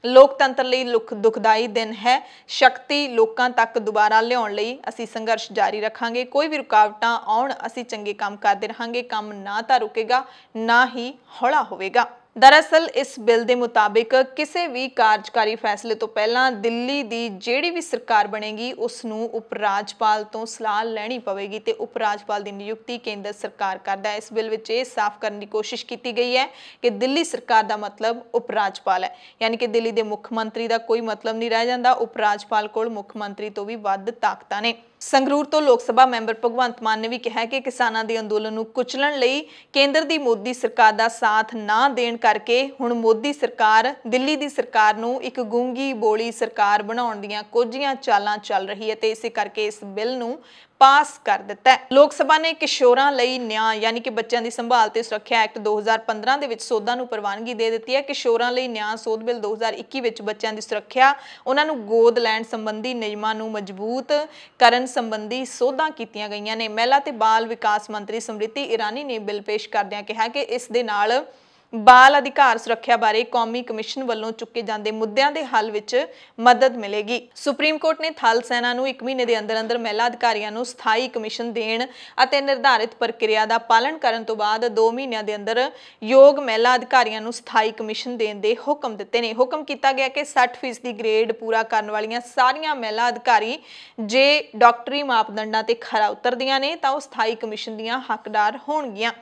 ਲੋਕਤੰਤਰ ਲਈ ਦੁਖਦਾਈ ਦਿਨ ਹੈ। ਸ਼ਕਤੀ ਲੋਕਾਂ ਤੱਕ ਦੁਬਾਰਾ ਲਿਆਉਣ ਲਈ ਅਸੀਂ ਸੰਘਰਸ਼ ਜਾਰੀ ਰੱਖਾਂਗੇ। ਕੋਈ ਵੀ ਰੁਕਾਵਟਾਂ ਆਉਣ ਅਸੀਂ ਚੰਗੇ ਕੰਮ ਕਰਦੇ ਰਹਾਂਗੇ। ਕੰਮ ਨਾ ਤਾਂ ਰੁਕੇਗਾ ਨਾ ਹੀ ਹੌਲਾ ਹੋਵੇਗਾ। ਦਰਅਸਲ ਇਸ ਬਿੱਲ ਦੇ ਮੁਤਾਬਿਕ ਕਿਸੇ ਵੀ ਕਾਰਜਕਾਰੀ ਫੈਸਲੇ ਤੋਂ ਪਹਿਲਾਂ ਦਿੱਲੀ ਦੀ ਜਿਹੜੀ ਵੀ ਸਰਕਾਰ ਬਣੇਗੀ ਉਸ ਨੂੰ ਉਪ ਰਾਜਪਾਲ ਤੋਂ ਸਲਾਹ ਲੈਣੀ ਪਵੇਗੀ ਤੇ ਉਪ ਰਾਜਪਾਲ ਦੀ ਨਿਯੁਕਤੀ ਕੇਂਦਰ ਸਰਕਾਰ ਕਰਦਾ ਹੈ। ਇਸ ਬਿੱਲ ਵਿੱਚ ਇਹ ਸਾਫ਼ ਕਰਨ ਦੀ ਕੋਸ਼ਿਸ਼ ਕੀਤੀ ਗਈ ਹੈ ਕਿ ਦਿੱਲੀ ਸਰਕਾਰ ਦਾ ਮਤਲਬ ਉਪ ਰਾਜਪਾਲ ਹੈ, ਯਾਨੀ ਕਿ ਦਿੱਲੀ ਦੇ ਮੁੱਖ ਮੰਤਰੀ ਦਾ ਕੋਈ ਮਤਲਬ ਨਹੀਂ ਰਹਿ ਜਾਂਦਾ। ਉਪ ਰਾਜਪਾਲ ਕੋਲ ਮੁੱਖ ਮੰਤਰੀ ਤੋਂ ਵੀ ਵੱਧ ਤਾਕਤਾਂ ਨੇ। ਸੰਗਰੂਰ ਤੋਂ ਲੋਕ ਸਭਾ ਮੈਂਬਰ ਭਗਵੰਤ ਮਾਨ ਨੇ ਵੀ ਕਿਹਾ ਕਿ ਕਿਸਾਨਾਂ ਦੇ ਅੰਦੋਲਨ ਨੂੰ ਕੁਚਲਣ ਲਈ ਕੇਂਦਰ ਦੀ ਮੋਦੀ ਸਰਕਾਰ ਦਾ ਸਾਥ ਨਾ ਦੇਣ ਕਰਕੇ ਹੁਣ ਮੋਦੀ ਸਰਕਾਰ ਦਿੱਲੀ ਦੀ ਸਰਕਾਰ ਨੂੰ ਇੱਕ ਗੂੰਗੀ ਬੋਲੀ ਸਰਕਾਰ ਬਣਾਉਣ ਦੀਆਂ ਕੋਝੀਆਂ ਚਾਲਾਂ ਚੱਲ ਰਹੀ ਹੈ ਤੇ ਇਸੇ ਕਰਕੇ ਇਸ ਬਿੱਲ ਨੂੰ ਪਾਸ ਕਰ ਦਿੱਤਾ ਹੈ। ਲੋਕ ਸਭਾ ਨੇ ਕਿਸ਼ੋਰਾਂ ਲਈ ਨਿਆਂ ਯਾਨੀ ਕਿ ਬੱਚਿਆਂ ਦੀ ਸੰਭਾਲ ਤੇ ਸੁਰੱਖਿਆ ਐਕਟ 2015 ਦੇ ਵਿੱਚ ਸੋਧਾਂ ਨੂੰ ਪ੍ਰਵਾਨਗੀ ਦੇ ਦਿੱਤੀ ਹੈ। ਕਿਸ਼ੋਰਾਂ ਲਈ ਨਿਆਂ ਸੋਧ ਬਿੱਲ 2021 ਵਿੱਚ ਬੱਚਿਆਂ ਦੀ ਸੁਰੱਖਿਆ, ਉਹਨਾਂ ਨੂੰ ਗੋਦ ਲੈਣ ਸੰਬੰਧੀ ਨਿਯਮਾਂ ਨੂੰ ਮਜ਼ਬੂਤ ਕਰਨ ਸੰਬੰਧੀ ਸੋਧਾਂ ਕੀਤੀਆਂ ਗਈਆਂ ਨੇ। ਮਹਿਲਾ ਤੇ ਬਾਲ ਵਿਕਾਸ ਮੰਤਰੀ ਸਮ੍ਰਿਤੀ ਇਰਾਨੀ ਨੇ ਬਿੱਲ ਪੇਸ਼ ਕਰਦਿਆਂ ਕਿਹਾ ਕਿ ਇਸ ਦੇ ਨਾਲ ਬਾਲ ਅਧਿਕਾਰ ਸੁਰੱਖਿਆ ਬਾਰੇ ਕੌਮੀ ਕਮਿਸ਼ਨ ਵੱਲੋਂ ਚੁੱਕੇ ਜਾਂਦੇ ਮੁੱਦਿਆਂ ਦੇ ਹੱਲ ਵਿੱਚ ਮਦਦ ਮਿਲੇਗੀ। ਸੁਪਰੀਮ ਕੋਰਟ ਨੇ ਥਲ ਸੈਨਾ ਨੂੰ 1 ਮਹੀਨੇ ਦੇ ਅੰਦਰ ਮਹਿਲਾ ਅਧਿਕਾਰੀਆਂ ਨੂੰ ਸਥਾਈ ਕਮਿਸ਼ਨ ਦੇਣ ਅਤੇ ਨਿਰਧਾਰਿਤ ਪ੍ਰਕਿਰਿਆ ਦਾ ਪਾਲਣ ਕਰਨ ਤੋਂ ਬਾਅਦ 2 ਮਹੀਨਿਆਂ ਦੇ ਅੰਦਰ ਯੋਗ ਮਹਿਲਾ ਅਧਿਕਾਰੀਆਂ ਨੂੰ ਸਥਾਈ ਕਮਿਸ਼ਨ ਦੇਣ ਦੇ ਹੁਕਮ ਦਿੱਤੇ ਨੇ। ਹੁਕਮ ਕੀਤਾ ਗਿਆ ਕਿ 60% ਗ੍ਰੇਡ ਪੂਰਾ ਕਰਨ ਵਾਲੀਆਂ ਸਾਰੀਆਂ ਮਹਿਲਾ ਅਧਿਕਾਰੀ ਜੇ ਡਾਕਟਰੀ ਮਾਪਦੰਡਾਂ ਤੇ ਖਰਾ ਉਤਰਦੀਆਂ ਨੇ ਤਾਂ ਉਹ ਸਥਾਈ ਕਮਿਸ਼ਨ ਦੀਆਂ ਹੱਕਦਾਰ ਹੋਣਗੀਆਂ।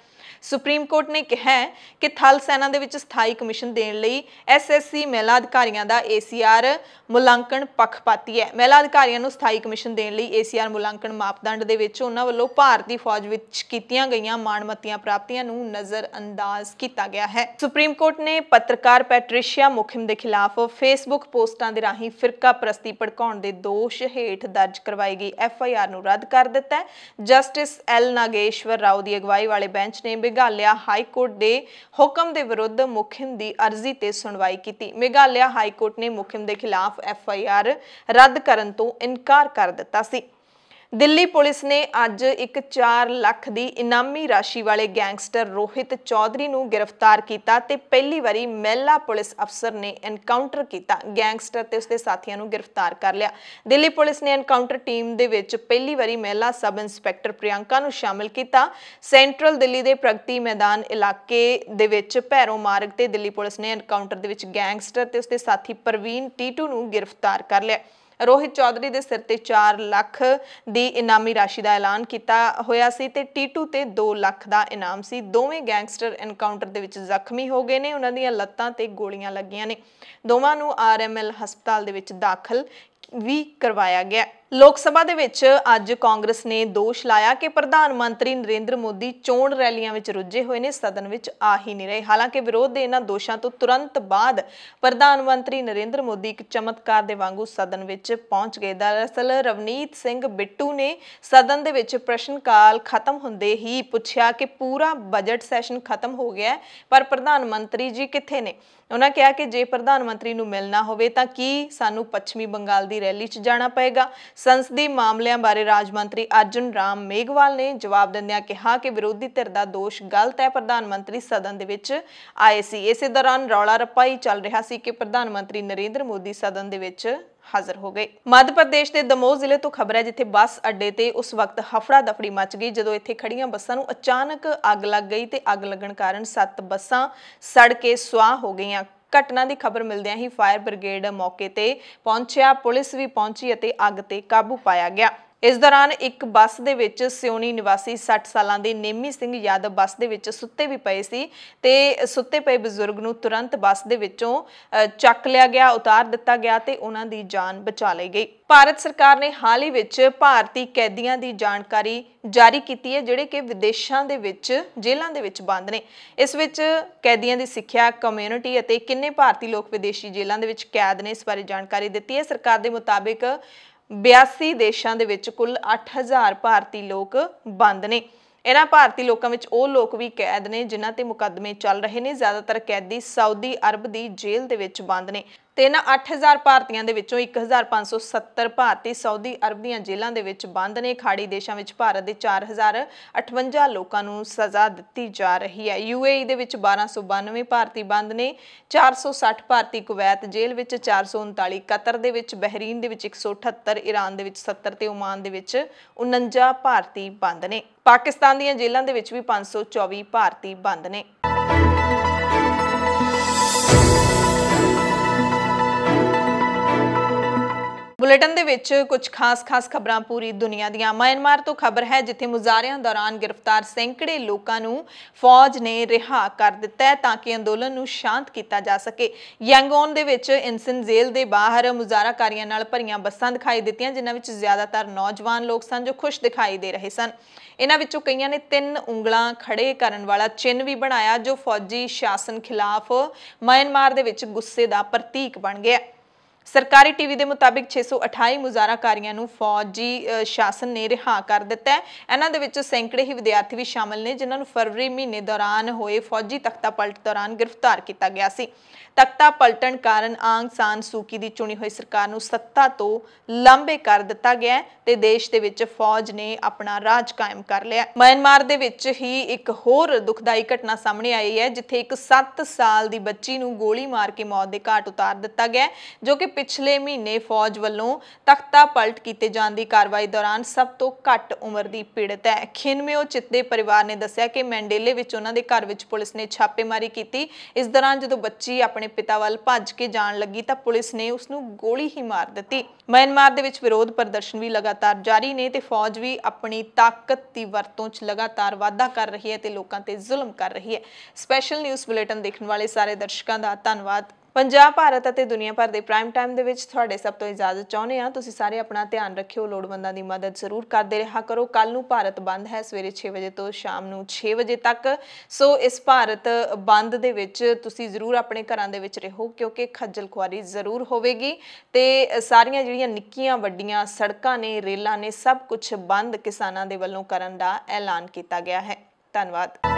ਸੁਪਰੀਮ ਕੋਰਟ ਨੇ ਕਿਹਾ ਹੈ ਕਿ ਥਲ ਸੈਨਾ ਦੇ ਵਿੱਚ ਸਥਾਈ ਕਮਿਸ਼ਨ ਦੇਣ ਲਈ ਐਸਐਸਸੀ ਮਹਿਲਾ ਅਧਿਕਾਰੀਆਂ ਦਾ ਏਸੀਆਰ ਮੁਲਾਂਕਣ ਪੱਖਪਾਤੀ ਹੈ। ਮਹਿਲਾ ਅਧਿਕਾਰੀਆਂ ਨੂੰ ਸਥਾਈ ਕਮਿਸ਼ਨ ਦੇਣ ਲਈ ਏਸੀਆਰ ਮੁਲਾਂਕਣ ਮਾਪਦੰਡ ਦੇ ਵਿੱਚ ਉਹਨਾਂ ਵੱਲੋਂ ਭਾਰਤੀ ਫੌਜ ਵਿੱਚ ਕੀਤੀਆਂ ਗਈਆਂ ਮਾਣਮੱਤੀਆਂ ਪ੍ਰਾਪਤੀਆਂ ਨੂੰ ਨਜ਼ਰਅੰਦਾਜ਼ ਕੀਤਾ ਗਿਆ ਹੈ। ਸੁਪਰੀਮ ਕੋਰਟ ਨੇ ਪੱਤਰਕਾਰ ਪੈਟਰੀਸ਼ੀਆ ਮੁਖਿਮ ਦੇ ਖਿਲਾਫ ਫੇਸਬੁੱਕ ਪੋਸਟਾਂ ਦੇ ਰਾਹੀਂ ਫਿਰਕਾ ਪ੍ਰਸਤੀ ਭੜਕਾਉਣ ਦੇ ਦੋਸ਼ ਹੇਠ ਦਰਜ ਕਰਵਾਈ ਗਈ ਐਫਆਈਆਰ ਨੂੰ ਰੱਦ ਕਰ ਦਿੱਤਾ ਹੈ। ਜਸਟਿਸ ਐਲ ਨਾਗੇਸ਼ਵਰ ਰਾਓ ਦੀ ਅਗਵਾਈ ਵਾਲੇ ਬੈਂਚ ਨੇ ਮੇਘਾਲਿਆ ਹਾਈ ਕੋਰਟ ਦੇ ਹੁਕਮ ਦੇ ਵਿਰੁੱਧ ਮੁਖਿਮ ਦੀ ਅਰਜ਼ੀ ਤੇ ਸੁਣਵਾਈ ਕੀਤੀ। ਮੇਘਾਲਿਆ ਹਾਈ ਕੋਰਟ ਨੇ ਮੁਖਿਮ ਦੇ ਖਿਲਾਫ ਐਫਆਈਆਰ ਰੱਦ ਕਰਨ ਤੋਂ ਇਨਕਾਰ ਕਰ ਦਿੱਤਾ ਸੀ। ਦਿੱਲੀ ਪੁਲਿਸ ਨੇ ਅੱਜ ਇੱਕ 4 ਲੱਖ ਦੀ ਇਨਾਮੀ ਰਾਸ਼ੀ ਵਾਲੇ ਗੈਂਗਸਟਰ ਰੋਹਿਤ ਚੌਧਰੀ ਨੂੰ ਗ੍ਰਿਫਤਾਰ ਕੀਤਾ ਤੇ ਪਹਿਲੀ ਵਾਰੀ ਮਹਿਲਾ ਪੁਲਿਸ ਅਫਸਰ ਨੇ ਐਨਕਾਊਂਟਰ ਕੀਤਾ। ਗੈਂਗਸਟਰ ਤੇ ਉਸਦੇ ਸਾਥੀਆਂ ਨੂੰ ਗ੍ਰਿਫਤਾਰ ਕਰ ਲਿਆ। ਦਿੱਲੀ ਪੁਲਿਸ ਨੇ ਐਨਕਾਊਂਟਰ ਟੀਮ ਦੇ ਵਿੱਚ ਪਹਿਲੀ ਵਾਰੀ ਮਹਿਲਾ ਸਬ ਇੰਸਪੈਕਟਰ ਪ੍ਰਿਯੰਕਾ ਨੂੰ ਸ਼ਾਮਿਲ ਕੀਤਾ। ਸੈਂਟਰਲ ਦਿੱਲੀ ਦੇ ਪ੍ਰਗਤੀ ਮੈਦਾਨ ਇਲਾਕੇ ਦੇ ਵਿੱਚ ਭੈਰੋ ਮਾਰਗ ਤੇ ਦਿੱਲੀ ਪੁਲਿਸ ਨੇ ਐਨਕਾਊਂਟਰ ਦੇ ਵਿੱਚ ਗੈਂਗਸਟਰ ਤੇ ਉਸਦੇ ਸਾਥੀ ਪ੍ਰਵੀਨ ਟੀਟੂ ਨੂੰ ਗ੍ਰਿਫਤਾਰ ਕਰ ਲਿਆ। ਰੋਹਿਤ ਚੌਧਰੀ ਦੇ ਸਿਰ ਤੇ 4 ਲੱਖ ਦੀ ਇਨਾਮੀ ਰਾਸ਼ੀ ਦਾ ਐਲਾਨ ਕੀਤਾ ਹੋਇਆ ਸੀ ਤੇ ਟੀਟੂ ਤੇ 2 ਲੱਖ ਦਾ ਇਨਾਮ ਸੀ। ਦੋਵੇਂ ਗੈਂਗਸਟਰ ਐਨਕਾਊਂਟਰ ਦੇ ਵਿੱਚ ਜ਼ਖਮੀ ਹੋ ਗਏ ਨੇ। ਉਹਨਾਂ ਦੀਆਂ ਲੱਤਾਂ ਤੇ ਗੋਲੀਆਂ ਲੱਗੀਆਂ ਨੇ। ਦੋਵਾਂ ਨੂੰ ਆਰਐਮਐਲ ਹਸਪਤਾਲ ਦੇ ਵਿੱਚ ਦਾਖਲ ਵੀ ਕਰਵਾਇਆ ਗਿਆ। ਲੋਕ ਸਭਾ ਦੇ ਵਿੱਚ ਅੱਜ ਕਾਂਗਰਸ ਨੇ ਦੋਸ਼ ਲਾਇਆ ਕਿ ਪ੍ਰਧਾਨ ਮੰਤਰੀ ਨਰਿੰਦਰ ਮੋਦੀ ਚੋਣ ਰੈਲੀਆਂ ਵਿੱਚ ਰੁੱਝੇ ਹੋਏ ਨੇ, ਸਦਨ ਵਿੱਚ ਆ ਹੀ ਨਹੀਂ ਰਹੇ। ਹਾਲਾਂਕਿ ਵਿਰੋਧ ਦੇ ਇਹਨਾਂ ਦੋਸ਼ਾਂ ਤੋਂ ਤੁਰੰਤ ਬਾਅਦ ਪ੍ਰਧਾਨ ਮੰਤਰੀ ਨਰਿੰਦਰ ਮੋਦੀ ਇੱਕ ਚਮਤਕਾਰ ਦੇ ਵਾਂਗੂ ਸਦਨ ਵਿੱਚ ਪਹੁੰਚ ਗਏ। ਦਰਅਸਲ ਰਵਨੀਤ ਸਿੰਘ ਬਿੱਟੂ ਨੇ ਸਦਨ ਦੇ ਵਿੱਚ ਪ੍ਰਸ਼ਨ ਕਾਲ ਖਤਮ ਹੁੰਦੇ ਹੀ ਪੁੱਛਿਆ ਕਿ ਪੂਰਾ ਬਜਟ ਸੈਸ਼ਨ ਖਤਮ ਹੋ ਗਿਆ ਪਰ ਪ੍ਰਧਾਨ ਮੰਤਰੀ ਜੀ ਕਿੱਥੇ ਨੇ। ਉਹਨਾਂ ਕਿਹਾ ਕਿ ਜੇ ਪ੍ਰਧਾਨ ਮੰਤਰੀ ਨੂੰ ਮਿਲਣਾ ਹੋਵੇ ਤਾਂ ਕੀ ਸਾਨੂੰ ਪੱਛਮੀ ਬੰਗਾਲ ਦੀ ਰੈਲੀ 'ਚ ਜਾਣਾ ਪਏਗਾ। ਸੰਸਦੀ ਮਾਮਲਿਆਂ ਬਾਰੇ ਰਾਜ ਮੰਤਰੀ ਅਰਜੁਨ ਰਾਮ ਮੇਘਵਾਲ ਨੇ ਜਵਾਬ ਦਿੰਦਿਆਂ ਕਿਹਾ ਕਿ ਵਿਰੋਧੀ ਧਿਰ ਦਾ ਦੋਸ਼ ਗਲਤ ਹੈ। ਪ੍ਰਧਾਨ ਮੰਤਰੀ ਸਦਨ ਦੇ ਵਿੱਚ ਆਏ ਸੀ। ਇਸੇ ਦੌਰਾਨ ਰੌਲਾ ਰੱਪਾ ਹੀ ਚੱਲ ਰਿਹਾ ਸੀ ਕਿ ਪ੍ਰਧਾਨ ਮੰਤਰੀ ਨਰਿੰਦਰ ਮੋਦੀ ਸਦਨ ਦੇ ਵਿੱਚ ਹਾਜ਼ਰ ਹੋ ਗਏ। ਮੱਧ ਪ੍ਰਦੇਸ਼ ਦੇ ਦਮੋਹ ਜ਼ਿਲ੍ਹੇ ਤੋਂ ਖਬਰ ਹੈ ਜਿੱਥੇ ਬੱਸ ਅੱਡੇ ਤੇ ਉਸ ਵਕਤ ਹਫੜਾ ਦਫੜੀ ਮਚ ਗਈ ਜਦੋਂ ਇੱਥੇ ਖੜੀਆਂ ਬੱਸਾਂ ਨੂੰ ਅਚਾਨਕ ਅੱਗ ਲੱਗ ਗਈ ਤੇ ਅੱਗ ਲੱਗਣ ਕਾਰਨ 7 ਬੱਸਾਂ ਸੜ ਕੇ ਸੁਆਹ ਹੋ ਗਈਆਂ। ਘਟਨਾ ਦੀ ਖਬਰ ਮਿਲਦਿਆਂ ਹੀ ਫਾਇਰ ਬ੍ਰਿਗੇਡ ਮੌਕੇ ਤੇ ਪਹੁੰਚਿਆ, ਪੁਲਿਸ ਵੀ ਪਹੁੰਚੀ ਅਤੇ ਅੱਗ ਤੇ ਕਾਬੂ ਪਾਇਆ ਗਿਆ। ਇਸ ਦੌਰਾਨ ਇੱਕ ਬੱਸ ਦੇ ਵਿੱਚ ਸਿਉਣੀ ਨਿਵਾਸੀ 60 ਸਾਲਾਂ ਦੇ ਨੇਮੀ ਸਿੰਘ ਯਾਦਵ ਬੱਸ ਦੇ ਵਿੱਚ ਸੁੱਤੇ ਵੀ ਪਏ ਸੀ ਤੇ ਸੁੱਤੇ ਪਏ ਬਜ਼ੁਰਗ ਨੂੰ ਤੁਰੰਤ ਬੱਸ ਦੇ ਵਿੱਚੋਂ ਚੱਕ ਲਿਆ ਗਿਆ, ਉਤਾਰ ਦਿੱਤਾ ਗਿਆ ਤੇ ਉਹਨਾਂ ਦੀ ਜਾਨ ਬਚਾ ਲਈ ਗਈ। ਭਾਰਤ ਸਰਕਾਰ ਨੇ ਹਾਲ ਹੀ ਵਿੱਚ ਭਾਰਤੀ ਕੈਦੀਆਂ ਦੀ ਜਾਣਕਾਰੀ ਜਾਰੀ ਕੀਤੀ ਹੈ ਜਿਹੜੇ ਕਿ ਵਿਦੇਸ਼ਾਂ ਦੇ ਵਿੱਚ ਜੇਲ੍ਹਾਂ ਦੇ ਵਿੱਚ ਬੰਦ ਨੇ। ਇਸ ਵਿੱਚ ਕੈਦੀਆਂ ਦੀ ਸਿੱਖਿਆ, ਕਮਿਊਨਿਟੀ ਅਤੇ ਕਿੰਨੇ ਭਾਰਤੀ ਲੋਕ ਵਿਦੇਸ਼ੀ ਜੇਲ੍ਹਾਂ ਦੇ ਵਿੱਚ ਕੈਦ ਨੇ ਇਸ ਬਾਰੇ ਜਾਣਕਾਰੀ ਦਿੱਤੀ ਹੈ। ਸਰਕਾਰ ਦੇ ਮੁਤਾਬਿਕ 82 ਦੇਸ਼ਾਂ ਦੇ ਵਿੱਚ ਕੁੱਲ 8000 ਭਾਰਤੀ ਲੋਕ ਬੰਦ ਨੇ। ਇਹਨਾਂ ਭਾਰਤੀ ਲੋਕਾਂ ਵਿੱਚ ਉਹ ਲੋਕ ਵੀ ਕੈਦ ਨੇ ਜਿਨ੍ਹਾਂ ਤੇ ਮੁਕੱਦਮੇ ਚੱਲ ਰਹੇ ਨੇ। ਜ਼ਿਆਦਾਤਰ ਕੈਦੀ ਸਾਊਦੀ ਅਰਬ ਦੀ ਜੇਲ੍ਹ ਦੇ ਵਿੱਚ ਬੰਦ ਨੇ ਤੇ ਇਹਨਾਂ 8000 ਭਾਰਤੀਆਂ ਦੇ ਵਿੱਚੋਂ 1570 ਭਾਰਤੀ ਸਾਊਦੀ ਅਰਬ ਦੀਆਂ ਜੇਲ੍ਹਾਂ ਦੇ ਵਿੱਚ ਬੰਦ ਨੇ। ਖਾੜੀ ਦੇਸ਼ਾਂ ਵਿੱਚ ਭਾਰਤ ਦੇ 4058 ਲੋਕਾਂ ਨੂੰ ਸਜ਼ਾ ਦਿੱਤੀ ਜਾ ਰਹੀ ਹੈ। ਯੂਏਈ ਦੇ ਵਿੱਚ 1292 ਭਾਰਤੀ ਬੰਦ ਨੇ। 460 ਭਾਰਤੀ ਕੁਵੈਤ ਜੇਲ੍ਹ ਵਿੱਚ, 439 ਕਤਰ ਦੇ ਵਿੱਚ, ਬਹਿਰੀਨ ਦੇ ਵਿੱਚ 178, ਈਰਾਨ ਦੇ ਵਿੱਚ 70 ਤੇ ਓਮਾਨ ਦੇ ਵਿੱਚ 49 ਭਾਰਤੀ ਬੰਦ ਨੇ। ਪਾਕਿਸਤਾਨ ਦੀਆਂ ਜੇਲ੍ਹਾਂ ਦੇ ਵਿੱਚ ਵੀ 524 ਭਾਰਤੀ ਬੰਦ ਨੇ। ਬੁਲੇਟਿਨ ਦੇ ਵਿੱਚ ਕੁਝ ਖਾਸ ਖਬਰਾਂ ਪੂਰੀ ਦੁਨੀਆ ਦੀਆਂ। ਮਿਆਂਮਾਰ ਤੋਂ ਖਬਰ ਹੈ ਜਿੱਥੇ ਮੁਜ਼ਾਹਰਿਆਂ ਦੌਰਾਨ ਗ੍ਰਿਫਤਾਰ ਸੈਂਕੜੇ ਲੋਕਾਂ ਨੂੰ ਫੌਜ ਨੇ ਰਿਹਾ ਕਰ ਦਿੱਤਾ ਹੈ ਤਾਂ ਕਿ ਅੰਦੋਲਨ ਨੂੰ ਸ਼ਾਂਤ ਕੀਤਾ ਜਾ ਸਕੇ। ਯੰਗੋਨ ਦੇ ਵਿੱਚ ਇਨਸਨ ਜੇਲ੍ਹ ਦੇ ਬਾਹਰ ਮੁਜ਼ਾਹਰਾਕਾਰੀਆਂ ਨਾਲ ਭਰੀਆਂ ਬੱਸਾਂ ਦਿਖਾਈ ਦਿੱਤੀਆਂ ਜਿਨ੍ਹਾਂ ਵਿੱਚ ਜ਼ਿਆਦਾਤਰ ਨੌਜਵਾਨ ਲੋਕ ਸਨ ਜੋ ਖੁਸ਼ ਦਿਖਾਈ ਦੇ ਰਹੇ ਸਨ। ਇਹਨਾਂ ਵਿੱਚੋਂ ਕਈਆਂ ਨੇ 3 ਉਂਗਲਾਂ ਖੜੇ ਕਰਨ ਵਾਲਾ ਚਿੰਨ੍ਹ ਵੀ ਬਣਾਇਆ ਜੋ ਫੌਜੀ ਸ਼ਾਸਨ ਖਿਲਾਫ ਮਿਆਂਮਾਰ ਦੇ ਵਿੱਚ ਗੁੱਸੇ ਦਾ ਪ੍ਰਤੀਕ ਬਣ ਗਿਆ। ਸਰਕਾਰੀ ਟੀਵੀ ਦੇ ਮੁਤਾਬਿਕ 628 ਮੁਜ਼ਾਹਰਾਕਾਰੀਆਂ ਨੂੰ ਫੌਜੀ ਸ਼ਾਸਨ ਨੇ ਰਿਹਾ ਕਰ ਦਿੱਤਾ ਹੈ। ਇਹਨਾਂ ਦੇ ਵਿੱਚ ਸੈਂਕੜੇ ਹੀ ਵਿਦਿਆਰਥੀ ਵੀ ਸ਼ਾਮਲ ਨੇ ਜਿਨ੍ਹਾਂ ਨੂੰ ਫਰਵਰੀ ਮਹੀਨੇ ਦੌਰਾਨ ਹੋਏ ਫੌਜੀ ਤਖਤਾ ਪਲਟ ਦੌਰਾਨ ਗ੍ਰਿਫਤਾਰ ਕੀਤਾ ਗਿਆ ਸੀ। ਤਖਤਾ ਪਲਟਣ ਕਾਰਨ ਆਂਗ ਸਾਨ ਸੂਕੀ ਦੀ ਚੁਣੀ ਹੋਈ ਸਰਕਾਰ ਨੂੰ ਸੱਤਾ ਤੋਂ ਲਾਂਭੇ ਕਰ ਦਿੱਤਾ ਗਿਆ ਹੈ ਤੇ ਦੇਸ਼ ਦੇ ਵਿੱਚ ਫੌਜ ਨੇ ਆਪਣਾ ਰਾਜ ਕਾਇਮ ਕਰ ਲਿਆ। ਮਿਆਂਮਾਰ ਦੇ ਵਿੱਚ ਹੀ ਇੱਕ ਹੋਰ ਦੁਖਦਾਈ ਘਟਨਾ ਸਾਹਮਣੇ ਆਈ ਹੈ ਜਿੱਥੇ ਇੱਕ 7 ਸਾਲ ਦੀ ਬੱਚੀ ਨੂੰ ਗੋਲੀ ਮਾਰ ਕੇ ਮੌਤ ਦੇ ਘਾਟ ਉਤਾਰ ਦਿੱਤਾ ਗਿਆ ਜੋ ਕਿ ਪਿਛਲੇ ਮਹੀਨੇ ਫੌਜ ਵੱਲੋਂ ਤਖਤਾ ਪਲਟ ਕੀਤੇ ਜਾਣ ਦੀ ਕਾਰਵਾਈ ਦੌਰਾਨ ਸਭ ਤੋਂ ਘੱਟ ਉਮਰ ਦੀ ਪੀੜਤ ਹੈ। ਖਿਨਮਿਓ ਚਿਤ ਦੇ ਪਰਿਵਾਰ ਨੇ ਦੱਸਿਆ ਕਿ ਮੈਂਡੇਲੇ ਵਿੱਚ ਉਹਨਾਂ ਦੇ ਘਰ ਵਿੱਚ ਪੁਲਿਸ ਨੇ ਛਾਪੇਮਾਰੀ ਕੀਤੀ। ਇਸ ਦੌਰਾਨ ਜਦੋਂ ਬੱਚੀ ਆਪਣੇ ਪਿਤਾ ਵੱਲ ਭੱਜ ਕੇ ਜਾਣ ਲੱਗੀ ਤਾਂ ਪੁਲਿਸ ਨੇ ਉਸ ਨੂੰ ਗੋਲੀ ਹੀ ਮਾਰ ਦਿੱਤੀ। ਮਿਆਂਮਾਰ ਦੇ ਵਿੱਚ ਵਿਰੋਧ ਪ੍ਰਦਰਸ਼ਨ ਵੀ ਲਗਾਤਾਰ ਜਾਰੀ ਨੇ ਤੇ ਫੌਜ ਵੀ ਆਪਣੀ ਤਾਕਤ ਦੀ ਵਰਤੋਂ 'ਚ ਲਗਾਤਾਰ ਵਾਧਾ ਕਰ ਰਹੀ ਹੈ ਤੇ ਲੋਕਾਂ ਤੇ ਜ਼ੁਲਮ ਕਰ ਰਹੀ ਹੈ। ਸਪੈਸ਼ਲ ਨਿਊਜ਼ ਬੁਲੇਟਿਨ ਦੇਖਣ ਵਾਲੇ ਸਾਰੇ ਦਰਸ਼ਕਾਂ ਦਾ ਧੰਨਵਾਦ। ਪੰਜਾਬ, ਭਾਰਤ ਅਤੇ ਦੁਨੀਆ ਭਰ ਦੇ ਪ੍ਰਾਈਮ ਟਾਈਮ ਦੇ ਵਿੱਚ ਤੁਹਾਡੇ ਸਭ ਤੋਂ ਇਜਾਜ਼ਤ ਚਾਹੁੰਦੇ ਹਾਂ। ਤੁਸੀਂ ਸਾਰੇ ਆਪਣਾ ਧਿਆਨ ਰੱਖਿਓ, ਲੋੜਵੰਦਾਂ ਦੀ ਮਦਦ ਜ਼ਰੂਰ ਕਰਦੇ ਰਿਹਾ ਕਰੋ। ਕੱਲ ਨੂੰ ਭਾਰਤ ਬੰਦ ਹੈ ਸਵੇਰੇ 6 ਵਜੇ ਤੋਂ ਸ਼ਾਮ ਨੂੰ 6 ਵਜੇ ਤੱਕ। ਸੋ ਇਸ ਭਾਰਤ ਬੰਦ ਦੇ ਵਿੱਚ ਤੁਸੀਂ ਜ਼ਰੂਰ ਆਪਣੇ ਘਰਾਂ ਦੇ ਵਿੱਚ ਰਹੋ ਕਿਉਂਕਿ ਖੱਜਲ ਖੁਆਰੀ ਜ਼ਰੂਰ ਹੋਵੇਗੀ ਤੇ ਸਾਰੀਆਂ ਜਿਹੜੀਆਂ ਨਿੱਕੀਆਂ ਵੱਡੀਆਂ ਸੜਕਾਂ ਨੇ, ਰੇਲਾਂ ਨੇ, ਸਭ ਕੁਝ ਬੰਦ ਕਿਸਾਨਾਂ ਦੇ ਵੱਲੋਂ ਕਰਨ ਦਾ ਐਲਾਨ ਕੀਤਾ ਗਿਆ ਹੈ। ਧੰਨਵਾਦ।